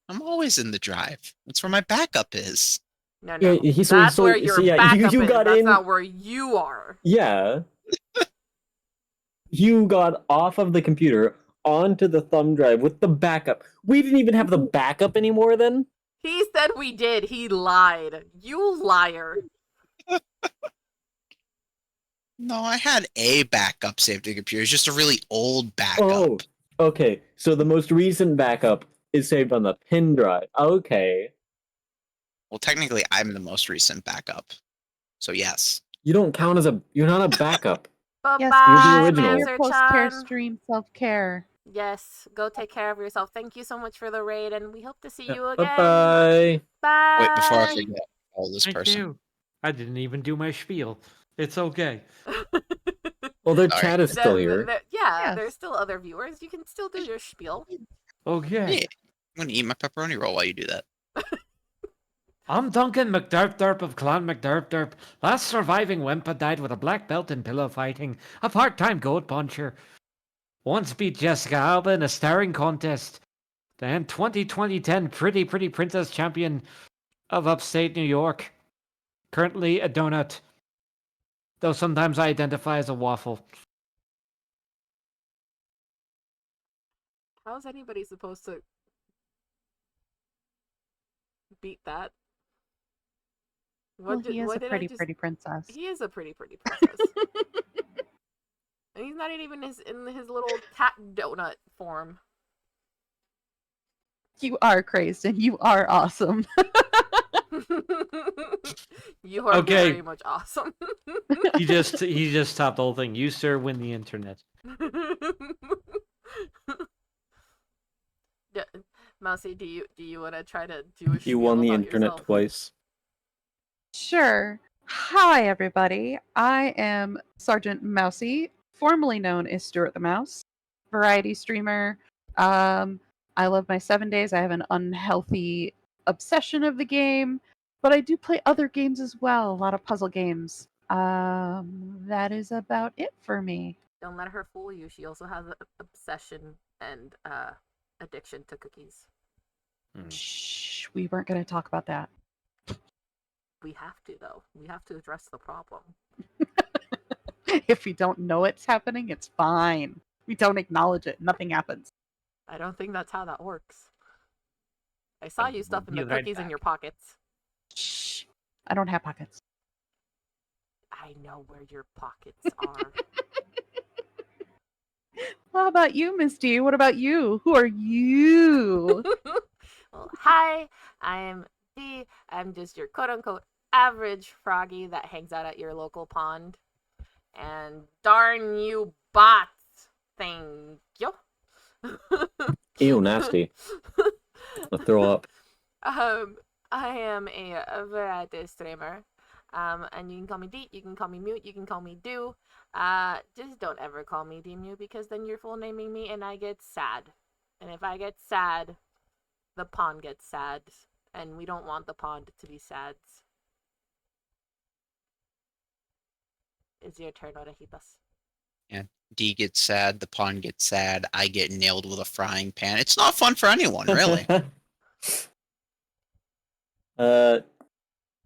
I'm always in the drive. That's where my backup is. No, Yeah, no. That's where your backup you is. got That's in. not where you are. Yeah. You got off of the computer onto the thumb drive with the backup. We didn't even have the backup anymore then? He said we did. He lied. You liar. No, I had a backup saved to the computer. It's just a really old backup. Oh, okay. So the most recent backup is saved on the pin drive. Okay. Well, technically, I'm the most recent backup. So yes. You don't count as a. You're not a backup. Yes, Bye-bye, you're the original. Your post-care Manzer-chan. stream self-care. Yes, go take care of yourself. Thank you so much for the raid, and we hope to see you Bye again. bye. Bye. Wait, before I forget, all this Thank person. you. I didn't even do my spiel. It's okay. Well, their Sorry. chat is still here. Yeah, Yes. there's still other viewers. You can still do your spiel. Okay. Yeah. I'm gonna eat my pepperoni roll while you do that. I'm Duncan McDurp of Clan McDurp. Last surviving Wimpa died with a black belt in pillow fighting, a part-time goat puncher. Once beat Jessica Alba in a starring contest. Then 2010 Pretty Princess Champion of Upstate New York. Currently a donut. Though sometimes I identify as a waffle. How is anybody supposed to beat that? Well, he is what a did I pretty, just- pretty princess. He is a pretty princess. And he's not even in his little cat donut form. You are crazed and you are awesome. You are Okay. very much awesome. He just stopped the whole thing. You, sir, win the internet. Yeah, Mousy, do you want to try to do a You spiel won the about internet yourself? twice. Sure. Hi, everybody. I am Sergeant Mousy, formerly known as Stuart the Mouse, variety streamer. I love my 7 days. I have an unhealthy obsession of the game, but I do play other games as well, a lot of puzzle games. That is about it for me. Don't let her fool you. She also has an obsession and addiction to cookies. Shh, we weren't going to talk about that. We have to, though. We have to address the problem. If we don't know it's happening, it's fine. We don't acknowledge it, nothing happens. I don't think that's how that works. I saw you stuffing the be right cookies in back. your pockets. Shh. I don't have pockets. I know where your pockets are. How about you, Miss D? What about you? Who are you? Well, hi, I'm D. I'm just your quote-unquote average froggy that hangs out at your local pond. And darn you bots! Thank you. Ew, nasty. I'll throw up. I am a variety streamer. And you can call me D, you can call me Mute, you can call me Do. Just don't ever call me D-Mute because then you're full naming me and I get sad. And if I get sad, the pond gets sad. And we don't want the pond to be sad. It's your turn, Orejitas. D gets sad, the pawn gets sad, I get nailed with a frying pan. It's not fun for anyone, really.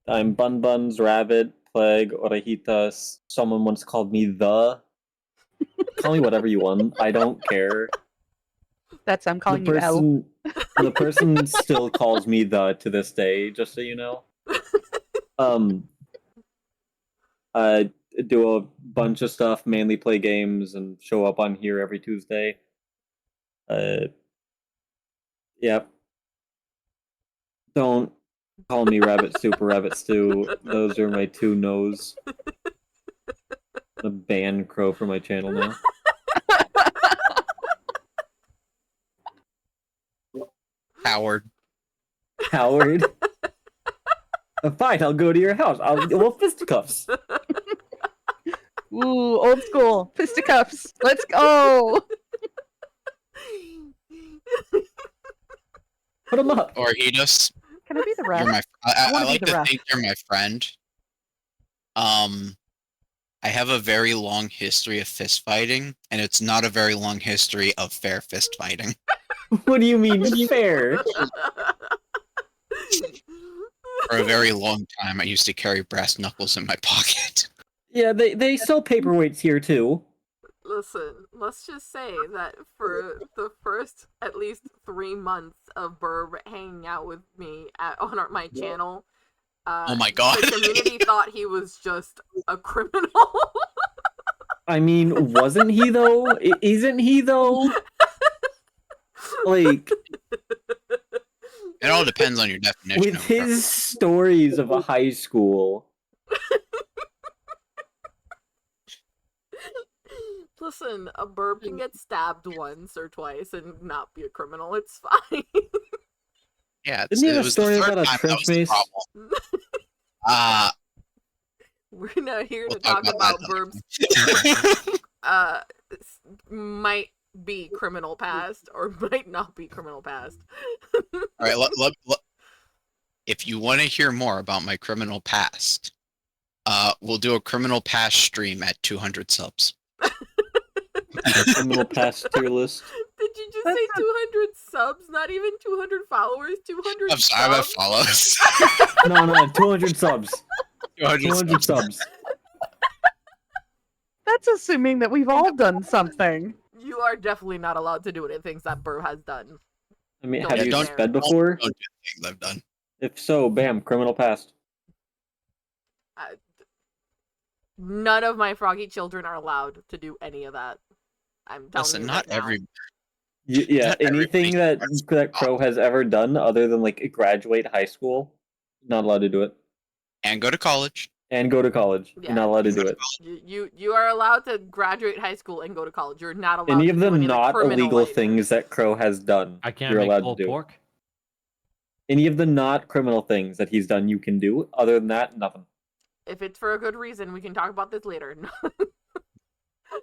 I'm Bun Buns, Rabbit, Plague, Orejitas. Someone once called me the. Call me whatever you want. I don't care. That's I'm calling you L. The person still calls me the to this day, just so you know. I do a bunch of stuff, mainly play games and show up on here every Tuesday. Yep. Don't call me Rabbit Soup or Rabbit Stew. Those are my two no's. I'm a ban Crow for my channel now. Howard. Howard. Fine, I'll go to your house. We'll fisticuffs. Ooh, old school. Fisticuffs. Let's go. Put them up. Or Edus. Can I be the You're ref? my I wanna I be like the to ref. think you're my friend. I have a very long history of fist fighting, and it's not a very long history of fair fist fighting. What do you mean fair? For a very long time, I used to carry brass knuckles in my pocket. Yeah, they sell paperweights here too. Listen, let's just say that for the first at least 3 months of Burb hanging out with me on my channel, Oh my god. the community thought he was just a criminal. I mean, wasn't he though? Isn't he though? Like, It all depends on your definition with of his stories of a high school. Listen, a Burb can get stabbed once or twice and not be a criminal. It's fine. Yeah, Didn't he have it a was the story third about a time that trench was the mace? problem. We're not here We'll to talk about that Burb's might be criminal past or might not be criminal past. All right, if you want to hear more about my criminal past, we'll do a criminal past stream at 200 subs. Criminal past tier list. Did you just say 200 subs? Not even 200 followers? 200 I'm sorry, I have subs? follows. No, 200 subs. 200 subs. That's assuming that we've all done something. You are definitely not allowed to do anything that Burb has done. I mean, Don't have get you there. sped before? Don't do things I've done. If so, bam, criminal past. None of my froggy children are allowed to do any of that. I'm telling Listen, you not right now. every. Yeah, Not anything everybody that Crow has ever done other than like graduate high school, not allowed to do it. And go to college. And go to college. Yeah. You're not allowed to do it. You are allowed to graduate high school and go to college. You're not allowed Any to of do the any not criminal illegal items. things that Crow has done, I can't you're make allowed pulled to do. pork. Any of the not criminal things that he's done, you can do. Other than that, nothing. If it's for a good reason, we can talk about this later.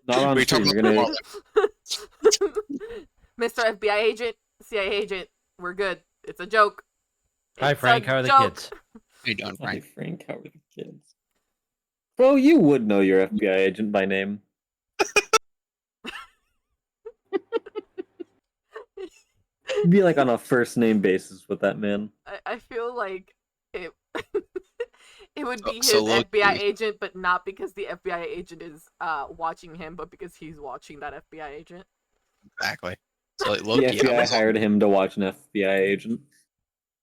Not on We stream. talk You're gonna. Mr. FBI agent, CIA agent, we're good. It's a joke. Hi, It's a Frank. How are the joke. kids? How you doing, Hi, Frank? Frank. How are the kids? Bro, you would know your FBI agent by name. You'd be like on a first name basis with that man. I feel like it it would be his So low FBI key. agent, but not because the FBI agent is watching him, but because he's watching that FBI agent. Exactly. So like, The Loki, FBI hired him to watch an FBI agent.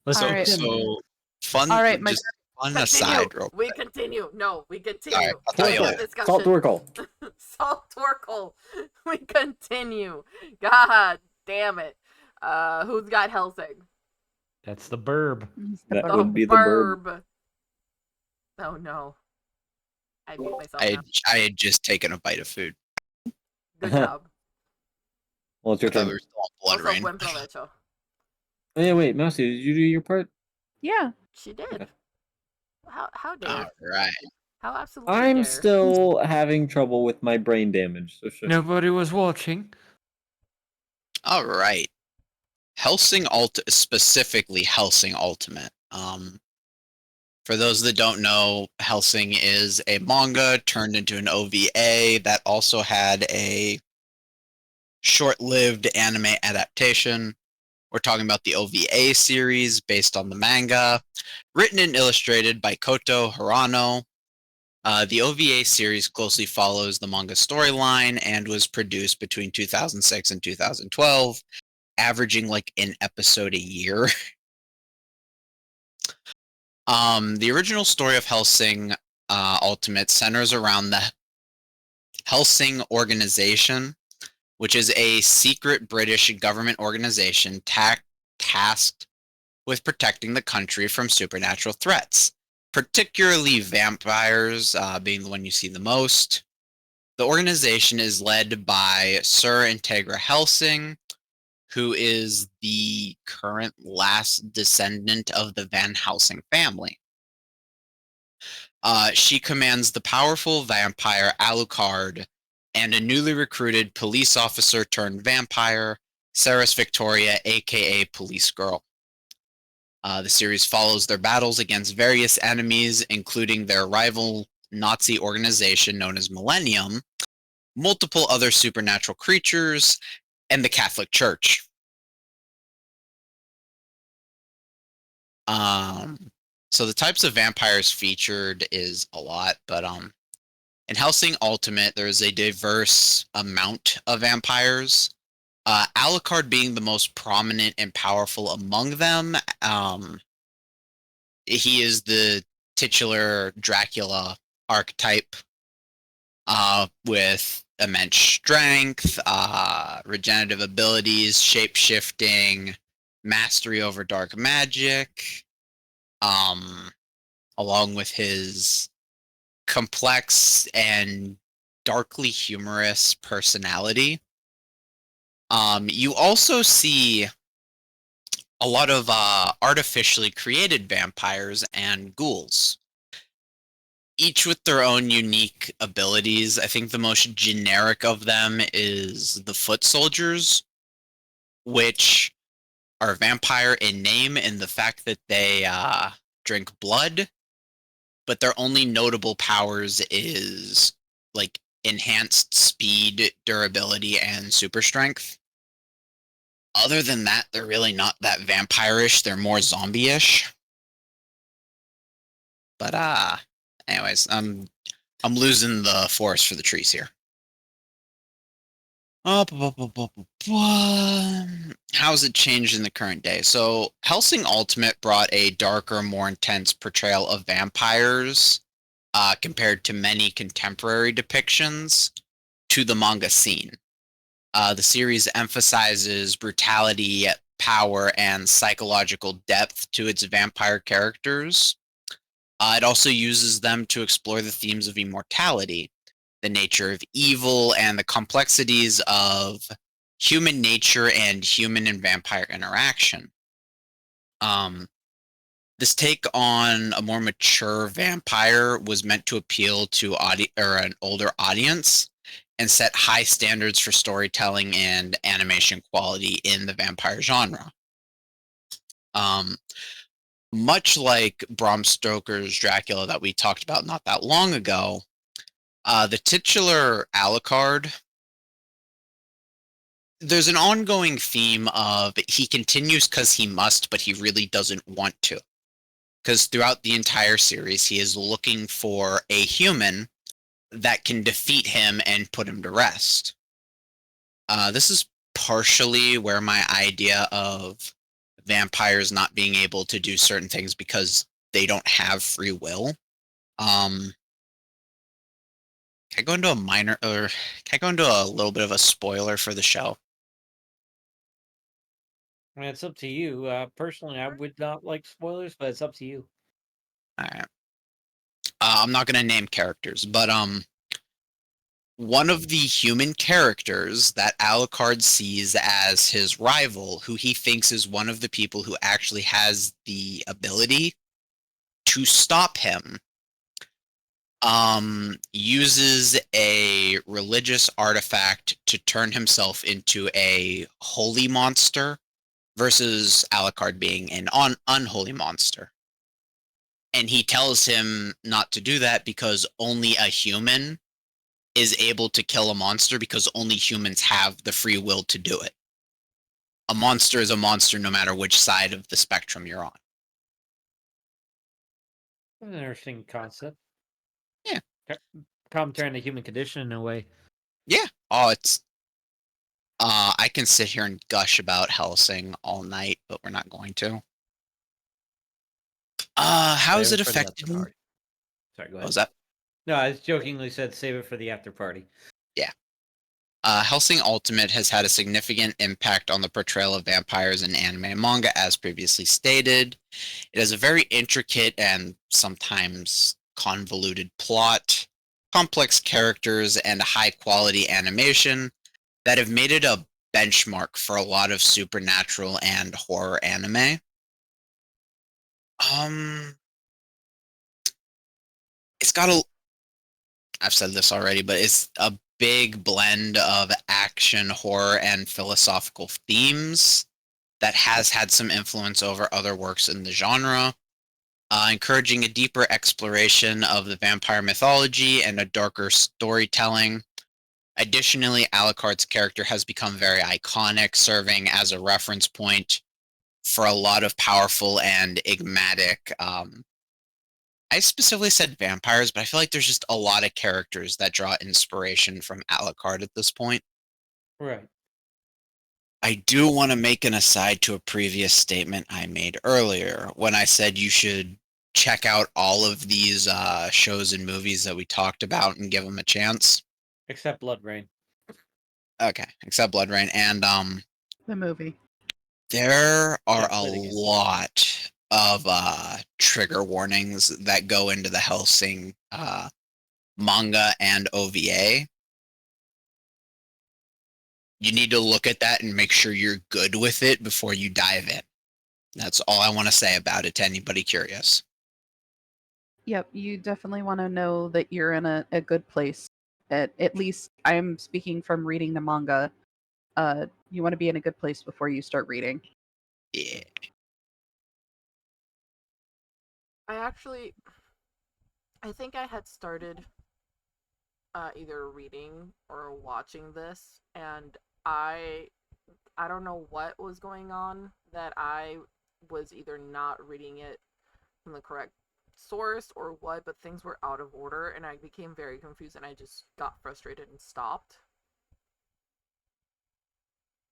Let's All right. so fun. All right, just fun Continue. aside, real We quick. continue. No, we continue. Alright, I'll tell you Further later. discussion. Salt Torkel. Salt Torkel. We continue. God damn it. Who's got Helsing? That's the burb. That The would be the bird. Burb. Oh no. I mute myself I now. I had just taken a bite of food. Good job. Well, it's your I thought turn. we were still on blood Also, rain. buen provecho. Oh, yeah, wait, Mousy, did you do your part? Yeah. She did. Okay. How dare? All right. How absolutely I'm dare. still having trouble with my brain damage. So sure. Nobody was watching. All right. Specifically Helsing Ultimate. For those that don't know, Helsing is a manga turned into an OVA that also had a short-lived anime adaptation. We're talking about the OVA series based on the manga, written and illustrated by Koto Hirano. The OVA series closely follows the manga storyline and was produced between 2006 and 2012, averaging like an episode a year. The original story of Helsing Ultimate centers around the Helsing Organization, which is a secret British government organization tasked with protecting the country from supernatural threats, particularly vampires being the one you see the most. The organization is led by Sir Integra Helsing, who is the current last descendant of the Van Helsing family. She commands the powerful vampire Alucard and a newly recruited police officer turned vampire, Ceres Victoria, aka Police Girl. The series follows their battles against various enemies, including their rival Nazi organization known as Millennium, multiple other supernatural creatures, and the Catholic Church. So the types of vampires featured is a lot, but in Helsing Ultimate, there is a diverse amount of vampires. Alucard being the most prominent and powerful among them. He is the titular Dracula archetype, with immense strength, regenerative abilities, shape-shifting, mastery over dark magic, along with his complex and darkly humorous personality. You also see a lot of artificially created vampires and ghouls, each with their own unique abilities. I think the most generic of them is the Foot Soldiers, which are vampire in name and the fact that they drink blood, but their only notable powers is like enhanced speed, durability, and super strength. Other than that, they're really not that vampire-ish. They're more zombie-ish. But anyways, I'm losing the forest for the trees here. How's it changed in the current day? So Helsing Ultimate brought a darker, more intense portrayal of vampires compared to many contemporary depictions to the manga scene. The series emphasizes brutality, power, and psychological depth to its vampire characters. It also uses them to explore the themes of immortality, the nature of evil, and the complexities of human nature and human and vampire interaction. This take on a more mature vampire was meant to appeal to an older audience and set high standards for storytelling and animation quality in the vampire genre. Much like Bram Stoker's Dracula that we talked about not that long ago, the titular Alucard, there's an ongoing theme of he continues because he must, but he really doesn't want to. Because throughout the entire series, he is looking for a human that can defeat him and put him to rest. This is partially where my idea of vampires not being able to do certain things because they don't have free will. Can I go into a little bit of a spoiler for the show? I mean, it's up to you. Personally, I would not like spoilers, but it's up to you. All right. I'm not going to name characters, but one of the human characters that Alucard sees as his rival, who he thinks is one of the people who actually has the ability to stop him, uses a religious artifact to turn himself into a holy monster versus Alucard being an unholy monster. And he tells him not to do that because only a human is able to kill a monster because only humans have the free will to do it. A monster is a monster no matter which side of the spectrum you're on. An interesting concept. Yeah. Commentary on the human condition in a way. Yeah. Oh, it's... I can sit here and gush about Hellsing all night, but we're not going to. How has it affected me? Sorry, go ahead. What was that? No, I jokingly said save it for the after party. Yeah. Hellsing Ultimate has had a significant impact on the portrayal of vampires in anime and manga, as previously stated. It has a very intricate and sometimes convoluted plot, complex characters, and high-quality animation that have made it a benchmark for a lot of supernatural and horror anime. It's got I've said this already, but it's a big blend of action, horror, and philosophical themes that has had some influence over other works in the genre, encouraging a deeper exploration of the vampire mythology and a darker storytelling. Additionally, Alucard's character has become very iconic, serving as a reference point for a lot of powerful and enigmatic I specifically said vampires, but I feel like there's just a lot of characters that draw inspiration from Alucard at this point. Right. I do want to make an aside to a previous statement I made earlier when I said you should check out all of these shows and movies that we talked about and give them a chance. Except Blood Rain. Okay, except Blood Rain. And The movie. there are Yeah, a litigants. lot of trigger warnings that go into the Hellsing manga and OVA. You need to look at that and make sure you're good with it before you dive in. That's all I want to say about it to anybody curious. Yep, you definitely want to know that you're in a good place. At least I'm speaking from reading the manga. You want to be in a good place before you start reading. Yeah. I think I had started either reading or watching this, and I don't know what was going on, that I was either not reading it from the correct source or what, but things were out of order and I became very confused and I just got frustrated and stopped.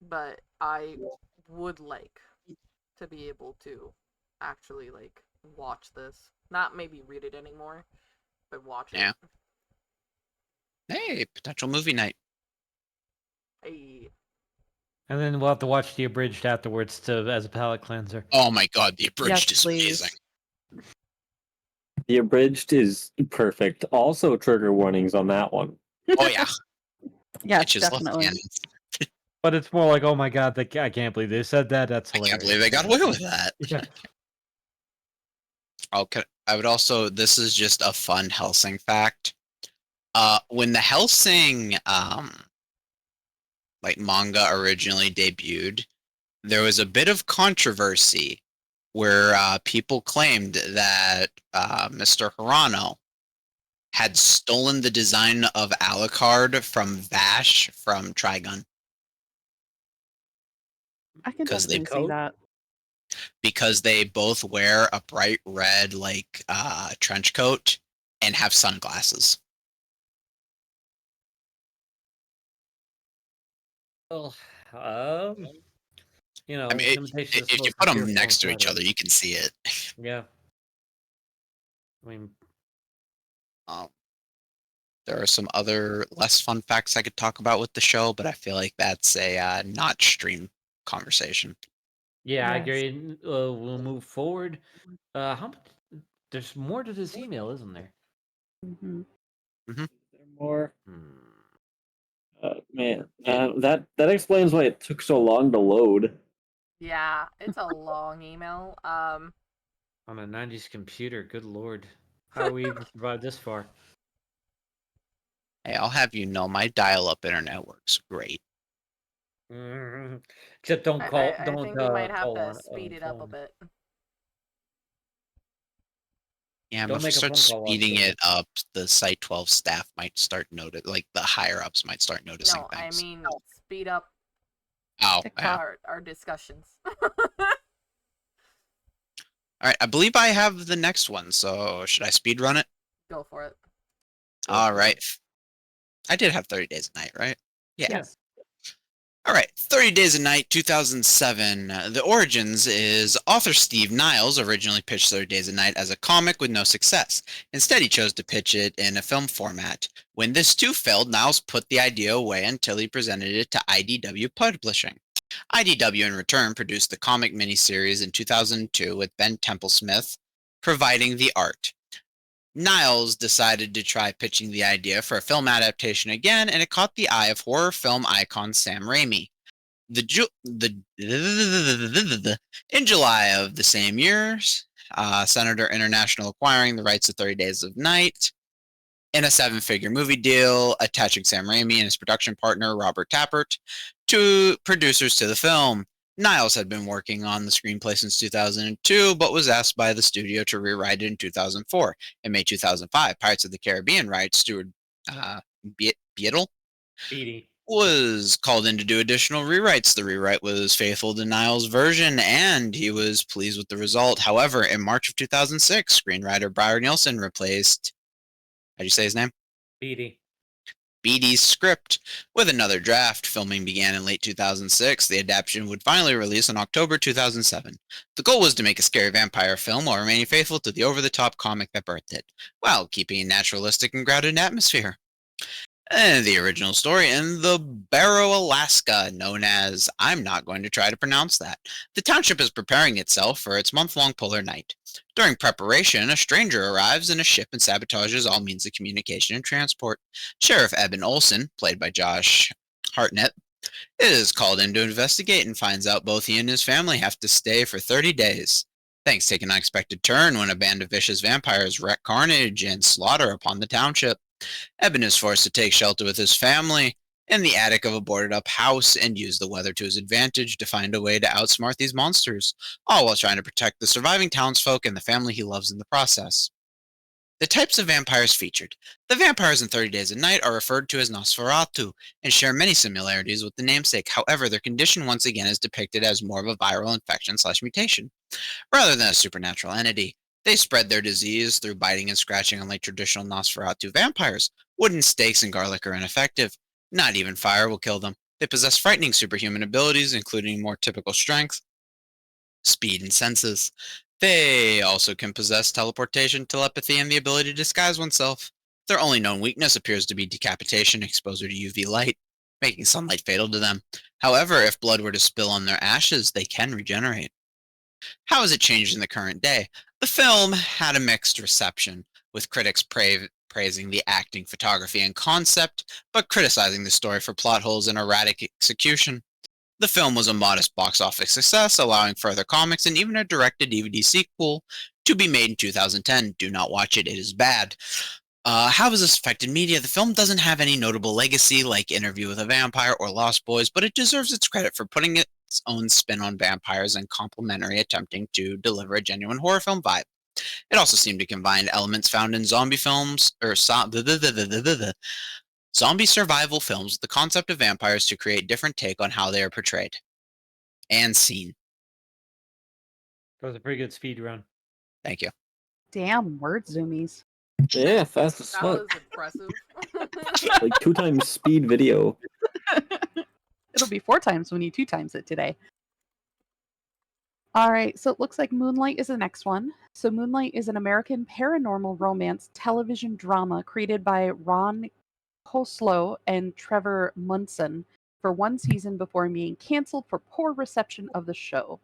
But I would like to be able to actually like watch this. Not maybe read it anymore, but watch Yeah. it. Hey, potential movie night. I And then we'll have to watch the abridged afterwards as a palate cleanser. Oh my god, the abridged Yes, is please. amazing. The abridged is perfect. Also, trigger warnings on that one. Oh yeah. Yes, Bitches love definitely. cannons. But it's more like, oh my god, I can't believe they said that. That's I hilarious. can't believe they got away with that. Yeah. Okay, I would also. This is just a fun Hellsing fact. When the Hellsing like manga originally debuted, there was a bit of controversy where people claimed that Mr. Hirano had stolen the design of Alucard from Vash from Trigun I can 'Cause they definitely see that. because they both wear a bright red like trench coat and have sunglasses. Well, I mean, imitation is if you most put them fearful next to and each other, flattering. you can see it. Yeah. I mean, Um, there are some other less fun facts I could talk about with the show, but I feel like that's a not stream conversation. yeah, I Yes. agree. We'll move forward. How much? There's more to this email, isn't there? hmm Is there more? Hmm. Man, that explains why it took so long to load. Yeah, it's a long email. On a 90s computer, good lord. How do we even survive this far? Hey, I'll have you know my dial-up internet works great. Mhm. Except don't I think we might have call to on speed it up a phone. bit. Yeah, but Don't if we make a start phone call on speeding phone. it up, the Site 12 staff might start like the higher ups might start noticing No, I things. mean speed up Oh, TikTok. yeah. our discussions. All right, I believe I have the next one, so should I speed run it? Go for it. All right. I did have 30 Days a Night, right? Yeah. Yes. All right, 30 Days a Night, 2007. The origins is author Steve Niles originally pitched 30 Days a Night as a comic with no success. Instead, he chose to pitch it in a film format. When this too failed, Niles put the idea away until he presented it to IDW Publishing. IDW, in return, produced the comic miniseries in 2002 with Ben Templesmith providing the art. Niles decided to try pitching the idea for a film adaptation again, and it caught the eye of horror film icon Sam Raimi. In July of the same year, Senator International acquiring the rights to 30 Days of Night in a seven-figure movie deal, attaching Sam Raimi and his production partner Robert Tappert to producers to the film. Niles had been working on the screenplay since 2002, but was asked by the studio to rewrite it in 2004. In May 2005, Pirates of the Caribbean writer Stuart Beadle Beatty. was called in to do additional rewrites. The rewrite was faithful to Niles' version, and he was pleased with the result. However, in March of 2006, screenwriter Brian Nielsen replaced, how'd you say his name? Beatty. Beatty's script with another draft. Filming began in late 2006. The adaptation would finally release in October 2007. The goal was to make a scary vampire film while remaining faithful to the over-the-top comic that birthed it, while keeping a naturalistic and grounded atmosphere. And the original story in the Barrow, Alaska, known as, I'm not going to try to pronounce that. The township is preparing itself for its month-long polar night. During preparation, a stranger arrives in a ship and sabotages all means of communication and transport. Sheriff Eben Olson, played by Josh Hartnett, is called in to investigate and finds out both he and his family have to stay for 30 days. Things take an unexpected turn when a band of vicious vampires wreak carnage and slaughter upon the township. Eben is forced to take shelter with his family in the attic of a boarded-up house and use the weather to his advantage to find a way to outsmart these monsters, all while trying to protect the surviving townsfolk and the family he loves in the process. The types of vampires featured. The vampires in 30 Days a Night are referred to as Nosferatu and share many similarities with the namesake. However, their condition once again is depicted as more of a viral infection/mutation, rather than a supernatural entity. They spread their disease through biting and scratching unlike traditional Nosferatu vampires. Wooden stakes and garlic are ineffective. Not even fire will kill them. They possess frightening superhuman abilities, including more typical strength, speed, and senses. They also can possess teleportation, telepathy, and the ability to disguise oneself. Their only known weakness appears to be decapitation, exposure to UV light, making sunlight fatal to them. However, if blood were to spill on their ashes, they can regenerate. How has it changed in the current day? The film had a mixed reception, with critics praising the acting, photography, and concept, but criticizing the story for plot holes and erratic execution. The film was a modest box office success, allowing further comics and even a direct-to-DVD sequel to be made in 2010. Do not watch it, it is bad. How has this affected media? The film doesn't have any notable legacy like Interview with a Vampire or Lost Boys, but it deserves its credit for putting its own spin on vampires and complementary attempting to deliver a genuine horror film vibe. It also seemed to combine elements found in zombie films, or zombie survival films with the concept of vampires to create different take on how they are portrayed and seen. That was a pretty good speed run. Thank you. Damn, word zoomies. Yeah, fast as That fuck. was impressive. Like 2x speed video. It'll be 4 times when you 2 times it today. All right, so it looks like Moonlight is the next one. So Moonlight is an American paranormal romance television drama created by Ron Koslow and Trevor Munson for 1 season before being canceled for poor reception of the show.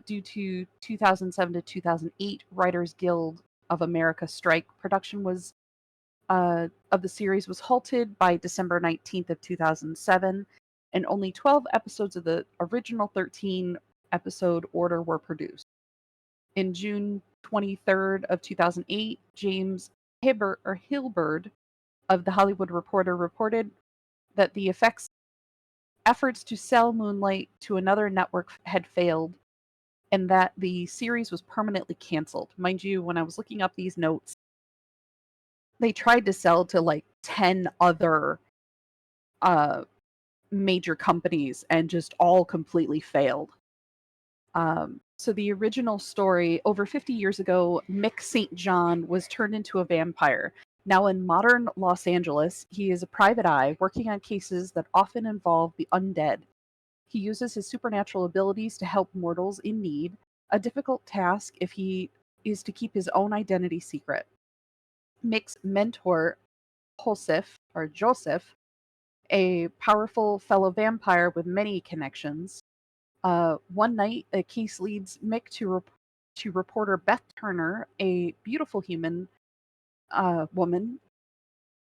Due to 2007 to 2008 Writers Guild of America strike, production was of the series was halted by December 19th of 2007, and only 12 episodes of the original 13 episode order were produced. In June 23rd of 2008, James Hilbert of The Hollywood Reporter reported that the efforts to sell Moonlight to another network had failed and that the series was permanently canceled. Mind you, when I was looking up these notes, they tried to sell to like 10 other major companies and just all completely failed. So the original story, over 50 years ago, Mick St. John was turned into a vampire. Now in modern Los Angeles, he is a private eye working on cases that often involve the undead. He uses his supernatural abilities to help mortals in need, a difficult task if he is to keep his own identity secret. Mick's mentor, Joseph, a powerful fellow vampire with many connections. One night, a case leads Mick to reporter Beth Turner, a beautiful human woman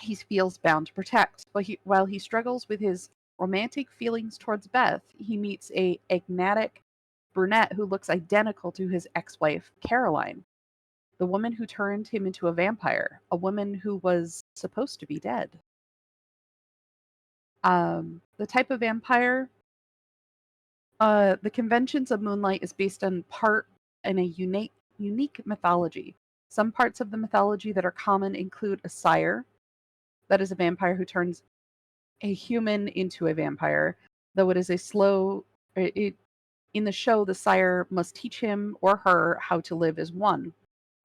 he feels bound to protect. But while he struggles with his romantic feelings towards Beth, he meets a enigmatic brunette who looks identical to his ex-wife, Caroline, the woman who turned him into a vampire, a woman who was supposed to be dead. The type of vampire, the conventions of Moonlight is based on part in a unique mythology. Some parts of the mythology that are common include a sire, that is a vampire who turns a human into a vampire, though it is a slow. In the show, the sire must teach him or her how to live as one.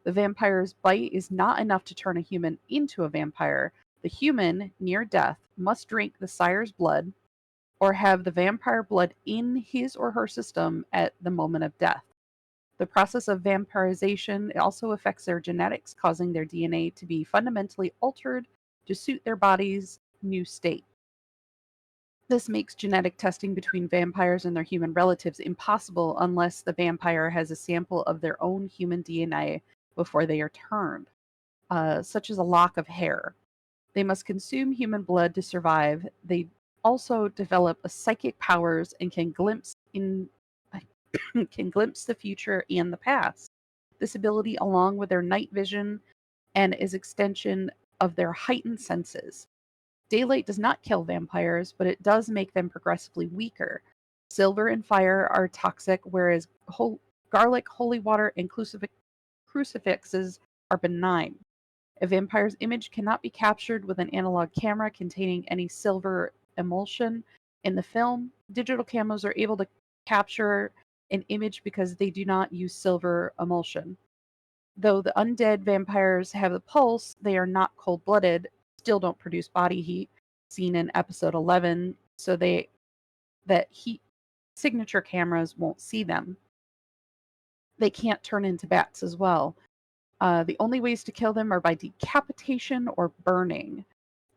The vampire's bite is not enough to turn a human into a vampire. The human, near death, must drink the sire's blood or have the vampire blood in his or her system at the moment of death. The process of vampirization also affects their genetics, causing their DNA to be fundamentally altered to suit their body's new state. This makes genetic testing between vampires and their human relatives impossible unless the vampire has a sample of their own human DNA before they are turned, such as a lock of hair. They must consume human blood to survive. They also develop a psychic powers and can glimpse the future and the past. This ability, along with their night vision and is extension of their heightened senses. Daylight does not kill vampires, but it does make them progressively weaker. Silver and fire are toxic, whereas garlic, holy water, and crucifixes are benign. A vampire's image cannot be captured with an analog camera containing any silver emulsion. In the film, digital cameras are able to capture an image because they do not use silver emulsion. Though the undead vampires have a pulse, they are not cold-blooded, still don't produce body heat, seen in episode 11, so that heat signature cameras won't see them. They can't turn into bats as well. The only ways to kill them are by decapitation or burning.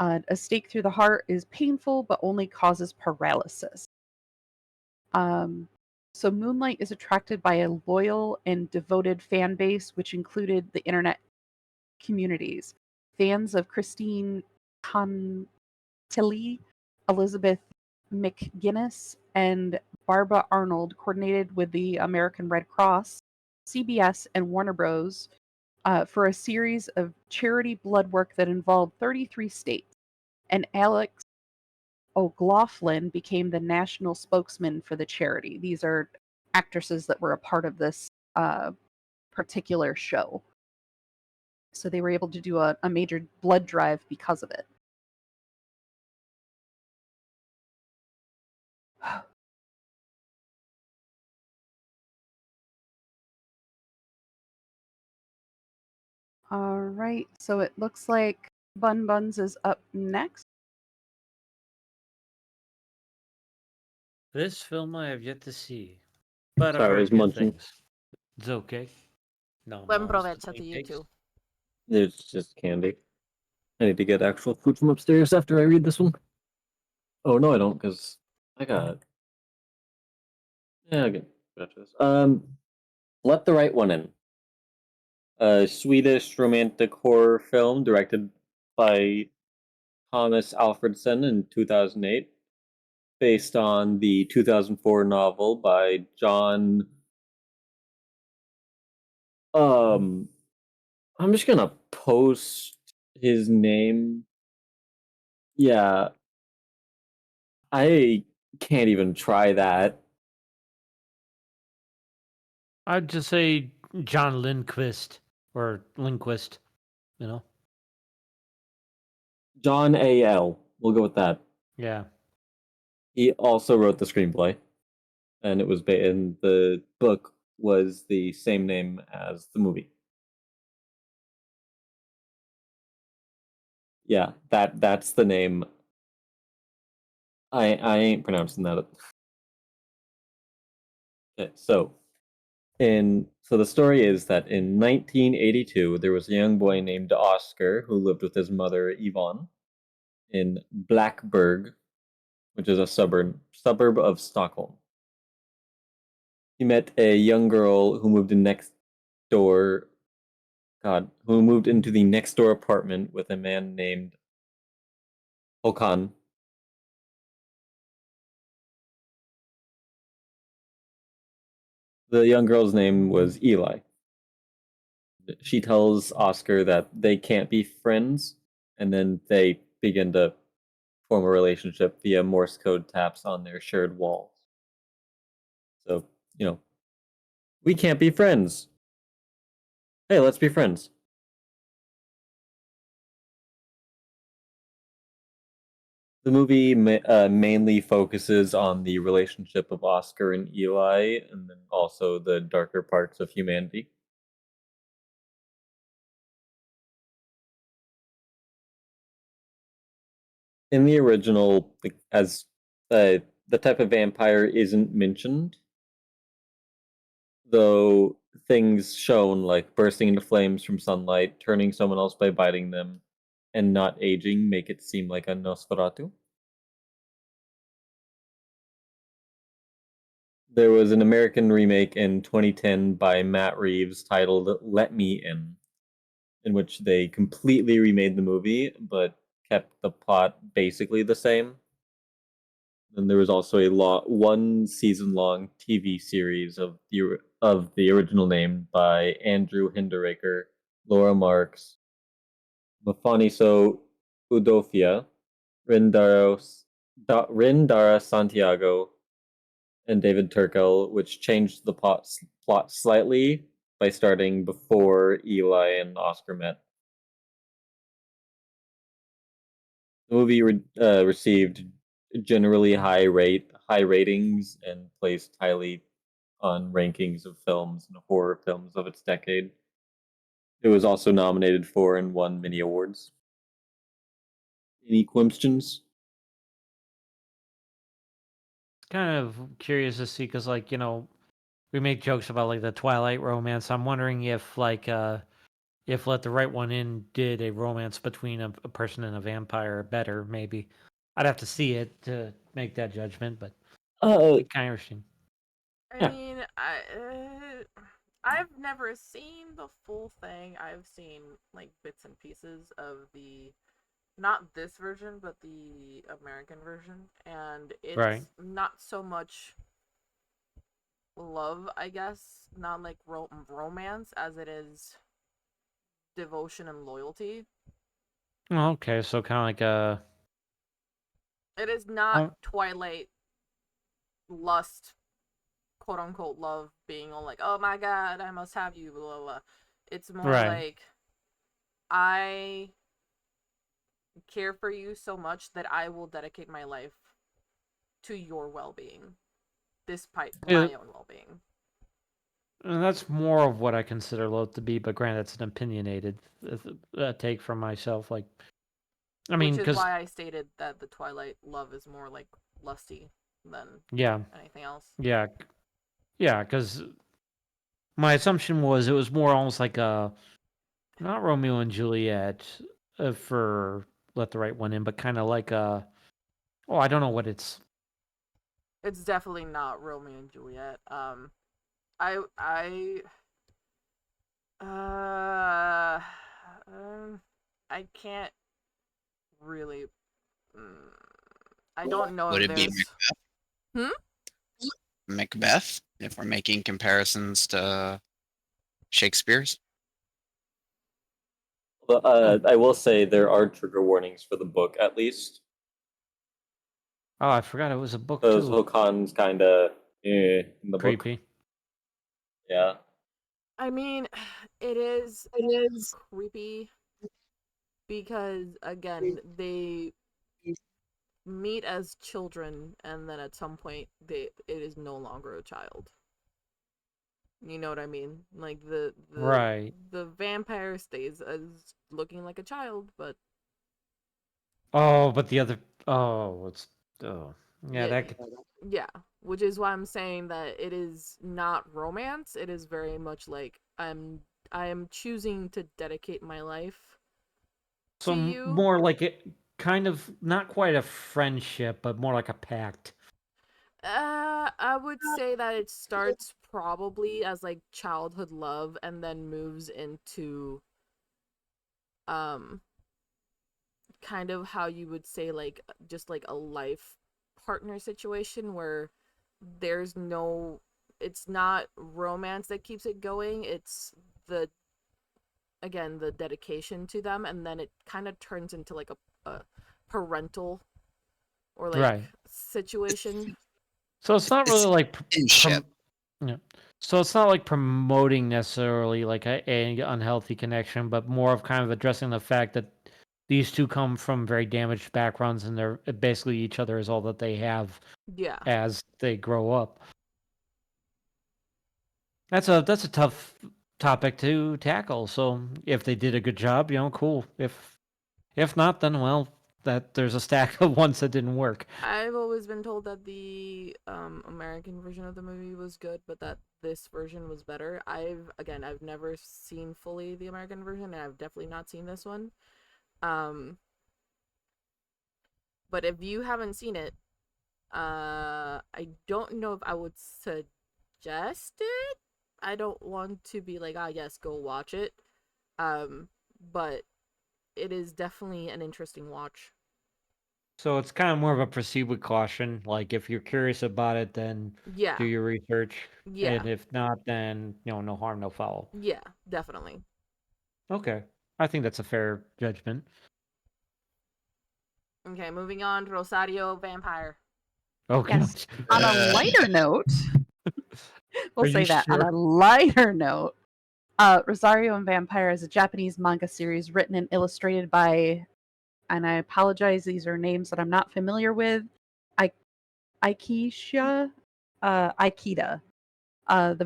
A stake through the heart is painful, but only causes paralysis. So Moonlight is attracted by a loyal and devoted fan base, which included the internet communities. Fans of Christine Contilly, Elizabeth McGuinness and Barbara Arnold coordinated with the American Red Cross, CBS, and Warner Bros. For a series of charity blood work that involved 33 states. And Alex O'Loughlin became the national spokesman for the charity. These are actresses that were a part of this particular show. So they were able to do a major blood drive because of it. All right, so it looks like Bun Buns is up next. This film I have yet to see, but I've Sorry, I heard was good munching. things. It's okay. No Buen monster provecho to you pancakes. too. There's just candy. I need to get actual food from upstairs after I read this one. Oh no, I don't, because I got. Yeah, I get after this. Let the Right One In. A Swedish romantic horror film directed by Thomas Alfredson in 2008, based on the 2004 novel by John. I'm just gonna post his name. Yeah, I can't even try that. I'd just say John Lindquist or Lindquist. You know. John A.L. We'll go with that. Yeah. He also wrote the screenplay, and it was and the book was the same name as the movie. Yeah, that's the name. I ain't pronouncing that. Okay, so the story is that in 1982 there was a young boy named Oscar who lived with his mother Yvonne in Blackburg, which is a suburb of Stockholm. He met a young girl who moved in next door. God, who moved into the next door apartment with a man named Håkan. The young girl's name was Eli. She tells Oscar that they can't be friends, and then they begin to form a relationship via Morse code taps on their shared walls. So, we can't be friends. Hey, let's be friends. The movie mainly focuses on the relationship of Oscar and Eli, and then also the darker parts of humanity. In the original, as the type of vampire isn't mentioned, though things shown like bursting into flames from sunlight, turning someone else by biting them, and not aging make it seem like a Nosferatu. There was an American remake in 2010 by Matt Reeves titled Let Me in which they completely remade the movie but kept the plot basically the same. And there was also a one season long TV series of the original name by Andrew Hinderaker, Laura Marks, Mafaniso Udofia, Rindara Santiago, and David Turkel, which changed the plot slightly by starting before Eli and Oscar met. The movie received generally high ratings and placed highly on rankings of films and horror films of its decade. It was also nominated for and won many awards. Any questions? Kind of curious to see because, like, we make jokes about like the Twilight romance. I'm wondering if if Let the Right One In did a romance between a person and a vampire better. Maybe I'd have to see it to make that judgment, but Uh, kind of interesting. I Yeah. mean, I've never seen the full thing. I've seen like bits and pieces of the not this version, but the American version, and it's Right. not so much love, I guess, not like romance, as it is devotion and loyalty. Okay, so kind of like a. It is not Oh, Twilight lust, quote unquote love, being all like, oh my god, I must have you, blah blah blah. It's more right. like, I care for you so much that I will dedicate my life to your well-being, despite Yeah, my own well-being. and that's more of what I consider love to be, but granted, it's an opinionated take from myself. Like, I mean, Which is because why I stated that the Twilight love is more like lusty than yeah, anything else. yeah, yeah, because my assumption was it was more almost like a not Romeo and Juliet for Let the Right One In, but kind of like a oh, I don't know what it's. It's definitely not Romeo and Juliet. I uh I can't really. Mm, I don't know Would if it be there's. Hmm. Macbeth if we're making comparisons to Shakespeare's? But I will say there are trigger warnings for the book, at least. Oh, I forgot it was a book Because too. Hokan's kind of in the book. Creepy. Yeah. I mean, it is creepy because again they meet as children, and then at some point it is no longer a child. You know what I mean? Like Right. the vampire stays as looking like a child, but Oh, but the other. Oh, it's. Oh, yeah. yeah, That could. yeah. Which is why I'm saying that it is not romance. It is very much like I am choosing to dedicate my life to So you. more like it, kind of not quite a friendship, but more like a pact. I would say that it starts probably as like childhood love and then moves into um kind of how you would say like just like a life partner situation where there's no, it's not romance that keeps it going, it's the, again, the dedication to them, and then it kind of turns into like a parental or like Right. situation. So it's not really It's like kinship. yeah. So it's not like promoting necessarily like a unhealthy connection, but more of kind of addressing the fact that these two come from very damaged backgrounds and they're basically each other is all that they have Yeah. as they grow up. That's a tough topic to tackle. So if they did a good job, cool. If not, then well, that there's a stack of ones that didn't work. I've always been told that the American version of the movie was good, but that this version was better. I've never seen fully the American version, and I've definitely not seen this one. Um, but if you haven't seen it, I don't know if I would suggest it. I don't want to be like, ah, yes, go watch it. But it is definitely an interesting watch. So it's kind of more of a proceed with caution. Like if you're curious about it, then do Yeah, your research, yeah, and if not, then no harm, no foul. yeah, definitely. Okay, I think that's a fair judgment. Okay, moving on to Rosario Vampire. Oh Yes. god, On a lighter note, we'll are you say that on sure? a lighter note, Rosario and Vampire is a Japanese manga series written and illustrated by, and I apologize, these are names that I'm not familiar with, Aikisha, Aikida. The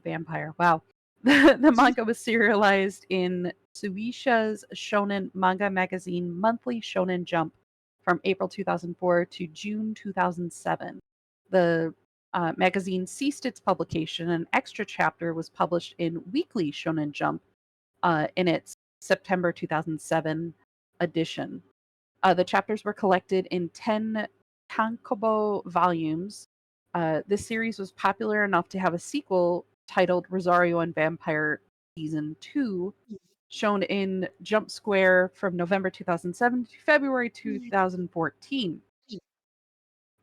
vampire, wow. The manga was serialized in Suisha's shonen manga magazine Monthly Shonen Jump from April 2004 to June 2007. The magazine ceased its publication. An extra chapter was published in Weekly Shonen Jump in its September 2007 edition. The chapters were collected in 10 Kankobo volumes. This series was popular enough to have a sequel titled Rosario and Vampire Season 2 shown in Jump Square from November 2007 to February 2014.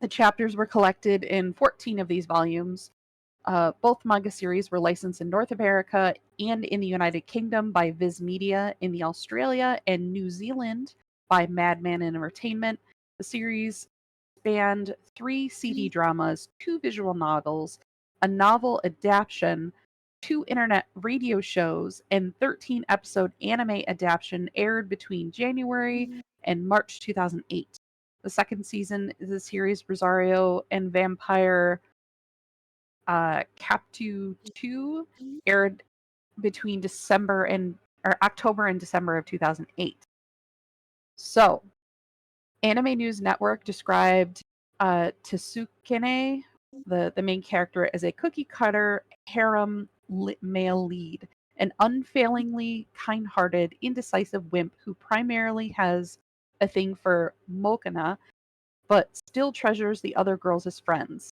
The chapters were collected in 14 of these volumes. Both manga series were licensed in North America and in the United Kingdom by Viz Media, in the Australia and New Zealand by Madman Entertainment. The series spanned 3 CD dramas, 2 visual novels, a novel adaptation, 2 internet radio shows, and 13-episode anime adaptation aired between January and March 2008. The second season is the series Rosario and Vampire Captu 2 aired between October and December of 2008. So, Anime News Network described Tsukine, the main character, as a cookie cutter harem male lead, an unfailingly kind-hearted, indecisive wimp who primarily has a thing for Mokana, but still treasures the other girls as friends.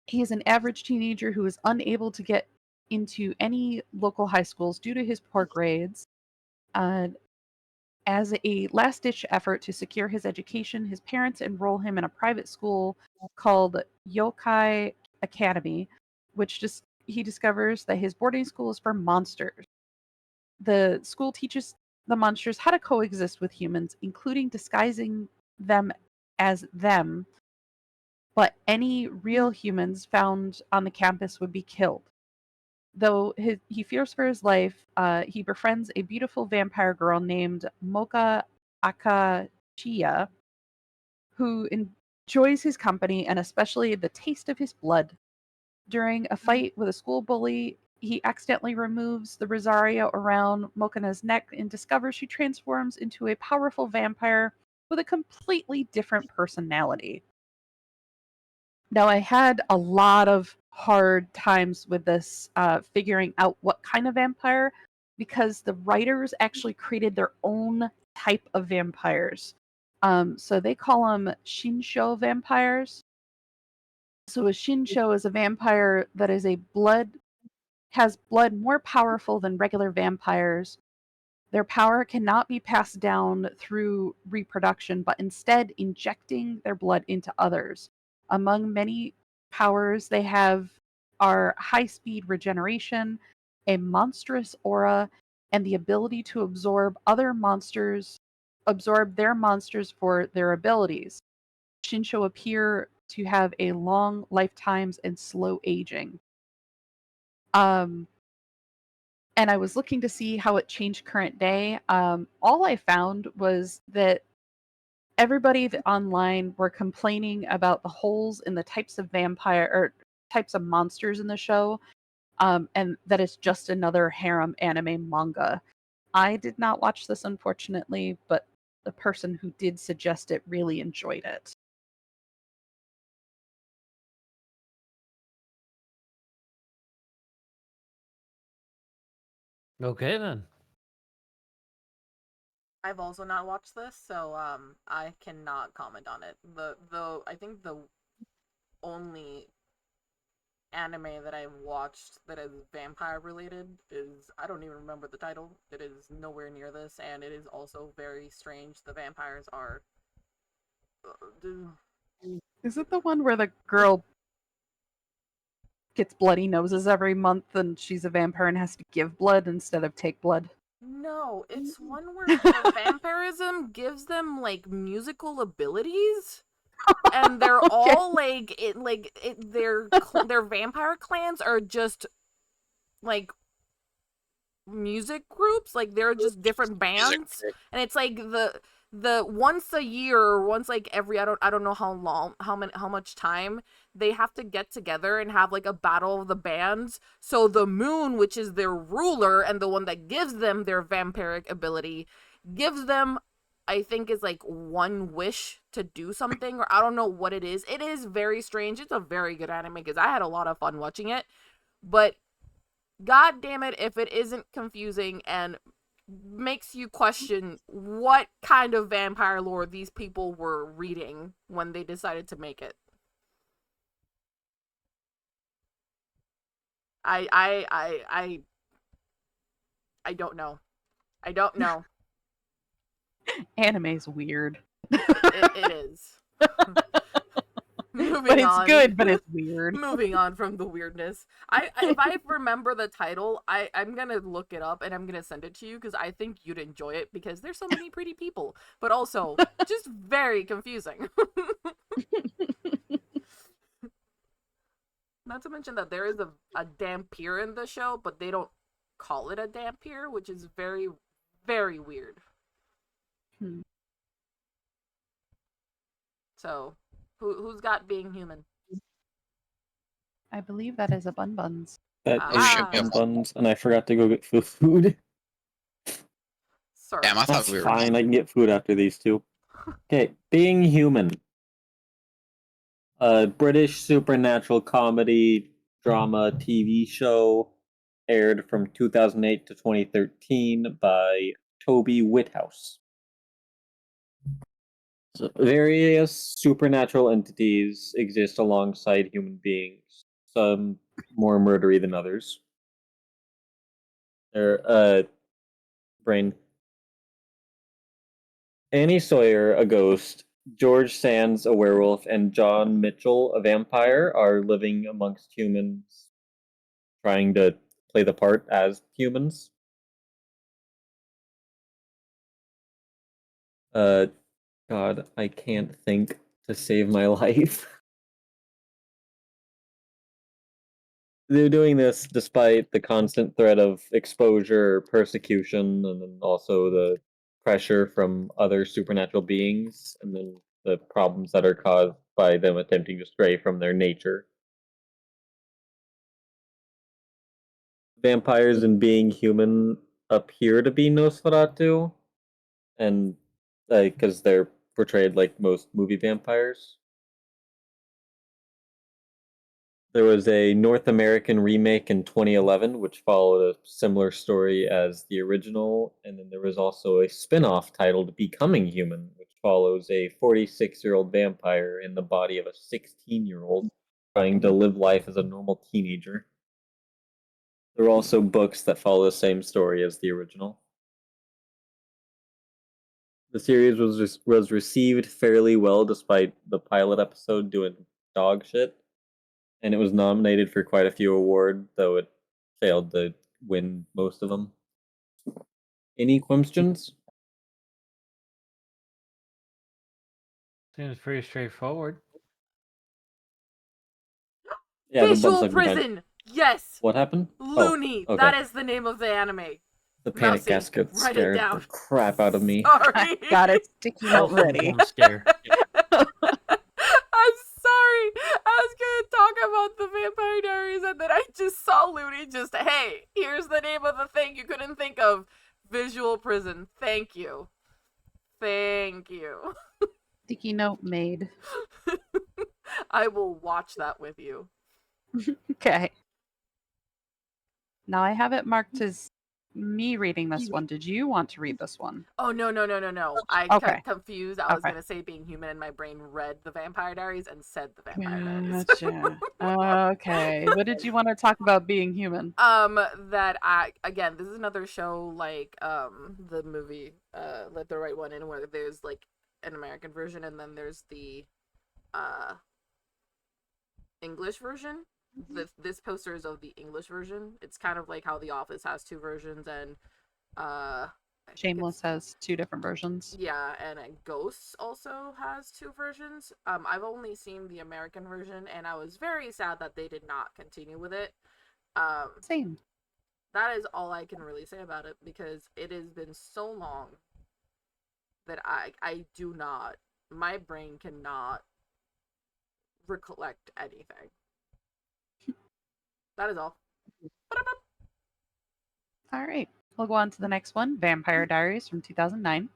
He is an average teenager who is unable to get into any local high schools due to his poor grades. As a last-ditch effort to secure his education, his parents enroll him in a private school called Yokai Academy, which he discovers that his boarding school is for monsters. The school teaches the monsters how to coexist with humans, including disguising them as them, but any real humans found on the campus would be killed. Though he fears for his life, he befriends a beautiful vampire girl named Moka Akachiya, who enjoys his company and especially the taste of his blood. During a fight with a school bully, he accidentally removes the Rosario around Mokana's neck and discovers she transforms into a powerful vampire with a completely different personality. Now, I had a lot of hard times with this, figuring out what kind of vampire, because the writers actually created their own type of vampires. So they call them Shinsho vampires. So a Shinsho is a vampire that has blood more powerful than regular vampires. Their power cannot be passed down through reproduction, but instead injecting their blood into others. Among many powers they have are high speed regeneration, a monstrous aura, and the ability to absorb their monsters for their abilities. Shinsho appear to have a long lifetimes and slow aging. Um, and I was looking to see how it changed current day. All I found was that everybody online were complaining about the holes in the types of vampire or types of monsters in the show, and that it's just another harem anime manga. I did not watch this, unfortunately, but the person who did suggest it really enjoyed it. Okay then. I've also not watched this, so I cannot comment on it. I think the only anime that I've watched that is vampire related is, I don't even remember the title. It is nowhere near this, and it is also very strange. The vampires are Is it the one where the girl gets bloody noses every month and she's a vampire and has to give blood instead of take blood? no, it's one where the vampirism gives them like musical abilities. And they're Okay. all their vampire clans are just like music groups, like they're just different bands, and it's like the once a year or once like every, I don't know how long, how much time they have to get together and have like a battle of the bands. So the moon, which is their ruler and the one that gives them their vampiric ability, gives them, I think, is like one wish to do something, or I don't know what it is. It is very strange. It's a very good anime because I had a lot of fun watching it, but god damn it if it isn't confusing and makes you question what kind of vampire lore these people were reading when they decided to make it. I don't know. I don't know. Anime's weird. It is. Moving But it's on. good, but it's weird. Moving on from the weirdness. If I remember the title, I'm gonna look it up and I'm gonna send it to you because I think you'd enjoy it because there's so many pretty people, but also just very confusing. Not to mention that there is a dampier in the show, but they don't call it a dampier, which is very, very weird. Hmm. So, who's got being human? I believe that is a Bun Buns. That Ah. is Shit, we have buns, and I forgot to go get food. Sorry. Damn, I thought That's we were fine. done. I can get food after these two. Okay, Being Human. A British supernatural comedy drama TV show aired from 2008 to 2013 by Toby Whithouse. So various supernatural entities exist alongside human beings, some more murdery than others. They're brain. Annie Sawyer, a ghost, George Sands, a werewolf, and John Mitchell, a vampire, are living amongst humans, trying to play the part as humans. God, I can't think to save my life. They're doing this despite the constant threat of exposure, persecution, and then also the pressure from other supernatural beings, and then the problems that are caused by them attempting to stray from their nature. Vampires and Being Human appear to be Nosferatu, and because they're portrayed like most movie vampires. There was a North American remake in 2011, which followed a similar story as the original, and then there was also a spin-off titled Becoming Human, which follows a 46-year-old vampire in the body of a 16-year-old trying to live life as a normal teenager. There are also books that follow the same story as the original. The series was received fairly well despite the pilot episode doing dog shit, and it was nominated for quite a few awards, though it failed to win most of them. Any questions? Seems pretty straightforward. Yeah, the Visual bugs Prison. Yes. What happened? Looney. okay. That is the name of the anime. The panic Mousy, gas could write it scare down. the crap out of me. Sorry. I got it sticky note ready. Home scare. I'm sorry. I was gonna talk about the Vampire Diaries and then I just saw Looney just, hey, here's the name of the thing you couldn't think of. Visual Prison. Thank you. Thank you. Sticky note made. I will watch that with you. Okay. Now I have it marked as me reading this one. Did you want to read this one? Oh, no. I Okay. got confused. I was Okay. going to say Being Human and my brain read the Vampire Diaries and said the Vampire Diaries. Gotcha. Okay. What did you want to talk about being human? That again, this is another show like the movie Let the Right One In, where there's like an American version and then there's the English version. This poster is of the English version. It's kind of like how The Office has two versions and I think Shameless it's- has two different versions. yeah, and Ghosts also has two versions. I've only seen the American version and I was very sad that they did not continue with it. Same. That is all I can really say about it because it has been so long that I do not, my brain cannot recollect anything. That is all. All right. We'll go on to the next one, Vampire Diaries from 2009.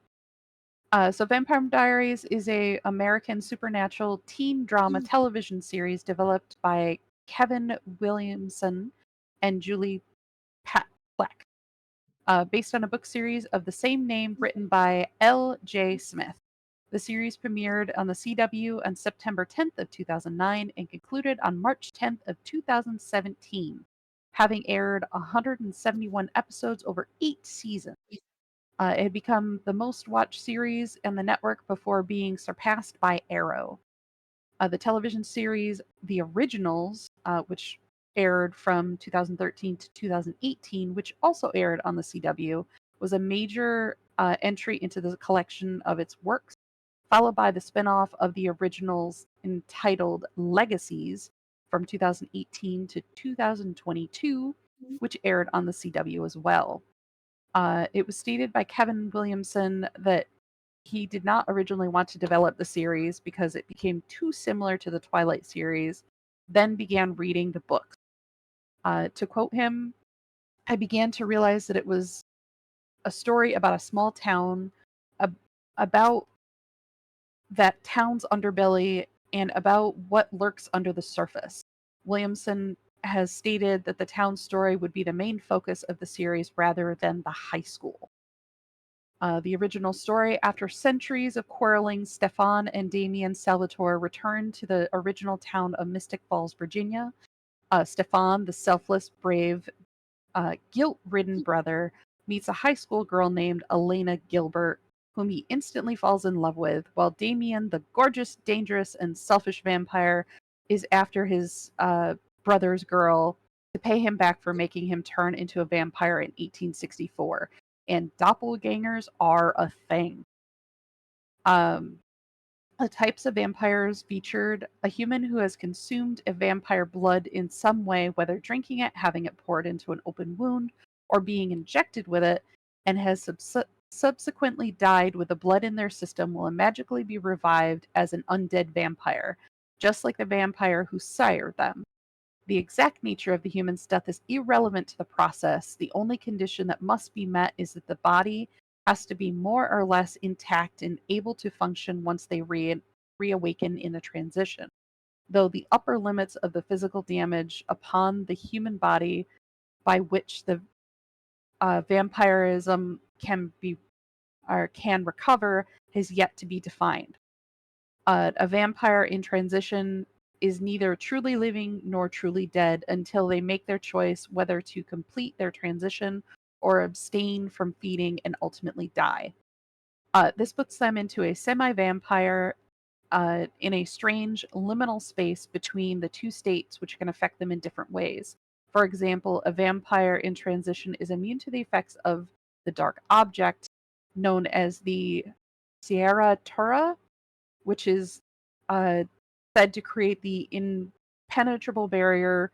So Vampire Diaries is a American supernatural teen drama television series developed by Kevin Williamson and Julie Black, based on a book series of the same name written by L.J. Smith. The series premiered on the CW on September 10th of 2009 and concluded on March 10th of 2017, having aired 171 episodes over 8 seasons. It had become the most watched series on the network before being surpassed by Arrow. The television series The Originals, which aired from 2013 to 2018, which also aired on the CW, was a major entry into the collection of its works, followed by the spinoff of The Originals entitled Legacies from 2018 to 2022, which aired on the CW as well. It was stated by Kevin Williamson that he did not originally want to develop the series because it became too similar to the Twilight series, then began reading the books. To quote him, I began to realize that it was a story about a small town, about that town's underbelly, and about what lurks under the surface. Williamson has stated that the town story would be the main focus of the series rather than the high school. The original story, after centuries of quarreling, Stefan and Damien Salvatore return to the original town of Mystic Falls, Virginia. Stefan, the selfless, brave, guilt-ridden brother, meets a high school girl named Elena Gilbert, whom he instantly falls in love with, while Damien, the gorgeous, dangerous, and selfish vampire, is after his brother's girl to pay him back for making him turn into a vampire in 1864. And doppelgangers are a thing. The types of vampires featured a human who has consumed a vampire blood in some way, whether drinking it, having it poured into an open wound, or being injected with it, and has subsequently died with the blood in their system will magically be revived as an undead vampire, just like the vampire who sired them. The exact nature of the human's death is irrelevant to the process. The only condition that must be met is that the body has to be more or less intact and able to function once they reawaken in the transition. Though the upper limits of the physical damage upon the human body by which the vampirism can be or can recover has yet to be defined. A vampire in transition is neither truly living nor truly dead until they make their choice whether to complete their transition or abstain from feeding and ultimately die. This puts them into a semi vampire in a strange liminal space between the two states, which can affect them in different ways. For example, a vampire in transition is immune to the effects of the dark object known as the Sierra Tura, which is uh, said to create the impenetrable barrier,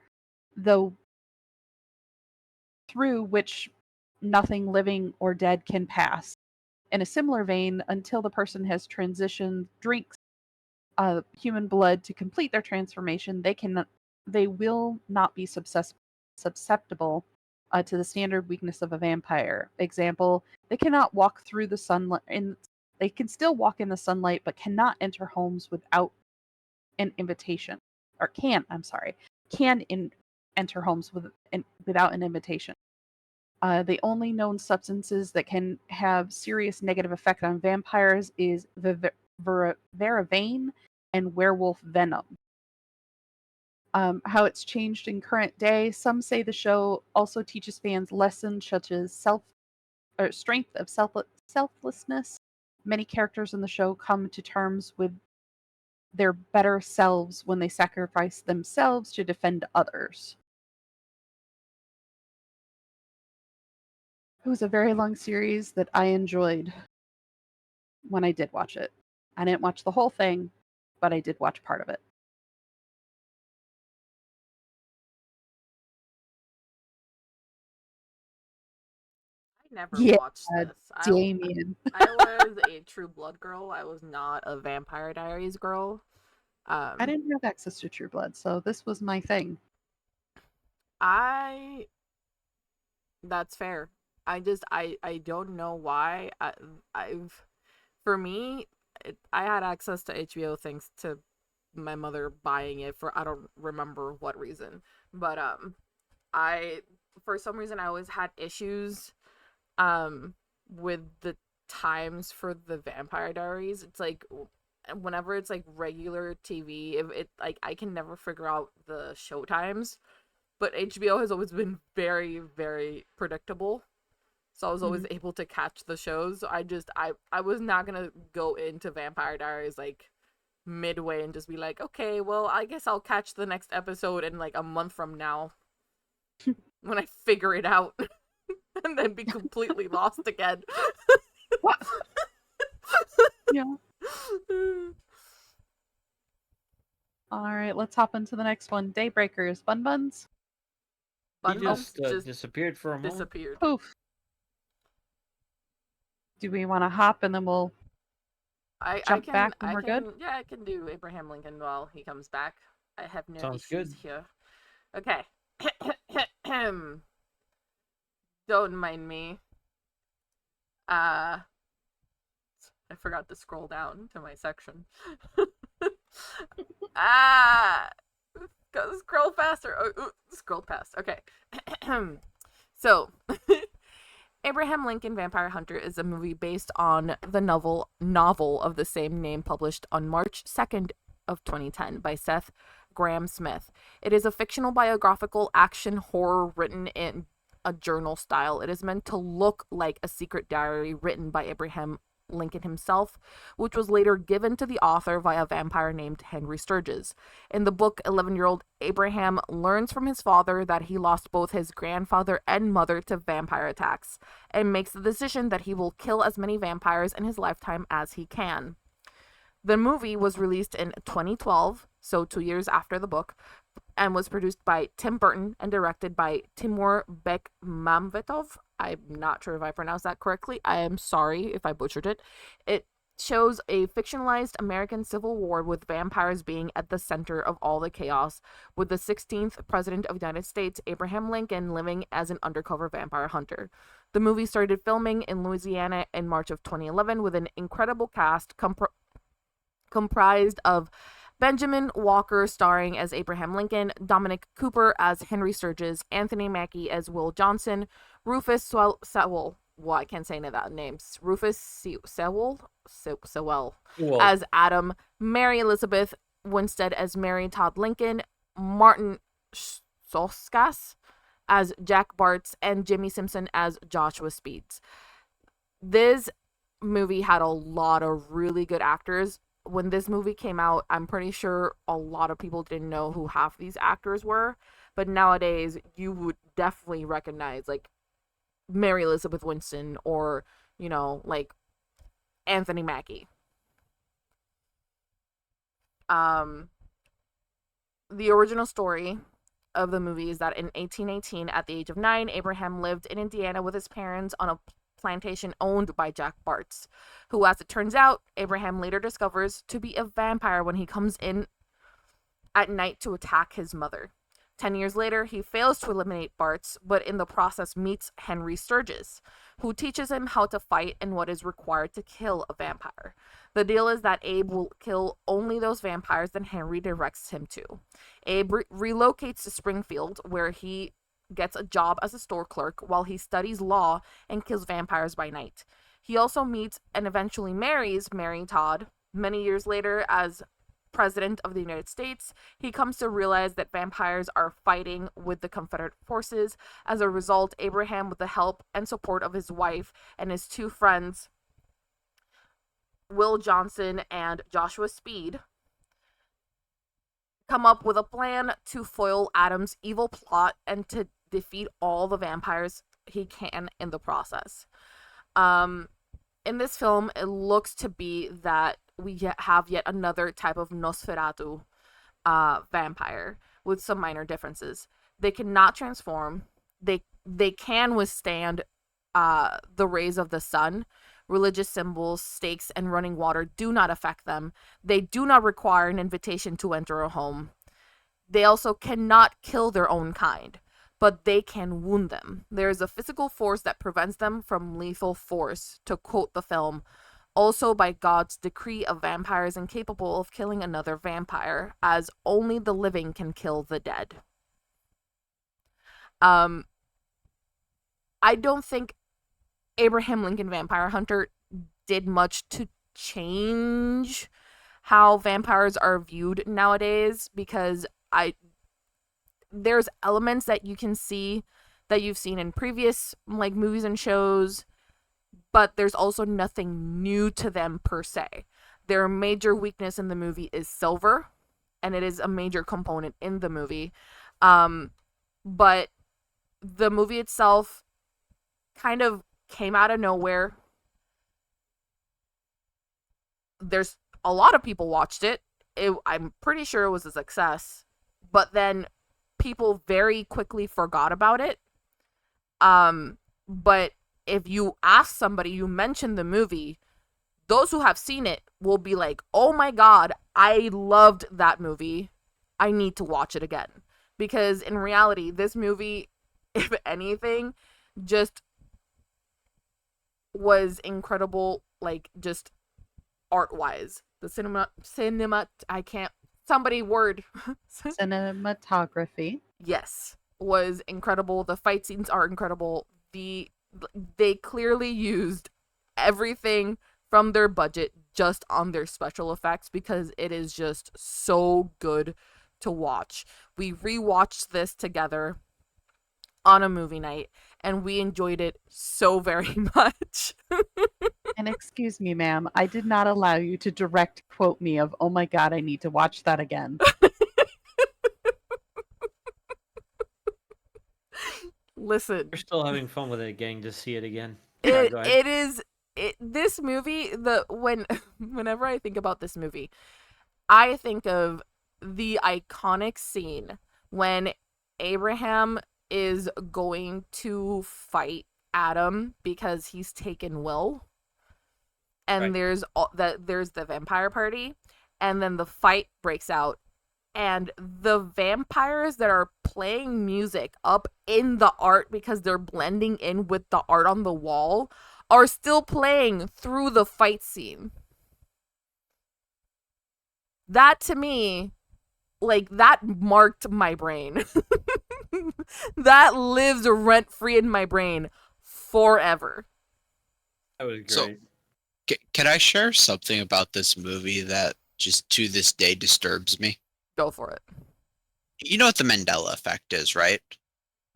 though through which nothing living or dead can pass. In a similar vein, until the person has transitioned, drinks human blood to complete their transformation, they will not be susceptible to the standard weakness of a vampire. Example: they cannot walk through the sunlight, and they can still walk in the sunlight, but cannot enter homes without an invitation, or can, I'm sorry, enter homes without an invitation. The only known substances that can have serious negative effect on vampires is Veravane and werewolf venom. How it's changed in current day. Some say the show also teaches fans lessons such as strength of selflessness. Many characters in the show come to terms with their better selves when they sacrifice themselves to defend others. It was a very long series that I enjoyed when I did watch it. I didn't watch the whole thing, but I did watch part of it. I never Yeah, watched this. Damien. I was a True Blood girl. I was not a Vampire Diaries girl. I Um, didn't have access to True Blood, so this was my thing. I That's fair. I don't know why. I've For me, I had access to HBO thanks to my mother buying it for I don't remember what reason, but I for some reason I always had issues um with the times for the Vampire Diaries. It's like whenever it's like regular TV, if it like I can never figure out the show times, but HBO has always been very, very predictable. so I was always able to catch the shows. So I was not gonna go into Vampire Diaries like midway and just be like, okay, well, I guess I'll catch the next episode in like a month from now when I figure it out, and then be completely lost again. Yeah. All right, let's hop into the next one. Daybreakers. Bun Buns. He Bun just Bumps disappeared for a moment. disappeared. Poof. Do we want to hop and then we'll I jump can back when I we're can good? yeah, I can do Abraham Lincoln while he comes back. I have no Sounds issues good. here. Okay. Don't mind me. I forgot to scroll down to my section. Go scroll faster. Scroll past. Okay. So, Abraham Lincoln Vampire Hunter is a movie based on the novel of the same name published on March 2nd of 2010 by Seth Graham Smith. It is a fictional biographical action horror written in a journal style. It is meant to look like a secret diary written by Abraham Lincoln himself, which was later given to the author via a vampire named Henry Sturgis. In the book, 11-year-old Abraham learns from his father that he lost both his grandfather and mother to vampire attacks, and makes the decision that he will kill as many vampires in his lifetime as he can. The movie was released in 2012, so 2 years after the book, and was produced by Tim Burton and directed by Timur Bekmambetov. I'm not sure if I pronounced that correctly. I am sorry if I butchered it. It shows a fictionalized American Civil War with vampires being at the center of all the chaos, with the 16th President of the United States, Abraham Lincoln, living as an undercover vampire hunter. The movie started filming in Louisiana in March of 2011 with an incredible cast comprised of Benjamin Walker starring as Abraham Lincoln, Dominic Cooper as Henry Sturgis, Anthony Mackie as Will Johnson, Rufus Sewell, well, I can't say any of that names, Rufus Sewell as Adam, Mary Elizabeth Winstead as Mary Todd Lincoln, Martin Soskas as Jack Bartz, and Jimmy Simpson as Joshua Speeds. This movie had a lot of really good actors. When this movie came out, I'm pretty sure a lot of people didn't know who half these actors were, but nowadays you would definitely recognize like Mary Elizabeth Winstead or, you know, like Anthony Mackie. The original story of the movie is that in 1818, at the age of 9, Abraham lived in Indiana with his parents on a plantation owned by Jack Bartz, who, as it turns out, Abraham later discovers to be a vampire when he comes in at night to attack his mother. 10 years later, he fails to eliminate Bartz, but in the process meets Henry Sturgis, who teaches him how to fight and what is required to kill a vampire. The deal is that Abe will kill only those vampires that Henry directs him to. Abe relocates to Springfield, where he gets a job as a store clerk while he studies law and kills vampires by night. He also meets and eventually marries Mary Todd. Many years later, as President of the United States, he comes to realize that vampires are fighting with the Confederate forces. As a result, Abraham, with the help and support of his wife and his two friends, Will Johnson and Joshua Speed, come up with a plan to foil Adam's evil plot and to defeat all the vampires he can in the process. In this film, it looks to be that we have yet another type of Nosferatu vampire with some minor differences. They cannot transform. They can withstand the rays of the sun. Religious symbols, stakes, and running water do not affect them. They do not require an invitation to enter a home. They also cannot kill their own kind, but they can wound them. There is a physical force that prevents them from lethal force, to quote the film. Also, by God's decree, a vampire is incapable of killing another vampire, as only the living can kill the dead. I don't think Abraham Lincoln Vampire Hunter did much to change how vampires are viewed nowadays, because there's elements that you can see that you've seen in previous like movies and shows, but there's also nothing new to them per se. Their major weakness in the movie is silver, and it is a major component in the movie. But the movie itself kind of came out of nowhere. There's a lot of people watched it. I'm pretty sure it was a success, but then people very quickly forgot about it. But if you ask somebody, you mention the movie, those who have seen it will be like, oh my god, I loved that movie. I need to watch it again. Because in reality, this movie, if anything, just was incredible, like, just art-wise. The cinema, I can't, somebody word. Cinematography. Yes, was incredible. The fight scenes are incredible. They clearly used everything from their budget just on their special effects because it is just so good to watch. We rewatched this together on a movie night and we enjoyed it so very much. And excuse me, ma'am, I did not allow you to direct quote me of, oh my god, I need to watch that again. Listen, We're still having fun with it, gang. Just see it again. this movie, whenever I think about this movie, I think of the iconic scene when Abraham is going to fight Adam because he's taken Will, and Right. there's the vampire party, and then the fight breaks out, and the vampires that are playing music up in the art because they're blending in with the art on the wall are still playing through the fight scene. That to me, like, that marked my brain. That lives rent free in my brain forever. That was So- great. Can I share something about this movie that just to this day disturbs me? Go for it. You know what the Mandela effect is, right?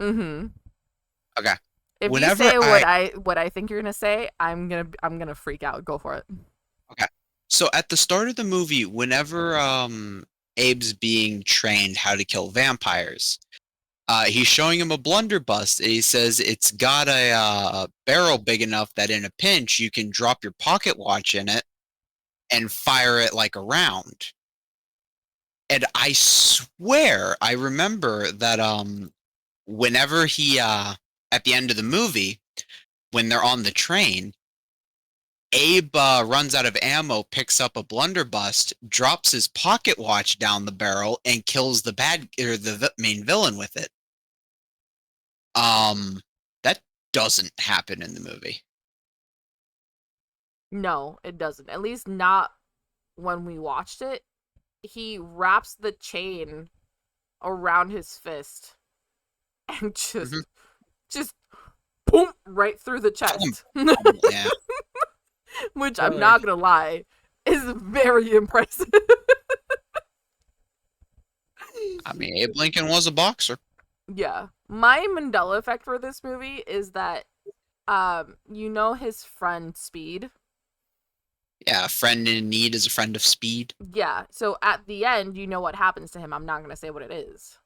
Mm-hmm. Okay. If Whenever you say what I think you're gonna say, I'm gonna freak out. Go for it. So at the start of the movie, whenever Abe's being trained how to kill vampires, he's showing him a blunderbuss. And he says it's got a barrel big enough that in a pinch you can drop your pocket watch in it and fire it like a round. And I swear I remember that whenever he at the end of the movie, when they're on the train, Abe runs out of ammo, picks up a blunderbuss, drops his pocket watch down the barrel, and kills the main villain with it. That doesn't happen in the movie. No, it doesn't. At least not when we watched it. He wraps the chain around his fist and just boom right through the chest. Yeah. Which I'm not gonna lie is very impressive. I mean, Abe Lincoln was a boxer. Yeah. My Mandela effect for this movie is that you know his friend Speed? Yeah, a friend in need is a friend of speed. Yeah. So at the end, you know what happens to him. I'm not gonna say what it is.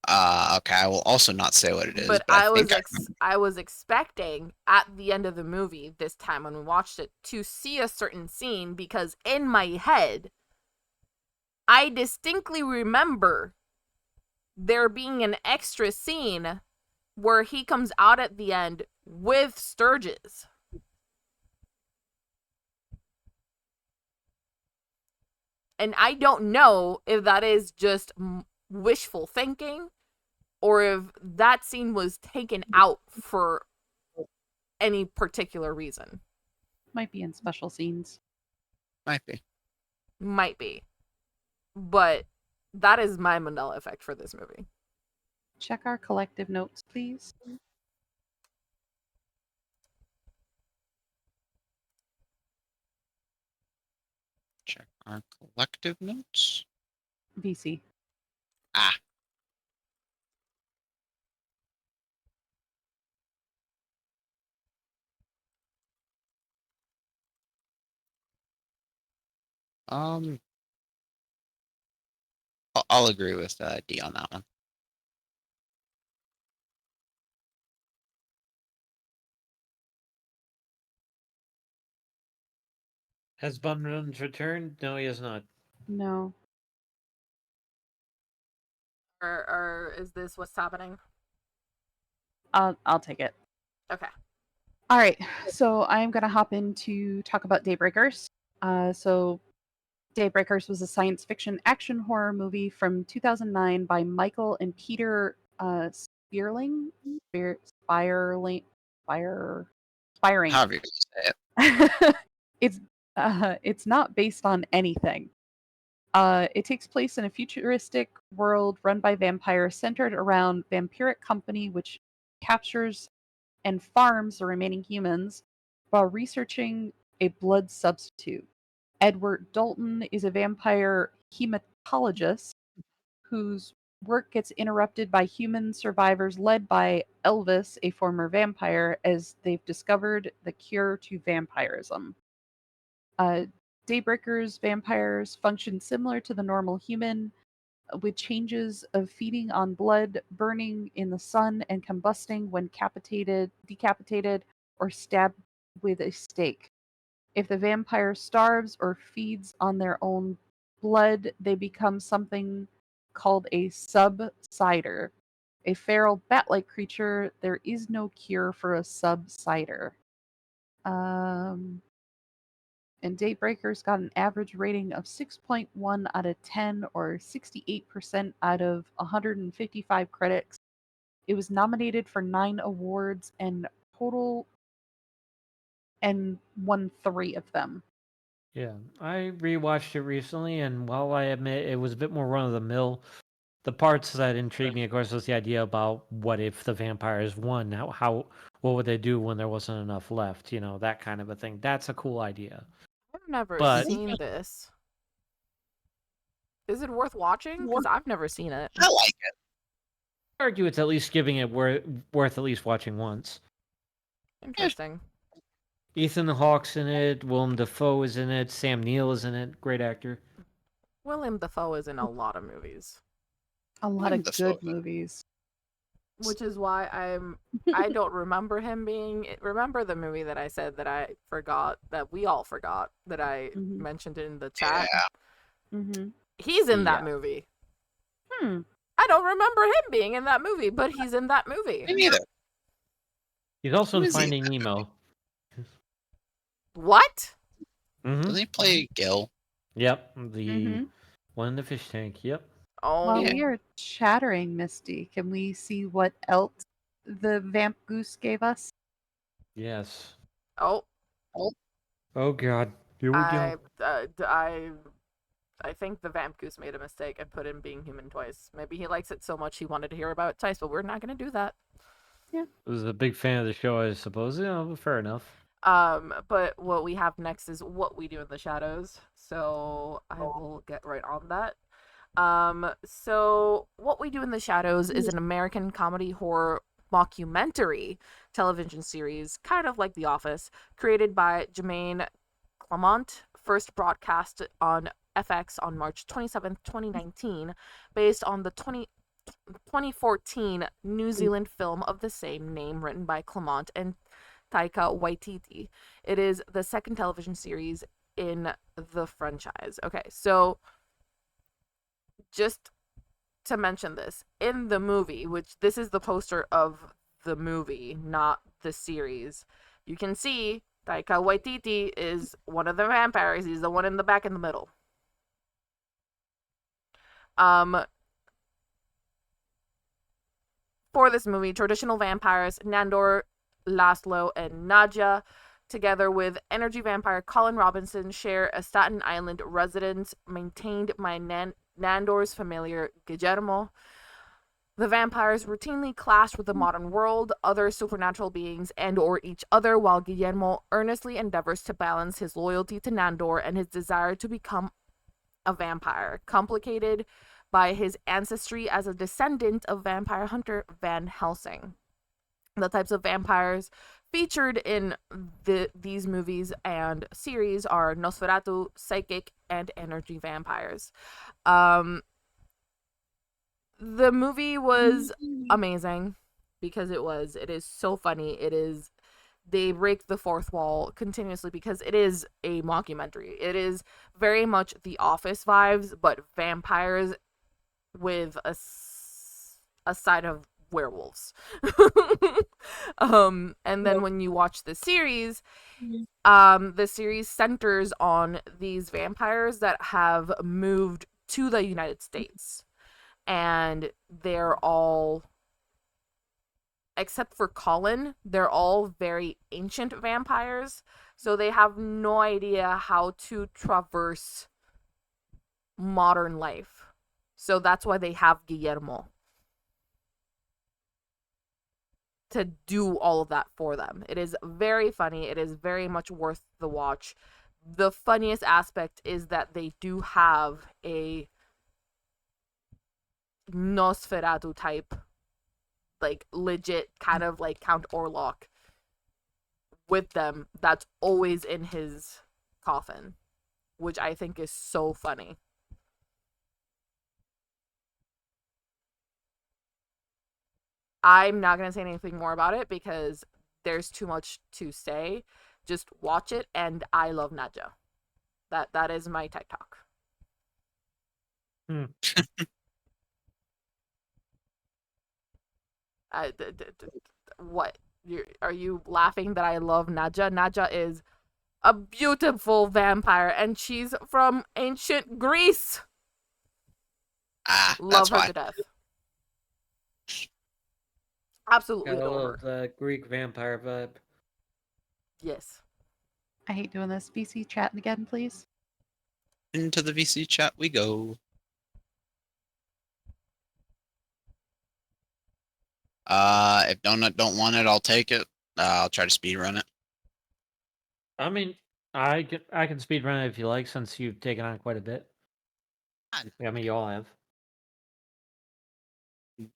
Okay, I will also not say what it is, But but I think I was expecting at the end of the movie this time when we watched it to see a certain scene because in my head I distinctly remember there being an extra scene where he comes out at the end with Sturgis. And I don't know if that is just wishful thinking or if that scene was taken out for any particular reason. Might be in special scenes. might be. Might be. But that is my Mandela effect for this movie. Check our collective notes, please. Check our collective notes. VC. Ah. Um, I'll agree with D on that one. Has Bunrun's returned? No, he has not. No. Or is this what's happening? I'll take it. Okay. All right. So I'm gonna hop in to talk about Daybreakers. So Daybreakers was a science fiction action horror movie from 2009 by Michael and Peter Spierling. Spierling. Spiring. However you say it. It's not based on anything. It takes place in a futuristic world run by vampires centered around vampiric company which captures and farms the remaining humans while researching a blood substitute. Edward Dalton is a vampire hematologist whose work gets interrupted by human survivors led by Elvis, a former vampire, as they've discovered the cure to vampirism. Uh, Daybreakers vampires function similar to the normal human, with changes of feeding on blood, burning in the sun, and combusting when decapitated, or stabbed with a stake. If the vampire starves or feeds on their own blood, they become something called a subsider. A feral bat-like creature, there is no cure for a subsider. And Daybreakers got an average rating of 6.1 out of 10, or 68% out of 155 critics. It was nominated for 9 awards and total and won 3 of them. Yeah, I rewatched it recently, and while I admit it was a bit more run of the mill, the parts that intrigued me, of course, was the idea about what if the vampires won? What would they do when there wasn't enough left? You know, that kind of a thing. That's a cool idea. I've never But seen this. Is it worth watching? Because I've never seen it. I like it. I argue it's at least giving it worth at least watching once. Interesting. Ethan Hawke's in it. Willem Dafoe is in it. Sam Neill is in it. Great actor. Willem Dafoe is in a lot of movies, A lot Willem of Dafoe. good movies. which is why I don't remember him being. Remember the movie that I said that I forgot, that we all forgot, that I Mhm. mentioned in the chat? Yeah. Mm-hmm. He's in that Yeah. movie. Hmm. I don't remember him being in that movie, but he's in that movie. Me neither. He's also Who in is he? Finding Nemo. What? Mm-hmm. Doesn't he play Gil? Yep, the Mm-hmm. one in the fish tank. Yep. Oh, While Yeah. we are chattering, Misty, can we see what else the Vamp Goose gave us? Yes. oh, Oh God. Here we I, go. I think the Vamp Goose made a mistake and put in being human twice. Maybe he likes it so much he wanted to hear about it twice, but we're not gonna do that. Was a big fan of the show, I suppose. Yeah, fair enough. But what we have next is What We Do in the Shadows. So I will get right on that. So What We Do in the Shadows is an American comedy horror mockumentary television series, kind of like The Office, created by Jermaine Clement, first broadcast on FX on March 27th, 2019, based on the 2014 New Zealand film of the same name written by Clement and Taika Waititi. It is the second television series in the franchise. Okay, so just to mention this, in the movie, which this is the poster of the movie, not the series, you can see Taika Waititi is one of the vampires. He's the one in the back in the middle. For this movie, traditional vampires Nandor, Laszlo, and Nadja, together with energy vampire Colin Robinson, share a Staten Island residence maintained by Nandor's familiar Guillermo. The vampires routinely clash with the modern world, other supernatural beings, and or each other, while Guillermo earnestly endeavors to balance his loyalty to Nandor and his desire to become a vampire, complicated by his ancestry as a descendant of vampire hunter Van Helsing. The types of vampires featured in these movies and series are Nosferatu, psychic, and energy vampires. The movie was amazing because it is so funny. They break the fourth wall continuously because it is a mockumentary. It is very much The Office vibes, but vampires with a side of werewolves. And then when you watch the series centers on these vampires that have moved to the United States, and they're all, except for Colin, they're all very ancient vampires, so they have no idea how to traverse modern life. So that's why they have Guillermo to do all of that for them. It is very funny. It is very much worth the watch. The funniest aspect is that they do have a Nosferatu type, like legit kind of like Count Orlok with them that's always in his coffin, which I think is so funny. I'm not going to say anything more about it because there's too much to say. Just watch it, and I love Nadja. That is my TikTok. What? Are you laughing that I love Nadja? Nadja is a beautiful vampire, and she's from ancient Greece. Love her to death. Absolutely Got a adore little her. Greek vampire vibe. Yes. I hate doing this. VC chat again, please. Into the VC chat we go. If Donut don't want it, I'll take it. I'll try to speed run it. I mean, I can speed run it if you like, since you've taken on quite a bit. I mean, you all have.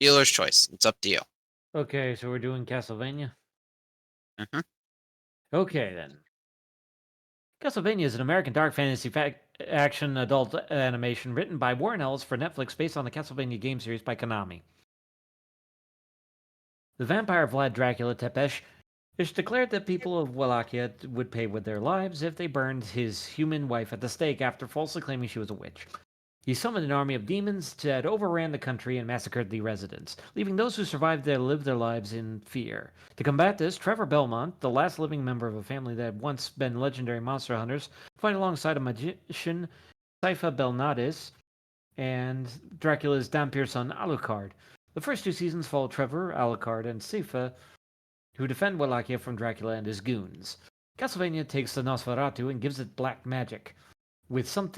Dealer's choice. It's up to you. Okay, so we're doing Castlevania. Mm-hmm. Okay, then. Castlevania is an American dark fantasy action adult animation written by Warren Ellis for Netflix based on the Castlevania game series by Konami. The vampire Vlad Dracula Tepesh is declared that people of Wallachia would pay with their lives if they burned his human wife at the stake after falsely claiming she was a witch. He summoned an army of demons that overran the country and massacred the residents, leaving those who survived to live their lives in fear. To combat this, Trevor Belmont, the last living member of a family that had once been legendary monster hunters, fight alongside a magician, Saifa Belnades, and Dracula's Dampir son Alucard. The first two seasons follow Trevor, Alucard, and Saifa, who defend Wallachia from Dracula and his goons. Castlevania takes the Nosferatu and gives it black magic, with some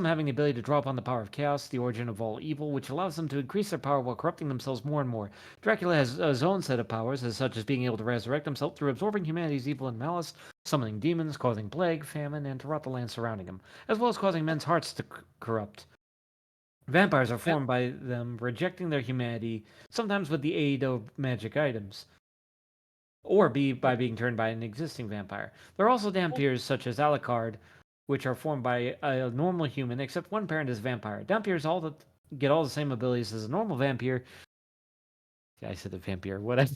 having the ability to draw upon the power of chaos, the origin of all evil, which allows them to increase their power while corrupting themselves more and more. Dracula has his own set of powers, as such as being able to resurrect himself through absorbing humanity's evil and malice, summoning demons, causing plague, famine, and to rot the land surrounding him, as well as causing men's hearts to corrupt. Vampires are formed by them rejecting their humanity, sometimes with the aid of magic items, or by being turned by an existing vampire. There are also Dampirs such as Alucard, which are formed by a normal human, except one parent is a vampire. Dampirs get all the same abilities as a normal vampire. Yeah, I said the vampire, whatever.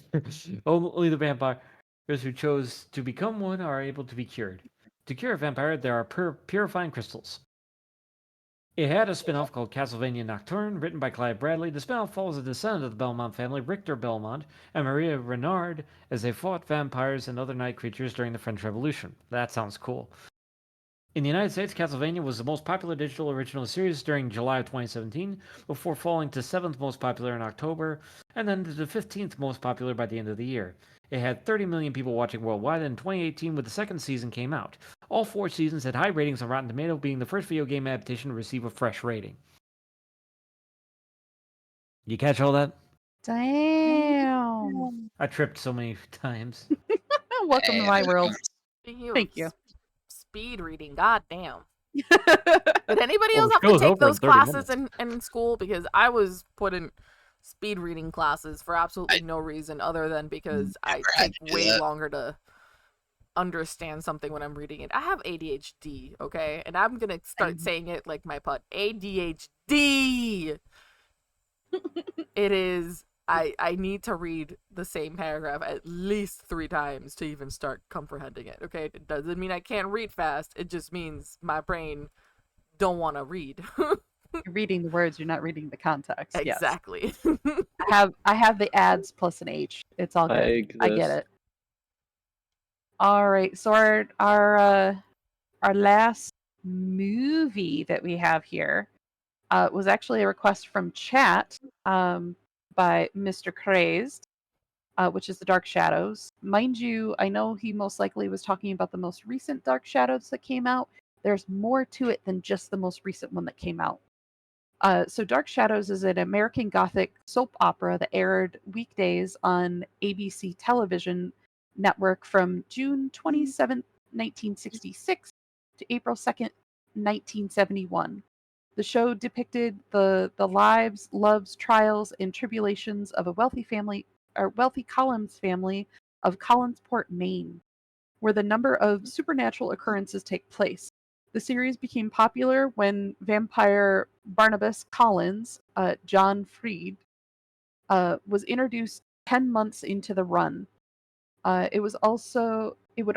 Only the vampires who chose to become one are able to be cured. To cure a vampire, there are purifying crystals. It had a spin-off called Castlevania Nocturne, written by Clive Bradley. The spin-off follows a descendant of the Belmont family, Richter Belmont, and Maria Renard, as they fought vampires and other night creatures during the French Revolution. That sounds cool. In the United States, Castlevania was the most popular digital original series during July of 2017, before falling to 7th most popular in October, and then to the 15th most popular by the end of the year. It had 30 million people watching worldwide, and in 2018, when the second season came out. All 4 seasons had high ratings on Rotten Tomatoes, being the first video game adaptation to receive a fresh rating. You catch all that? Damn. I tripped so many times. Welcome to my world. Speaking of Thank you. Speed reading, goddamn. Did anybody else have to show's take over in those 30 classes minutes. in school? Because I was put in speed reading classes for absolutely no reason other than because I never had take to do way that. longer to understand something when I'm reading it. I have ADHD, okay? And I'm gonna start saying it like my put. ADHD! It is. I need to read the same paragraph at least 3 times to even start comprehending it, okay? It doesn't mean I can't read fast. It just means my brain don't want to read. You're reading the words, you're not reading the context. Yes. Exactly. I have the ads plus an H. It's all good. I get it. All right. So our last movie that we have here was actually a request from chat by Mr. Crazed, which is The Dark Shadows. Mind you, I know he most likely was talking about the most recent Dark Shadows that came out. There's more to it than just the most recent one that came out. So Dark Shadows is an American Gothic soap opera that aired weekdays on ABC television network from June 27th, 1966 to April 2nd, 1971. The show depicted the lives, loves, trials, and tribulations of a wealthy Collins family of Collinsport, Maine, where the number of supernatural occurrences take place. The series became popular when vampire Barnabas Collins, John Freed, was introduced 10 months into the run. It would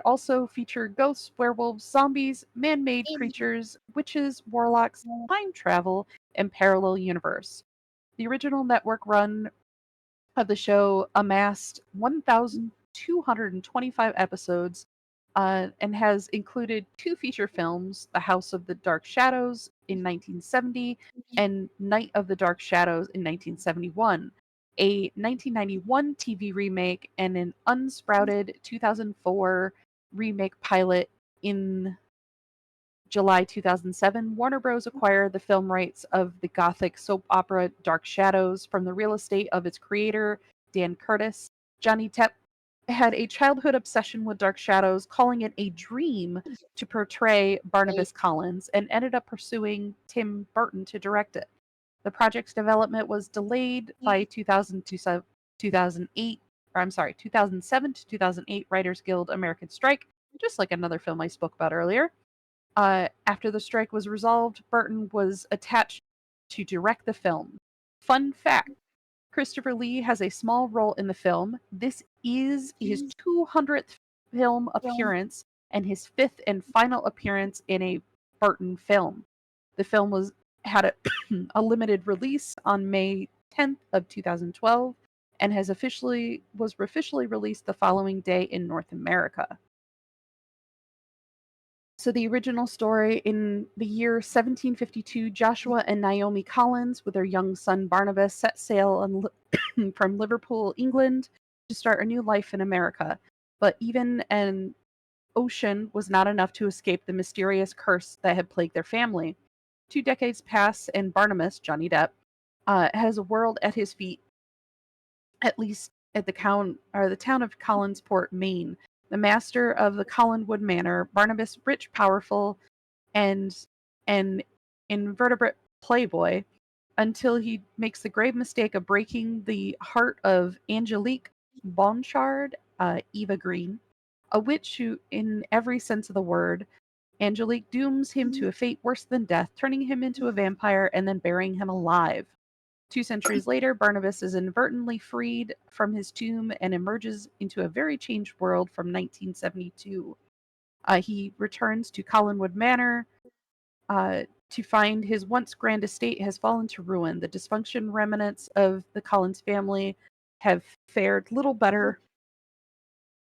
also feature ghosts, werewolves, zombies, man-made creatures, witches, warlocks, time travel, and parallel universe. The original network run of the show amassed 1,225 episodes and has included 2 feature films, The House of the Dark Shadows in 1970 and Night of the Dark Shadows in 1971, a 1991 TV remake, and an unsprouted 2004 remake pilot. In July 2007, Warner Bros. Acquired the film rights of the gothic soap opera Dark Shadows from the real estate of its creator, Dan Curtis. Johnny Depp had a childhood obsession with Dark Shadows, calling it a dream to portray Barnabas Collins, and ended up pursuing Tim Burton to direct it. The project's development was delayed by 2007 to 2008 Writers Guild American strike, just like another film I spoke about earlier. After the strike was resolved, Burton was attached to direct the film. Fun fact: Christopher Lee has a small role in the film. This is his 200th film appearance and his 5th and final appearance in a Burton film. The film had a limited release on May 10th of 2012 and was officially released the following day in North America. So the original story, in the year 1752, Joshua and Naomi Collins, with their young son Barnabas, set sail from Liverpool, England, to start a new life in America. But even an ocean was not enough to escape the mysterious curse that had plagued their family. 2 decades pass, and Barnabas, Johnny Depp, has a world at his feet, at least at the town of Collinsport, Maine. The master of the Collinwood Manor, Barnabas, rich, powerful, and an invertebrate playboy, until he makes the grave mistake of breaking the heart of Angelique Bonchard, Eva Green, a witch who, in every sense of the word, Angelique dooms him to a fate worse than death, turning him into a vampire and then burying him alive. 2 centuries later, Barnabas is inadvertently freed from his tomb and emerges into a very changed world from 1972. He returns to Collinwood Manor to find his once grand estate has fallen to ruin. The dysfunction remnants of the Collins family have fared little better,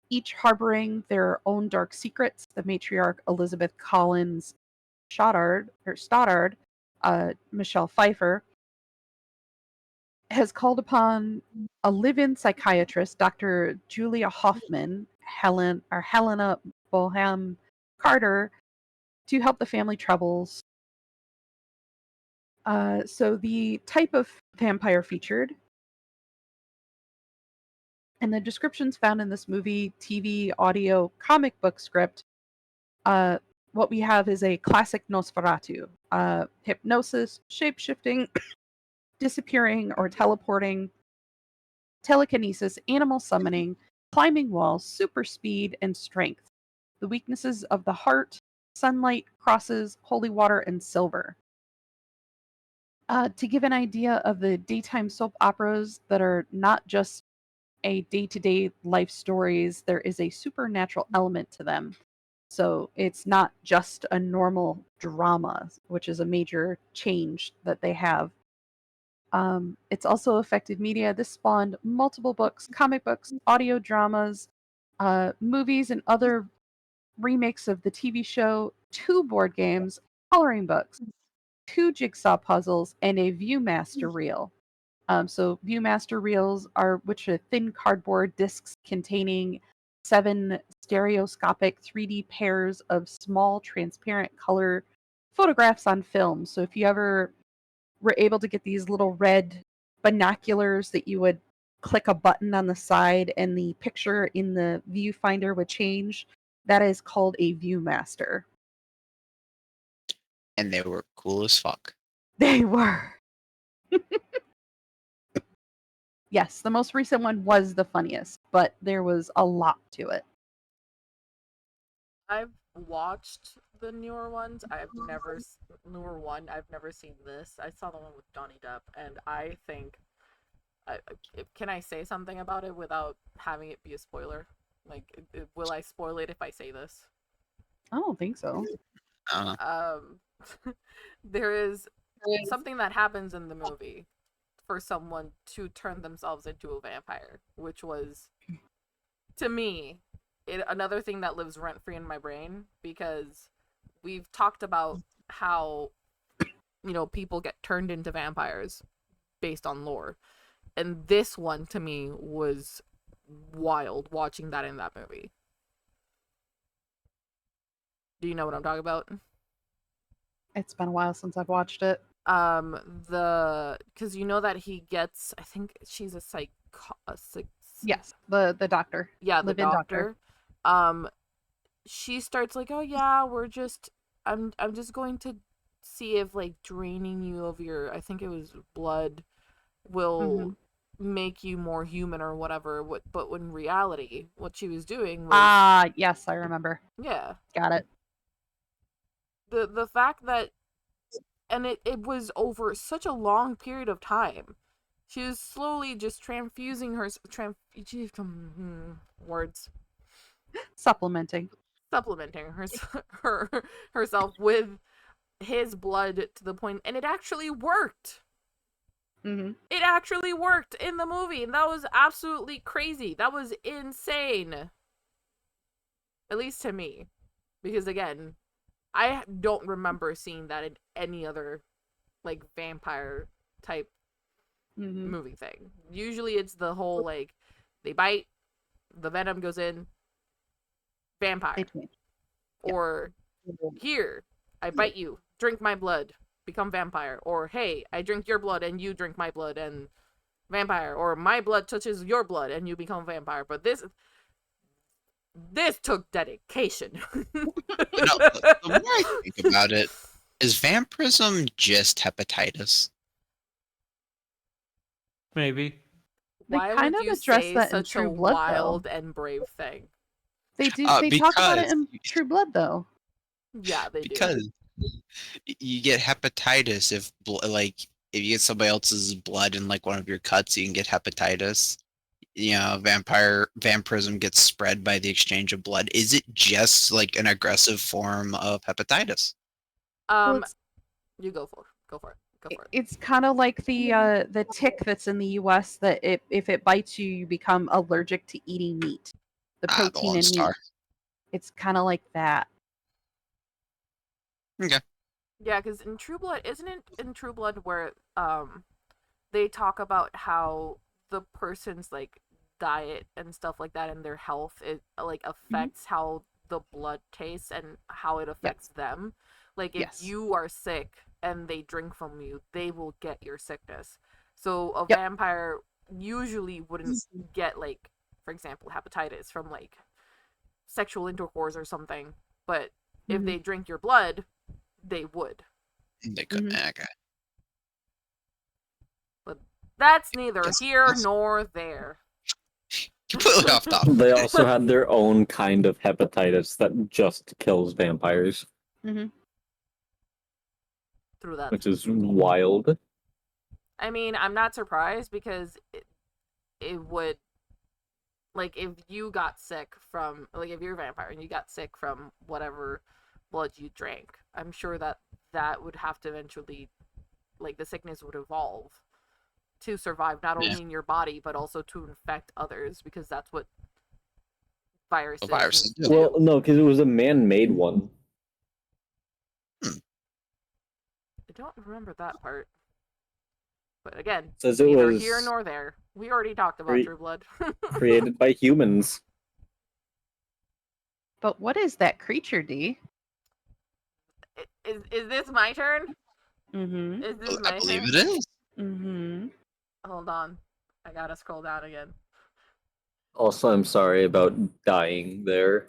each harboring their own dark secrets. The matriarch Elizabeth Collins Stoddard, Michelle Pfeiffer, has called upon a live-in psychiatrist, Dr. Julia Hoffman, Helena Boham Carter, to help the family troubles. So the type of vampire featured and the descriptions found in this movie, TV, audio, comic book script, what we have is a classic Nosferatu. Hypnosis, shape-shifting, disappearing or teleporting, telekinesis, animal summoning, climbing walls, super speed, and strength. The weaknesses of the heart, sunlight, crosses, holy water, and silver. To give an idea of the daytime soap operas that are not just a day-to-day life stories, there is a supernatural element to them. So it's not just a normal drama, which is a major change that they have. It's also affected media. This spawned multiple books, comic books, audio dramas, movies, and other remakes of the TV show, 2 board games, coloring books, 2 jigsaw puzzles, and a Viewmaster reel. So Viewmaster reels are which are thin cardboard discs containing 7 stereoscopic 3D pairs of small transparent color photographs on film. So if you ever were able to get these little red binoculars that you would click a button on the side and the picture in the viewfinder would change, that is called a Viewmaster. And they were cool as fuck. They were. Yes, the most recent one was the funniest, but there was a lot to it. I've watched the newer ones. Newer one. I've never seen this. I saw the one with Johnny Depp, and I think. Can I say something about it without having it be a spoiler? Like, will I spoil it if I say this? I don't think so. I don't know. There is something that happens in the movie for someone to turn themselves into a vampire, which was, to me, another thing that lives rent free in my brain, because we've talked about how, people get turned into vampires based on lore. And this one, to me, was wild watching that in that movie. Do you know what I'm talking about? It's been a while since I've watched it. Because you know that he gets, I think she's Yes, the doctor. Yeah, the Live-in doctor. She starts like, oh yeah, I'm just going to see if like draining you of your, I think it was blood, will make you more human or whatever. But in reality, what she was doing was yes, I remember. yeah. Got it. The fact that, and it was over such a long period of time. She was slowly just transfusing words. Supplementing herself with his blood to the point, and it actually worked. It actually worked in the movie, and that was absolutely crazy. That was insane. At least to me. Because again, I don't remember seeing that in any other like vampire type movie thing. Usually it's the whole like they bite, the venom goes in, vampire. Or here, I bite you, drink my blood, become vampire. Or hey, I drink your blood and you drink my blood and vampire. Or my blood touches your blood and you become vampire. But this took dedication. The more I think about it, is vampirism just hepatitis? Maybe. Why kind would of you address say that in such True a Blood, wild though. and brave thing? They do. They talk about it in Because- True Blood, though. Yeah, they do. Because you get hepatitis if you get somebody else's blood in like one of your cuts, you can get hepatitis. Vampirism gets spread by the exchange of blood. Is it just like an aggressive form of hepatitis? Well, you go for it. It's kind of like the tick that's in the U.S. that if it bites you, you become allergic to eating meat. The protein Lone in Star. meat. It's kind of like that. Okay. Yeah, because in True Blood, isn't it in True Blood where they talk about how the person's like diet and stuff like that and their health, it like affects how the blood tastes and how it affects them. Like if you are sick and they drink from you, they will get your sickness. So a vampire usually wouldn't get like, for example, hepatitis from like sexual intercourse or something. But if they drink your blood, they would. They could. Okay. That's neither here nor there. Completely off topic. They also had their own kind of hepatitis that just kills vampires, Mm-hmm. Through that. which is wild. I mean, I'm not surprised because it would, like, if you got sick from, like, if you're a vampire and you got sick from whatever blood you drank, I'm sure that would have to eventually, like, the sickness would evolve to survive not only in your body but also to infect others, because that's what viruses Viruses do. Well, no, because it was a man-made one. I don't remember that part. But again, Says it neither was here nor there. We already talked about Cre- True Blood. created by humans. But what is that creature, D? Is this my turn? Mm-hmm. Is this I my believe turn? it is. Mm-hmm. Hold on. I gotta scroll down again. Also, I'm sorry about dying there.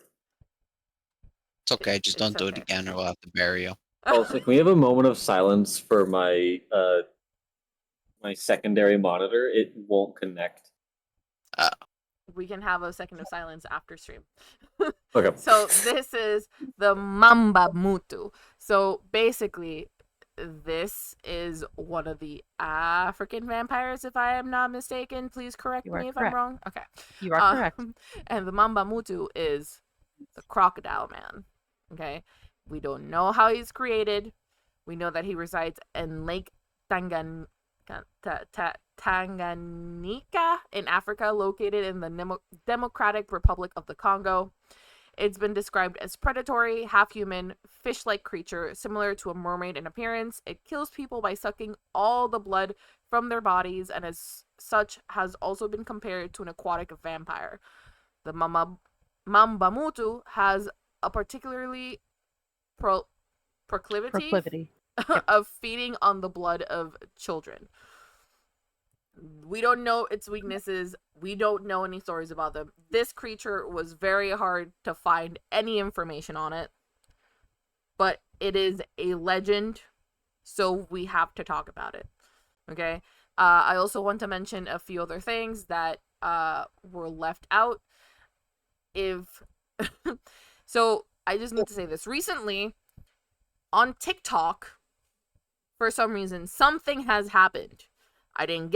It's okay. Just don't It's do it okay. again, or we'll have to bury you. Also, can we have a moment of silence for my my secondary monitor? It won't connect. We can have a second of silence after stream. Okay. So this is the Mamba Mutu. So basically, this is one of the African vampires, if I am not mistaken. Please correct You are me if correct. I'm wrong. Okay. You are correct. And the Mamba Mutu is the crocodile man. Okay. We don't know how he's created. We know that he resides in Lake Tanganyika in Africa, located in the Democratic Republic of the Congo. It's been described as predatory, half-human, fish-like creature, similar to a mermaid in appearance. It kills people by sucking all the blood from their bodies, and as such has also been compared to an aquatic vampire. The Mambamutu has a particularly proclivity of feeding on the blood of children. We don't know its weaknesses. We don't know any stories about them. This creature was very hard to find any information on it, but it is a legend, so we have to talk about it. Okay. I also want to mention a few other things that were left out. So I just need to say this. Recently, on TikTok, for some reason, something has happened. I didn't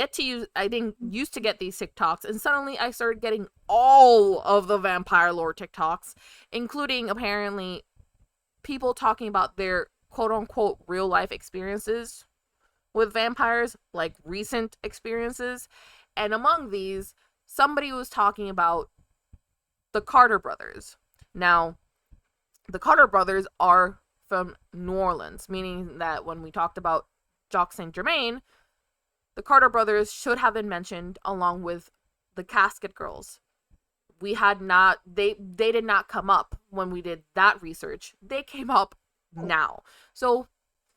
used to get these TikToks, and suddenly I started getting all of the vampire lore TikToks, including apparently people talking about their quote unquote real life experiences with vampires, like recent experiences. And among these, somebody was talking about the Carter brothers. Now, the Carter brothers are from New Orleans, meaning that when we talked about Jacques Saint Germain, the Carter brothers should have been mentioned along with the Casket Girls. They did not come up when we did that research. They came up now. So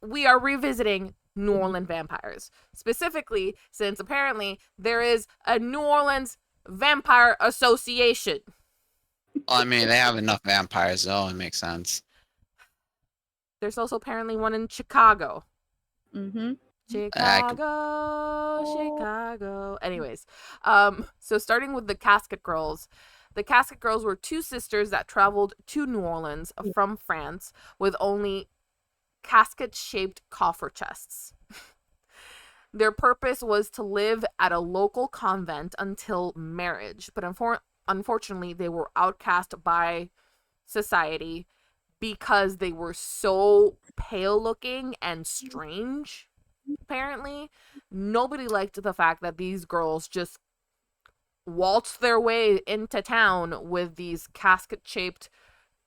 we are revisiting New Orleans vampires. Specifically, since apparently there is a New Orleans Vampire Association. Well, I mean, they have enough vampires, though. It makes sense. There's also apparently one in Chicago. Mm-hmm. Chicago. Anyways, so starting with the Casket Girls. The Casket Girls were two sisters that traveled to New Orleans from France with only casket-shaped coffer chests. Their purpose was to live at a local convent until marriage, but unfortunately, they were outcast by society because they were so pale-looking and strange. Apparently, nobody liked the fact that these girls just waltzed their way into town with these casket-shaped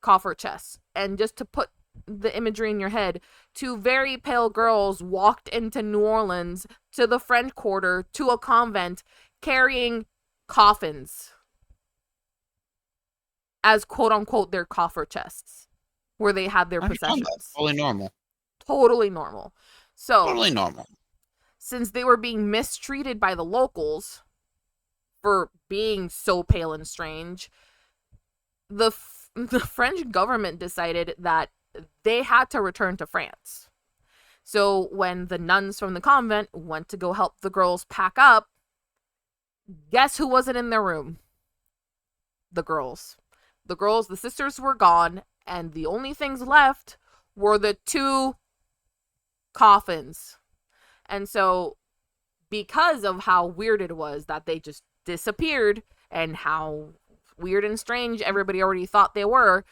coffer chests. And just to put the imagery in your head, two very pale girls walked into New Orleans to the French Quarter to a convent carrying coffins as quote-unquote their coffer chests where they had their possessions. Totally normal. Totally normal. So, Totally normal. Since they were being mistreated by the locals for being so pale and strange, the French government decided that they had to return to France. So when the nuns from the convent went to go help the girls pack up, guess who wasn't in their room? The girls. The sisters were gone, and the only things left were the 2 coffins. And so, because of how weird it was that they just disappeared, and how weird and strange everybody already thought they were,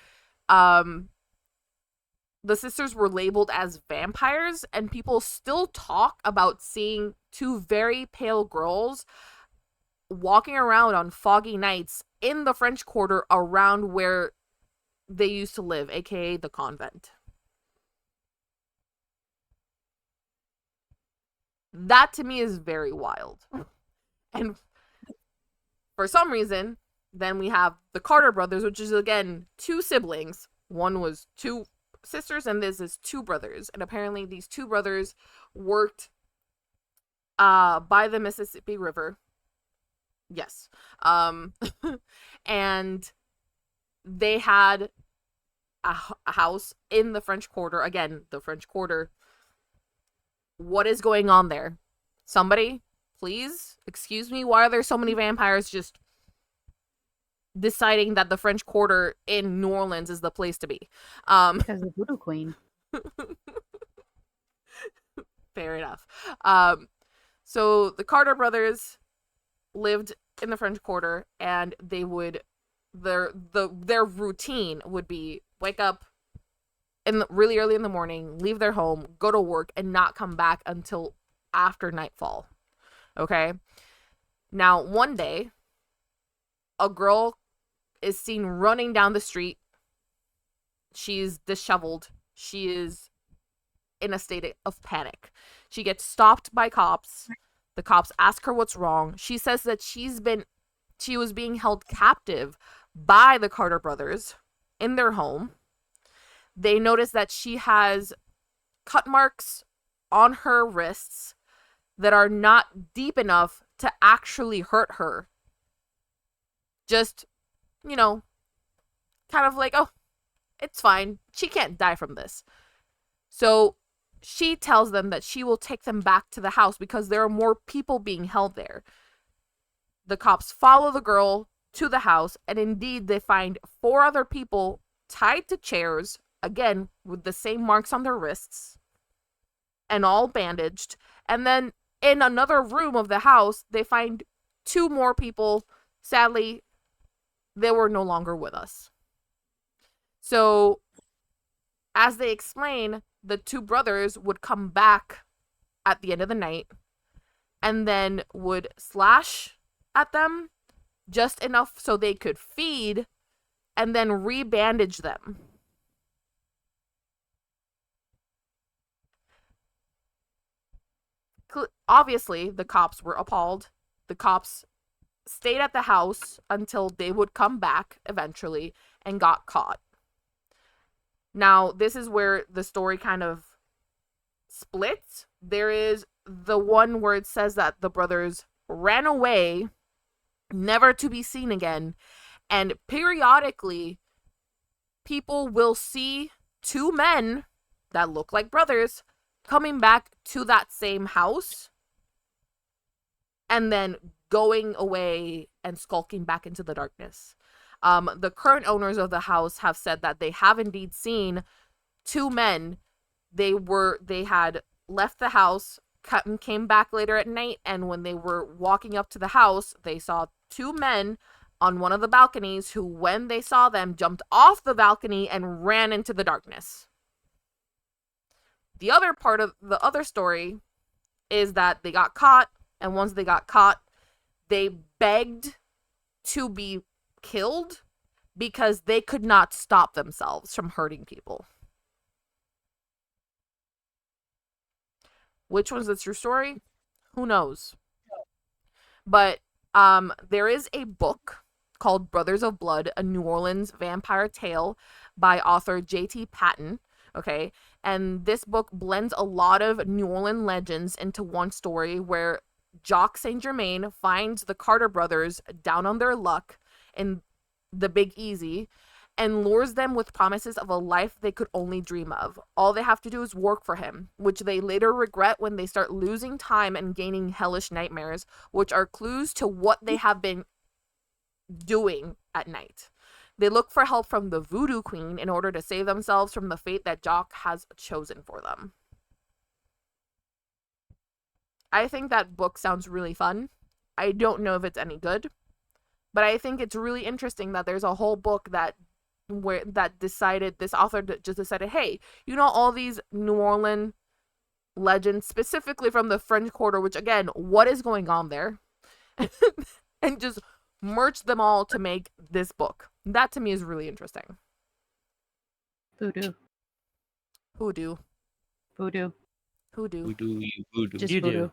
the sisters were labeled as vampires, and people still talk about seeing 2 very pale girls walking around on foggy nights in the French Quarter around where they used to live, aka the convent. That to me is very wild. And for some reason, then we have the Carter brothers, which is again 2 siblings. One was 2 sisters, and this is 2 brothers. And apparently these 2 brothers worked by the Mississippi River. Yes. And they had a house in the French Quarter. Again, the French Quarter. What is going on there? Somebody, please, excuse me, why are there so many vampires just deciding that the French Quarter in New Orleans is the place to be? Because of Voodoo Queen. Fair enough. So the Carter brothers lived in the French Quarter, and they would their routine would be wake up really early in the morning, leave their home, go to work, and not come back until after nightfall. Okay? Now, one day, a girl is seen running down the street. She's disheveled. She is in a state of panic. She gets stopped by cops. The cops ask her what's wrong. She says that she was being held captive by the Carter brothers in their home. They notice that she has cut marks on her wrists that are not deep enough to actually hurt her. Just, kind of like, oh, it's fine. She can't die from this. So she tells them that she will take them back to the house because there are more people being held there. The cops follow the girl to the house, and indeed they find 4 other people tied to chairs, again, with the same marks on their wrists, and all bandaged. And then in another room of the house, they find 2 more people. Sadly, they were no longer with us. So, as they explain, the 2 brothers would come back at the end of the night and then would slash at them just enough so they could feed and then rebandage them. Obviously, the cops were appalled. The cops stayed at the house until they would come back eventually and got caught. Now, this is where the story kind of splits. There is the one where it says that the brothers ran away, never to be seen again, and periodically people will see 2 men that look like brothers coming back to that same house and then going away and skulking back into the darkness. The current owners of the house have said that they have indeed seen 2 men. They had left the house, came back later at night, and when they were walking up to the house, they saw 2 men on one of the balconies who, when they saw them, jumped off the balcony and ran into the darkness. The other part of the other story is that they got caught, and once they got caught, they begged to be killed because they could not stop themselves from hurting people. Which one's the true story? Who knows? But there is a book called Brothers of Blood, a New Orleans vampire tale by author J.T. Patton. Okay, and this book blends a lot of New Orleans legends into one story where Jacques Saint Germain finds the Carter brothers down on their luck in the Big Easy, and lures them with promises of a life they could only dream of. All they have to do is work for him, which they later regret when they start losing time and gaining hellish nightmares, which are clues to what they have been doing at night. They look for help from the Voodoo Queen in order to save themselves from the fate that Jock has chosen for them. I think that book sounds really fun. I don't know if it's any good, but I think it's really interesting that there's a whole book that this author just decided, hey, all these New Orleans legends, specifically from the French Quarter, which again, what is going on there? And just merged them all to make this book. That to me is really interesting. Voodoo. Hoodoo. Voodoo. Hoodoo. Voodoo. Just You voodoo.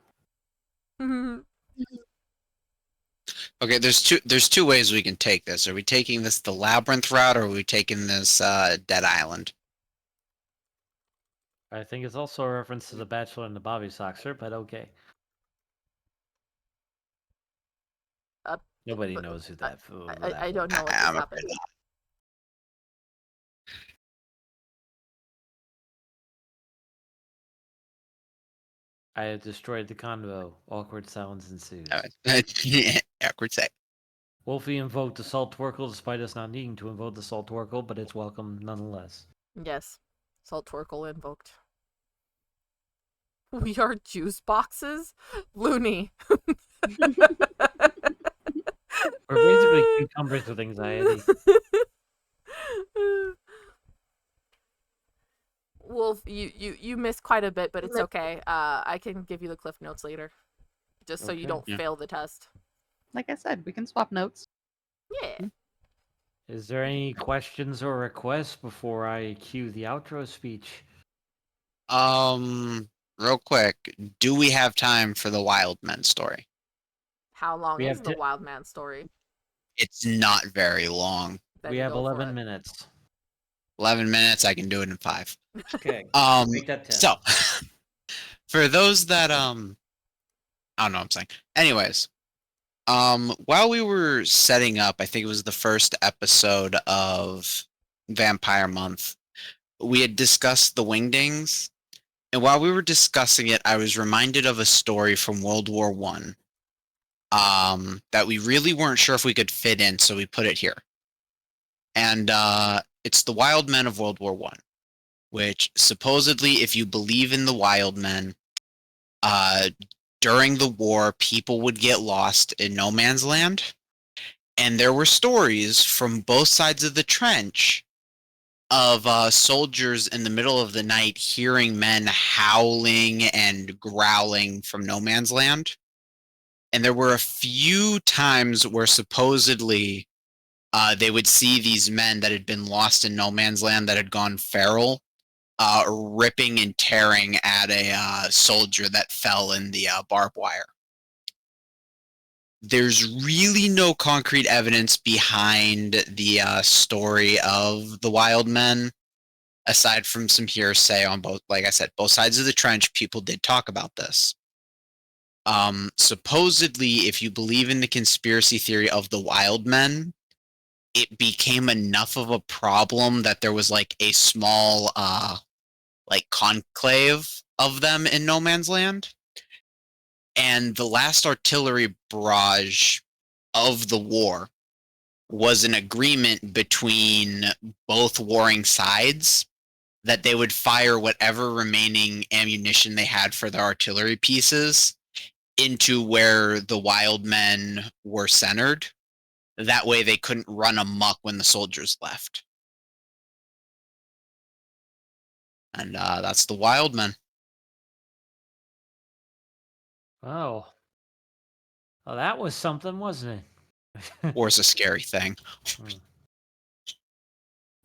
do. Okay, there's two ways we can take this. Are we taking this the labyrinth route, or are we taking this Dead Island? I think it's also a reference to The Bachelor and the Bobby Soxer, but okay. Nobody but- knows who that fool. I don't know what I'm just afraid happened. not. I have destroyed the convo. Awkward silence ensues. Awkward say. Wolfie invoked the Salt Twerkle despite us not needing to invoke the Salt Twerkle, but it's welcome nonetheless. Yes. Salt Twerkle invoked. We are juice boxes? Loony. We're basically cucumbers with anxiety. Wolf, you missed quite a bit, but it's okay. I can give you the cliff notes later, just so you Okay. don't Yeah. fail the test. Like I said, we can swap notes. Yeah. Is there any questions or requests before I cue the outro speech? Real quick, do we have time for the Wild Men story? How long We is have the to- Wild Man story? It's not very long. Then We have go for 11 it. minutes. 11 minutes. I can do it in 5. Okay. Make that 10. So for those that I don't know what I'm saying. Anyways, while we were setting up, I think it was the first episode of Vampire Month, we had discussed the Wingdings, and while we were discussing it, I was reminded of a story from World War One, that we really weren't sure if we could fit in, so we put it here. And it's the Wild Men of World War One, which supposedly, if you believe in the Wild Men, during the war, people would get lost in no man's land, and there were stories from both sides of the trench of soldiers in the middle of the night hearing men howling and growling from no man's land. And there were a few times where supposedly they would see these men that had been lost in no man's land, that had gone feral, ripping and tearing at a soldier that fell in the barbed wire. There's really no concrete evidence behind the story of the Wild Men, aside from some hearsay on both, like I said, both sides of the trench. People did talk about this. Supposedly, if you believe in the conspiracy theory of the Wild Men, it became enough of a problem that there was like a small like conclave of them in no man's land. And the last artillery barrage of the war was an agreement between both warring sides that they would fire whatever remaining ammunition they had for their artillery pieces into where the Wild Men were centered. That way they couldn't run amok when the soldiers left. And that's the Wild Men. Oh. Well, that was something, wasn't it? Or it's a scary thing.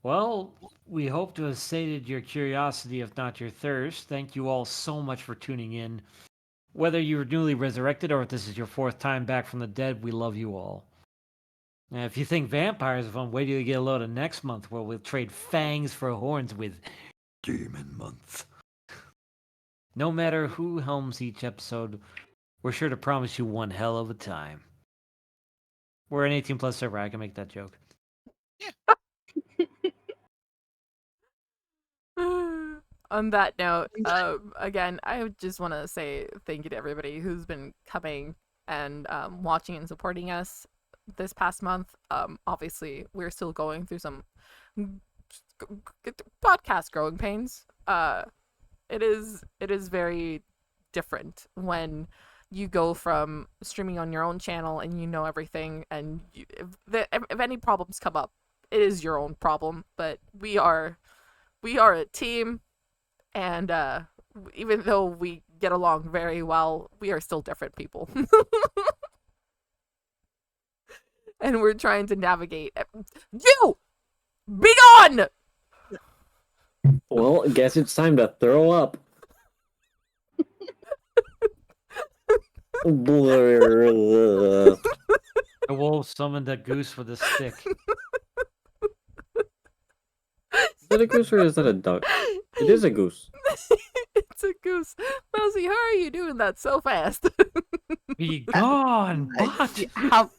Well, we hope to have sated your curiosity, if not your thirst. Thank you all so much for tuning in. Whether you were newly resurrected or if this is your 4th time back from the dead, we love you all. Now, if you think vampires are fun, wait till you get a load of next month, where we'll trade fangs for horns with Demon Month. No matter who helms each episode, we're sure to promise you one hell of a time. We're an 18+ server. I can make that joke. On that note, again, I just want to say thank you to everybody who's been coming and watching and supporting us this past month. Obviously, we're still going through some podcast growing pains. It is very different when you go from streaming on your own channel and you know everything, and if any problems come up, it is your own problem. But we are a team, and even though we get along very well, we are still different people. And we're trying to navigate. You! Be gone! Well, I guess it's time to throw up. Is The wolf summoned a goose with a stick. that a goose or is that a duck? It is a goose. It's a goose. Mousy, how are you doing that so fast? Be gone, bot!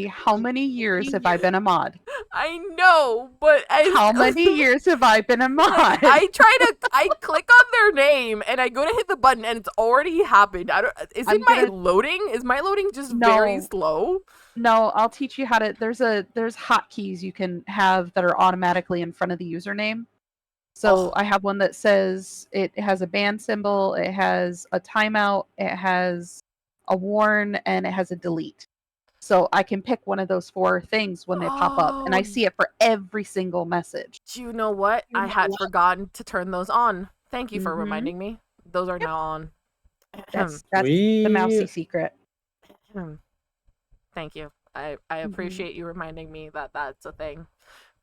How many years have I been a mod? I know, but How many years have I been a mod? I click on their name and I go to hit the button and it's already happened. Loading? Is my loading just very No. slow? No, I'll teach you how to. There's hotkeys you can have that are automatically in front of the username. So I have one that says it has a band symbol, it has a timeout, it has a warn, and it has a delete. So I can pick one of those 4 things when they pop up, and I see it for every single message. Do you know what? I had forgotten to turn those on. Thank you for Mhm. reminding me. Those are now on. That's the mousy Sweet. secret. Thank you. I appreciate you reminding me that that's a thing.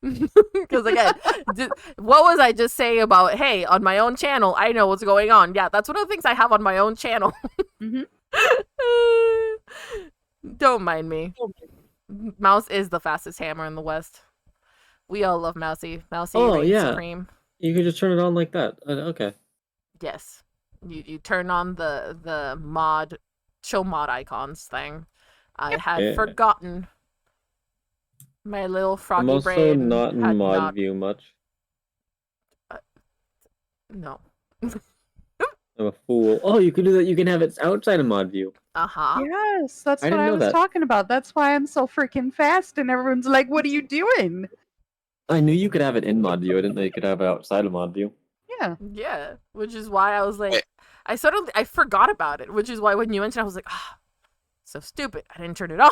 Because again, what was I just saying about, hey, on my own channel, I know what's going on. Yeah, that's one of the things I have on my own channel. Mhm. Don't mind me. Mouse is the fastest hammer in the West. We all love Mousy. Mousy reigns yeah. supreme. You can just turn it on like that. Okay. Yes. You turn on the show mod icons thing. I had forgotten. My little froggy I'm also brain not in had mod not... view much. No. I'm a fool. Oh, you can do that. You can have it outside of mod view. Uh-huh. Yes, that's I what didn't I know was that. talking about. That's why I'm so freaking fast, and everyone's like, "What are you doing?" I knew you could have it in mod view. I didn't know you could have it outside of mod view. Yeah. Yeah, which is why I was like, I forgot about it, which is why when you mentioned it, I was like, so stupid. I didn't turn it on.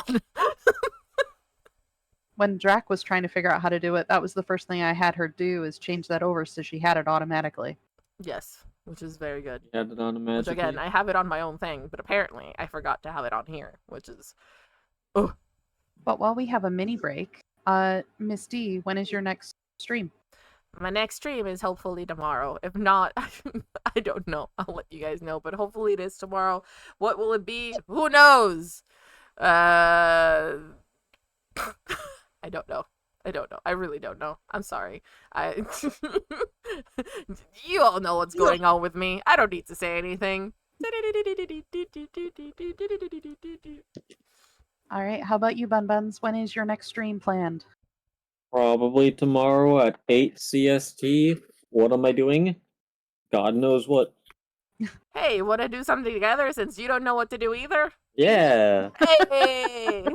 When Drac was trying to figure out how to do it, that was the first thing I had her do is change that over so she had it automatically. Yes, which is very good. You had it on Which magically. again, I have it on my own thing, but apparently I forgot to have it on here, which is, oh. But while we have a mini break, Miss D, when is your next stream? My next stream is hopefully tomorrow. If not, I don't know. I'll let you guys know, but hopefully it is tomorrow. What will it be? Who knows? I don't know. I really don't know. I'm sorry. You all know what's going on with me. I don't need to say anything. All right. How about you, Bun Buns? When is your next stream planned? Probably tomorrow at 8 CST. What am I doing? God knows what. Hey, want to do something together since you don't know what to do either? Yeah. Hey!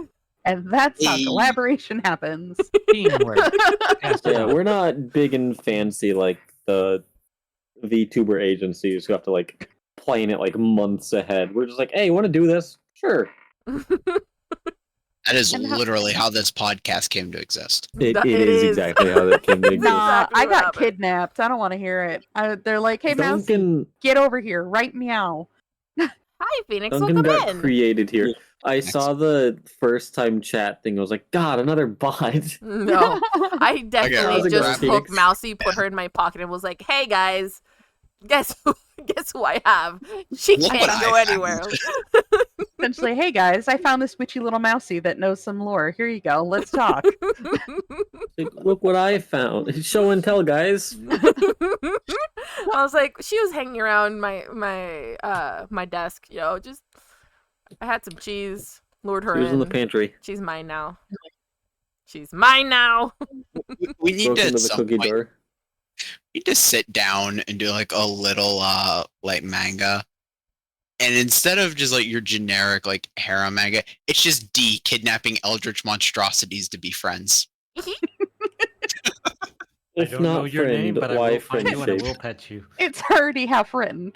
And that's how Hey. collaboration happens. Teamwork. Yes, Yeah, we're not big and fancy like the VTuber agencies who have to like plan it like months ahead. We're just like, hey, you want to do this? Sure. That is And how- literally how this podcast came to exist. It It is is. exactly how that came to exist. Nah, exactly I what got happened. kidnapped. I don't want to hear it. They're like, "Hey, Mousy, Duncan, get over here, right meow." Hi, Phoenix. Duncan Welcome got in. created here. Yeah. I saw the first time chat thing. I was like, God, another bot. No, I definitely How's it just going, hooked Phoenix? Mousy, put her in my pocket, and was like, "Hey guys, guess who I have? She Look can't what go I anywhere." Essentially, hey guys, I found this witchy little mousy that knows some lore. Here you go. Let's talk. Like, look what I found. Show and tell, guys. I was like, she was hanging around my desk, just I had some cheese, lured her She was in the in. pantry. She's mine now. She's mine now. We need Broke to into at the some cookie point door. You just sit down and do like a little like manga. And instead of just like your generic like harem manga, it's just D kidnapping eldritch monstrosities to be friends. I If don't know not your name, friend, but I why will find you and I friendship? will pet you. It's already half written.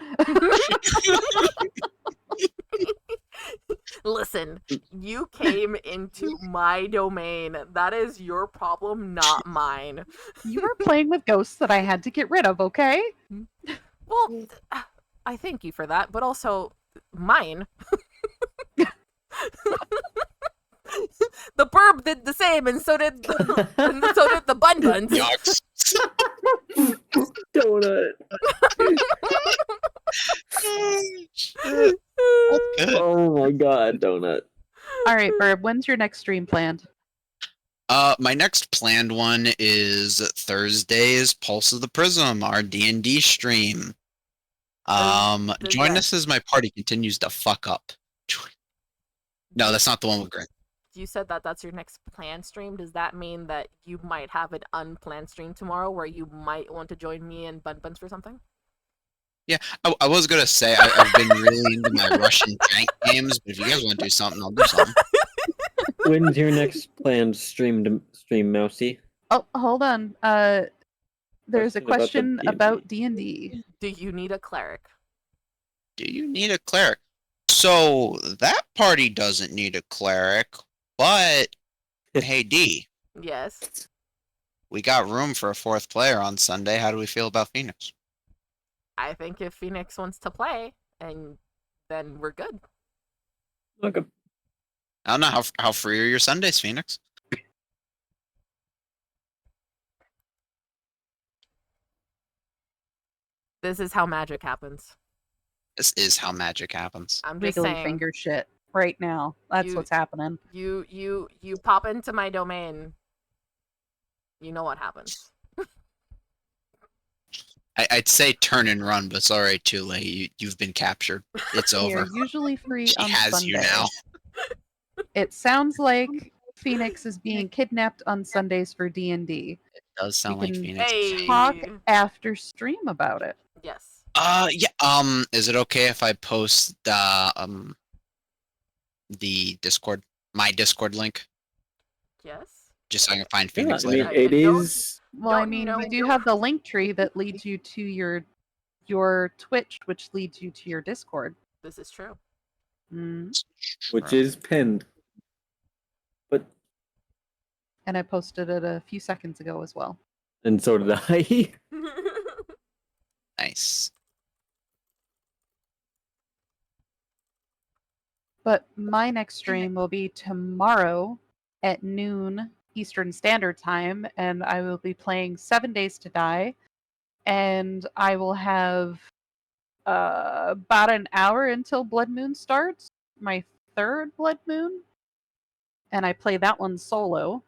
Listen, you came into my domain. That is your problem, not mine. You were playing with ghosts that I had to get rid of, okay? Well, I thank you for that, but also mine. The burb did the same, and so did the bun buns. Yucks. Donut. Good. Oh my god, donut. All right, Burb, when's your next stream planned? My next planned one is Thursday's Pulse of the Prism, our D&D stream. Join us as my party continues to fuck up. No, that's not the one with Grant. You said that that's your next planned stream. Does that mean that you might have an unplanned stream tomorrow where you might want to join me and Bun Buns for something? Yeah, I was gonna say I've been really into my Russian tank games, but if you guys want to do something, I'll do something. When's your next planned stream, Mousy? Oh, hold on. There's a Question about the question about D&D. Do you need a cleric? Do you need a cleric? So that party doesn't need a cleric, but hey D, Yes. we got room for a fourth player on Sunday. How do we feel about Phoenix? I think if Phoenix wants to play, and then we're good. Okay. I don't know how free are your Sundays, Phoenix? This is how magic happens. This is how magic happens. I'm just Wiggly saying. finger shit right now. That's You- what's happening. You pop into my domain. You know what happens. I'd say turn and run, but it's already too late. You've been captured. It's We over. are usually free She on has Sunday. you now. It sounds like Phoenix is being kidnapped on Sundays for D&D. It does sound We like can Phoenix. Hey. Talk after stream about it. Yes. Yeah. Is it okay if I post the Discord, my Discord link, Yes. just so I can find Yeah, Phoenix I mean, later? it Don't- is. Well, I Don't mean, know- we do have the link tree that leads you to your Twitch, which leads you to your Discord. This is true. Mm. Which is pinned. But And I posted it a few seconds ago as well. and so did I. Nice. But my next stream will be tomorrow at noon Eastern Standard Time, and I will be playing 7 Days to Die. And I will have about an hour until Blood Moon starts, my third Blood Moon. And I play that one solo.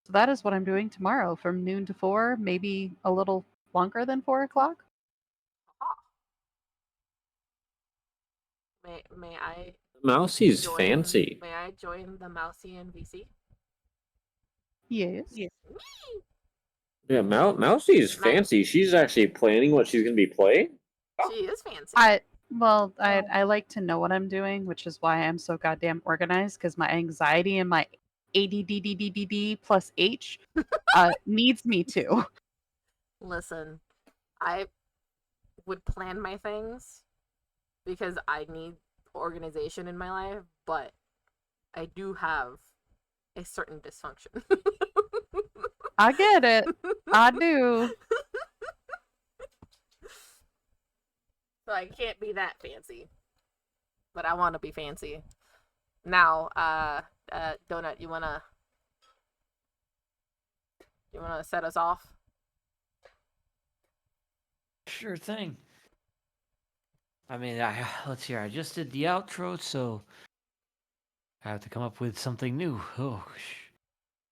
So that is what I'm doing tomorrow from noon to 4, maybe a little longer than 4 o'clock. May I Mousy's join? fancy. May I join the Mousy and VC? Yes. Yeah, Mousy's Nice. fancy. She's actually planning what she's gonna be playing. She is fancy. I like to know what I'm doing, which is why I'm so goddamn organized, because my anxiety and my ADDDDD plus H needs me to. Listen, I would plan my things because I need organization in my life, but I do have a certain dysfunction. I get it. I do. So I can't be that fancy. But I want to be fancy. Now, Donut, you wanna set us off? Sure thing. I mean, let's hear. I just did the outro, so I have to come up with something new. Oh,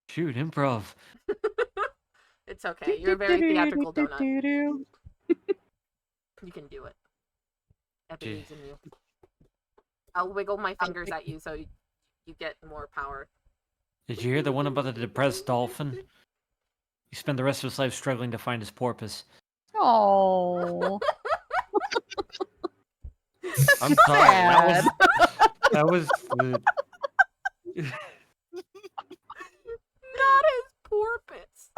shoot, improv. It's okay. You're a very theatrical donut. Do-do-do-do-do-do. You can do it. It believes in you. I'll wiggle my fingers at you so you get more power. Did you hear the one about the depressed dolphin? He spent the rest of his life struggling to find his porpoise. Oh, I'm sorry. sad. That was. Not his porpoise.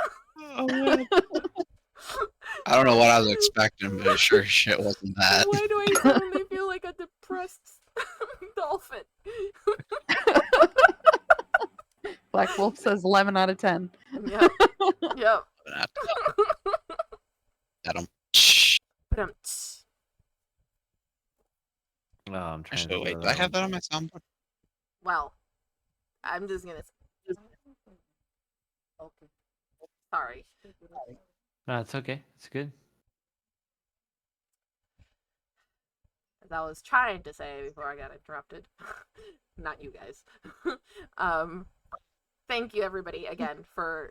Oh, man. I don't know what I was expecting, but it sure as shit wasn't that. Why do I suddenly feel like a depressed dolphin? Black Wolf says 11 out of 10. Yep. Yep. Got him. Ba-dum-ts. Oh, I'm trying Actually, to. wait, do I have that on my soundboard? Well, I'm just gonna. Okay. Sorry. No, it's okay. It's good. As I was trying to say before I got interrupted. Not you guys. Thank you everybody again for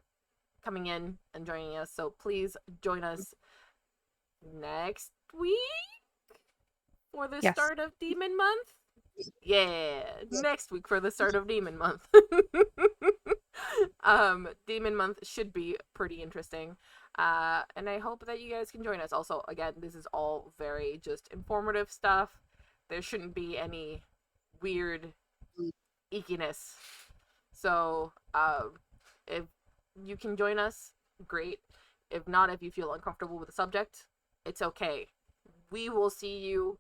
coming in and joining us. So please join us next week for the Yes. start of Demon Month. Yeah, next week for the start of Demon Month. Demon Month should be pretty interesting. And I hope that you guys can join us. Also, again, this is all very just informative stuff. There shouldn't be any weird eekiness. So, if you can join us, great. If not, if you feel uncomfortable with the subject, it's okay. We will see you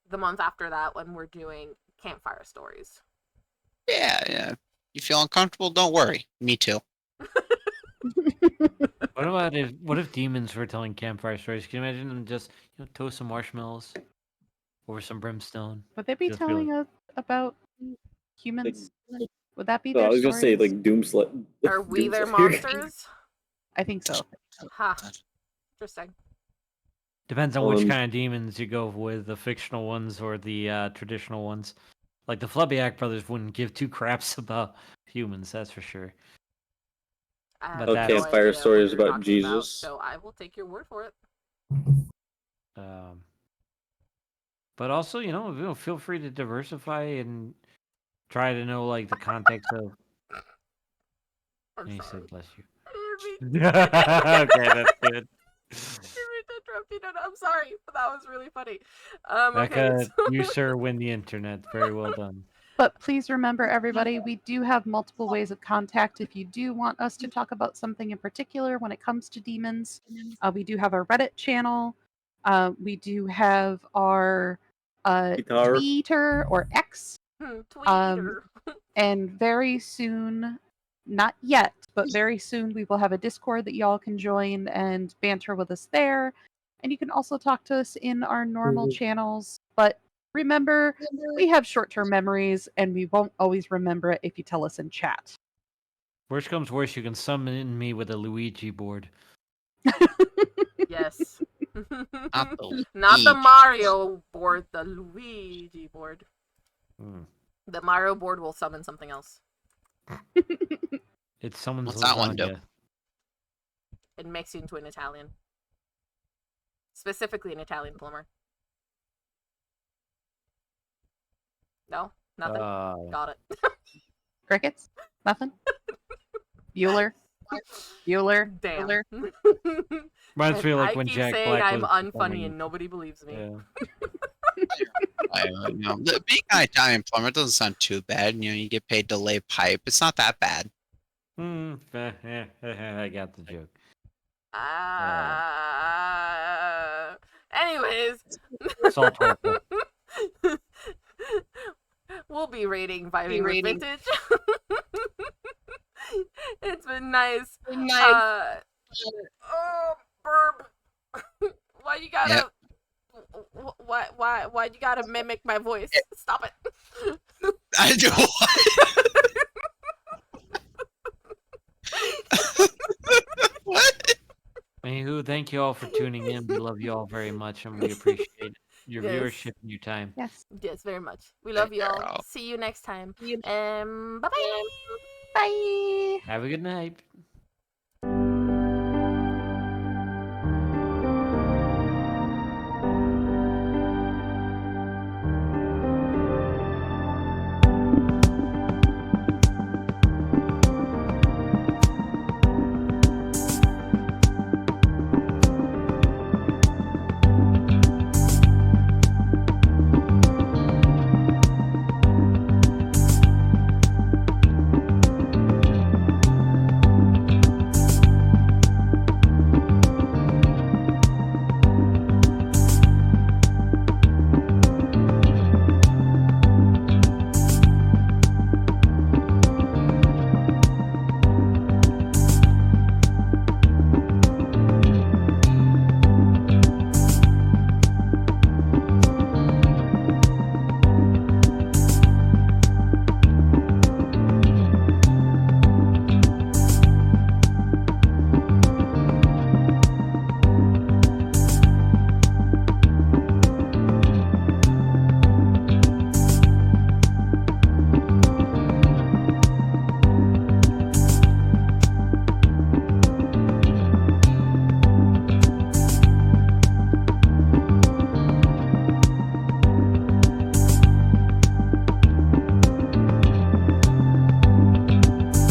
the month after that when we're doing campfire stories. Yeah. You feel uncomfortable? Don't worry. Me too. What if demons were telling campfire stories? Can you imagine them just toast some marshmallows over some brimstone? Would they be Just be telling us about humans? Would that be So I their was gonna say stories? like Doomslayer. Are we their monsters? I think so. Ha. Interesting. Depends on which Um, kind of demons you go with, the fictional ones or the traditional ones. Like the Flubbiac brothers wouldn't give two craps about humans, that's for sure. I have But no that's- campfire idea what stories you're about talking Jesus. so I will take your word for it. But also, feel free to diversify and try to know like the context of. I'm And he sorry. said, "Bless you." I didn't mean- Okay, that's good. didn't mean to interrupt you. No, I'm sorry, but that was really funny. Okay. Becca, So... you sir win the internet. Very well done. But please remember, everybody, we do have multiple ways of contact. If you do want us to talk about something in particular when it comes to demons, we do have our Reddit channel. We do have our Guitar. Twitter or X. Tweeter. And very soon, not yet, but very soon, we will have a Discord that y'all can join and banter with us there. And you can also talk to us in our normal channels. But remember, we have short-term memories, and we won't always remember it if you tell us in chat. Worst comes worst, you can summon me with a Luigi board. Yes. Not the Not the Luigi. Mario board, the Luigi board. Hmm. The Mario board will summon something else. It summons What's that one do? lasagna. It makes you into an Italian. Specifically an Italian plumber. No? Nothing? Got it. Crickets? Nothing? Bueller? Bueller? Damn. Bueller? Reminds me of like I when keep Jack saying Black I'm was unfunny performing. and nobody believes me. Yeah. Being an Italian plumber doesn't sound too bad. You get paid to lay pipe. It's not that bad. I got the joke. Anyways. Salt waffle. We'll be rating Vibing with Vintage. It's been nice. Oh, burp. Why you gotta... Yep. Why you gotta mimic my voice? Stop it. I do. What? Anywho, thank you all for tuning in. We love you all very much, and we appreciate your Yes. viewership and your time. Yes. Yes, very much. We love you all. Girl. See you next time. Bye-bye. Bye! Have a good night.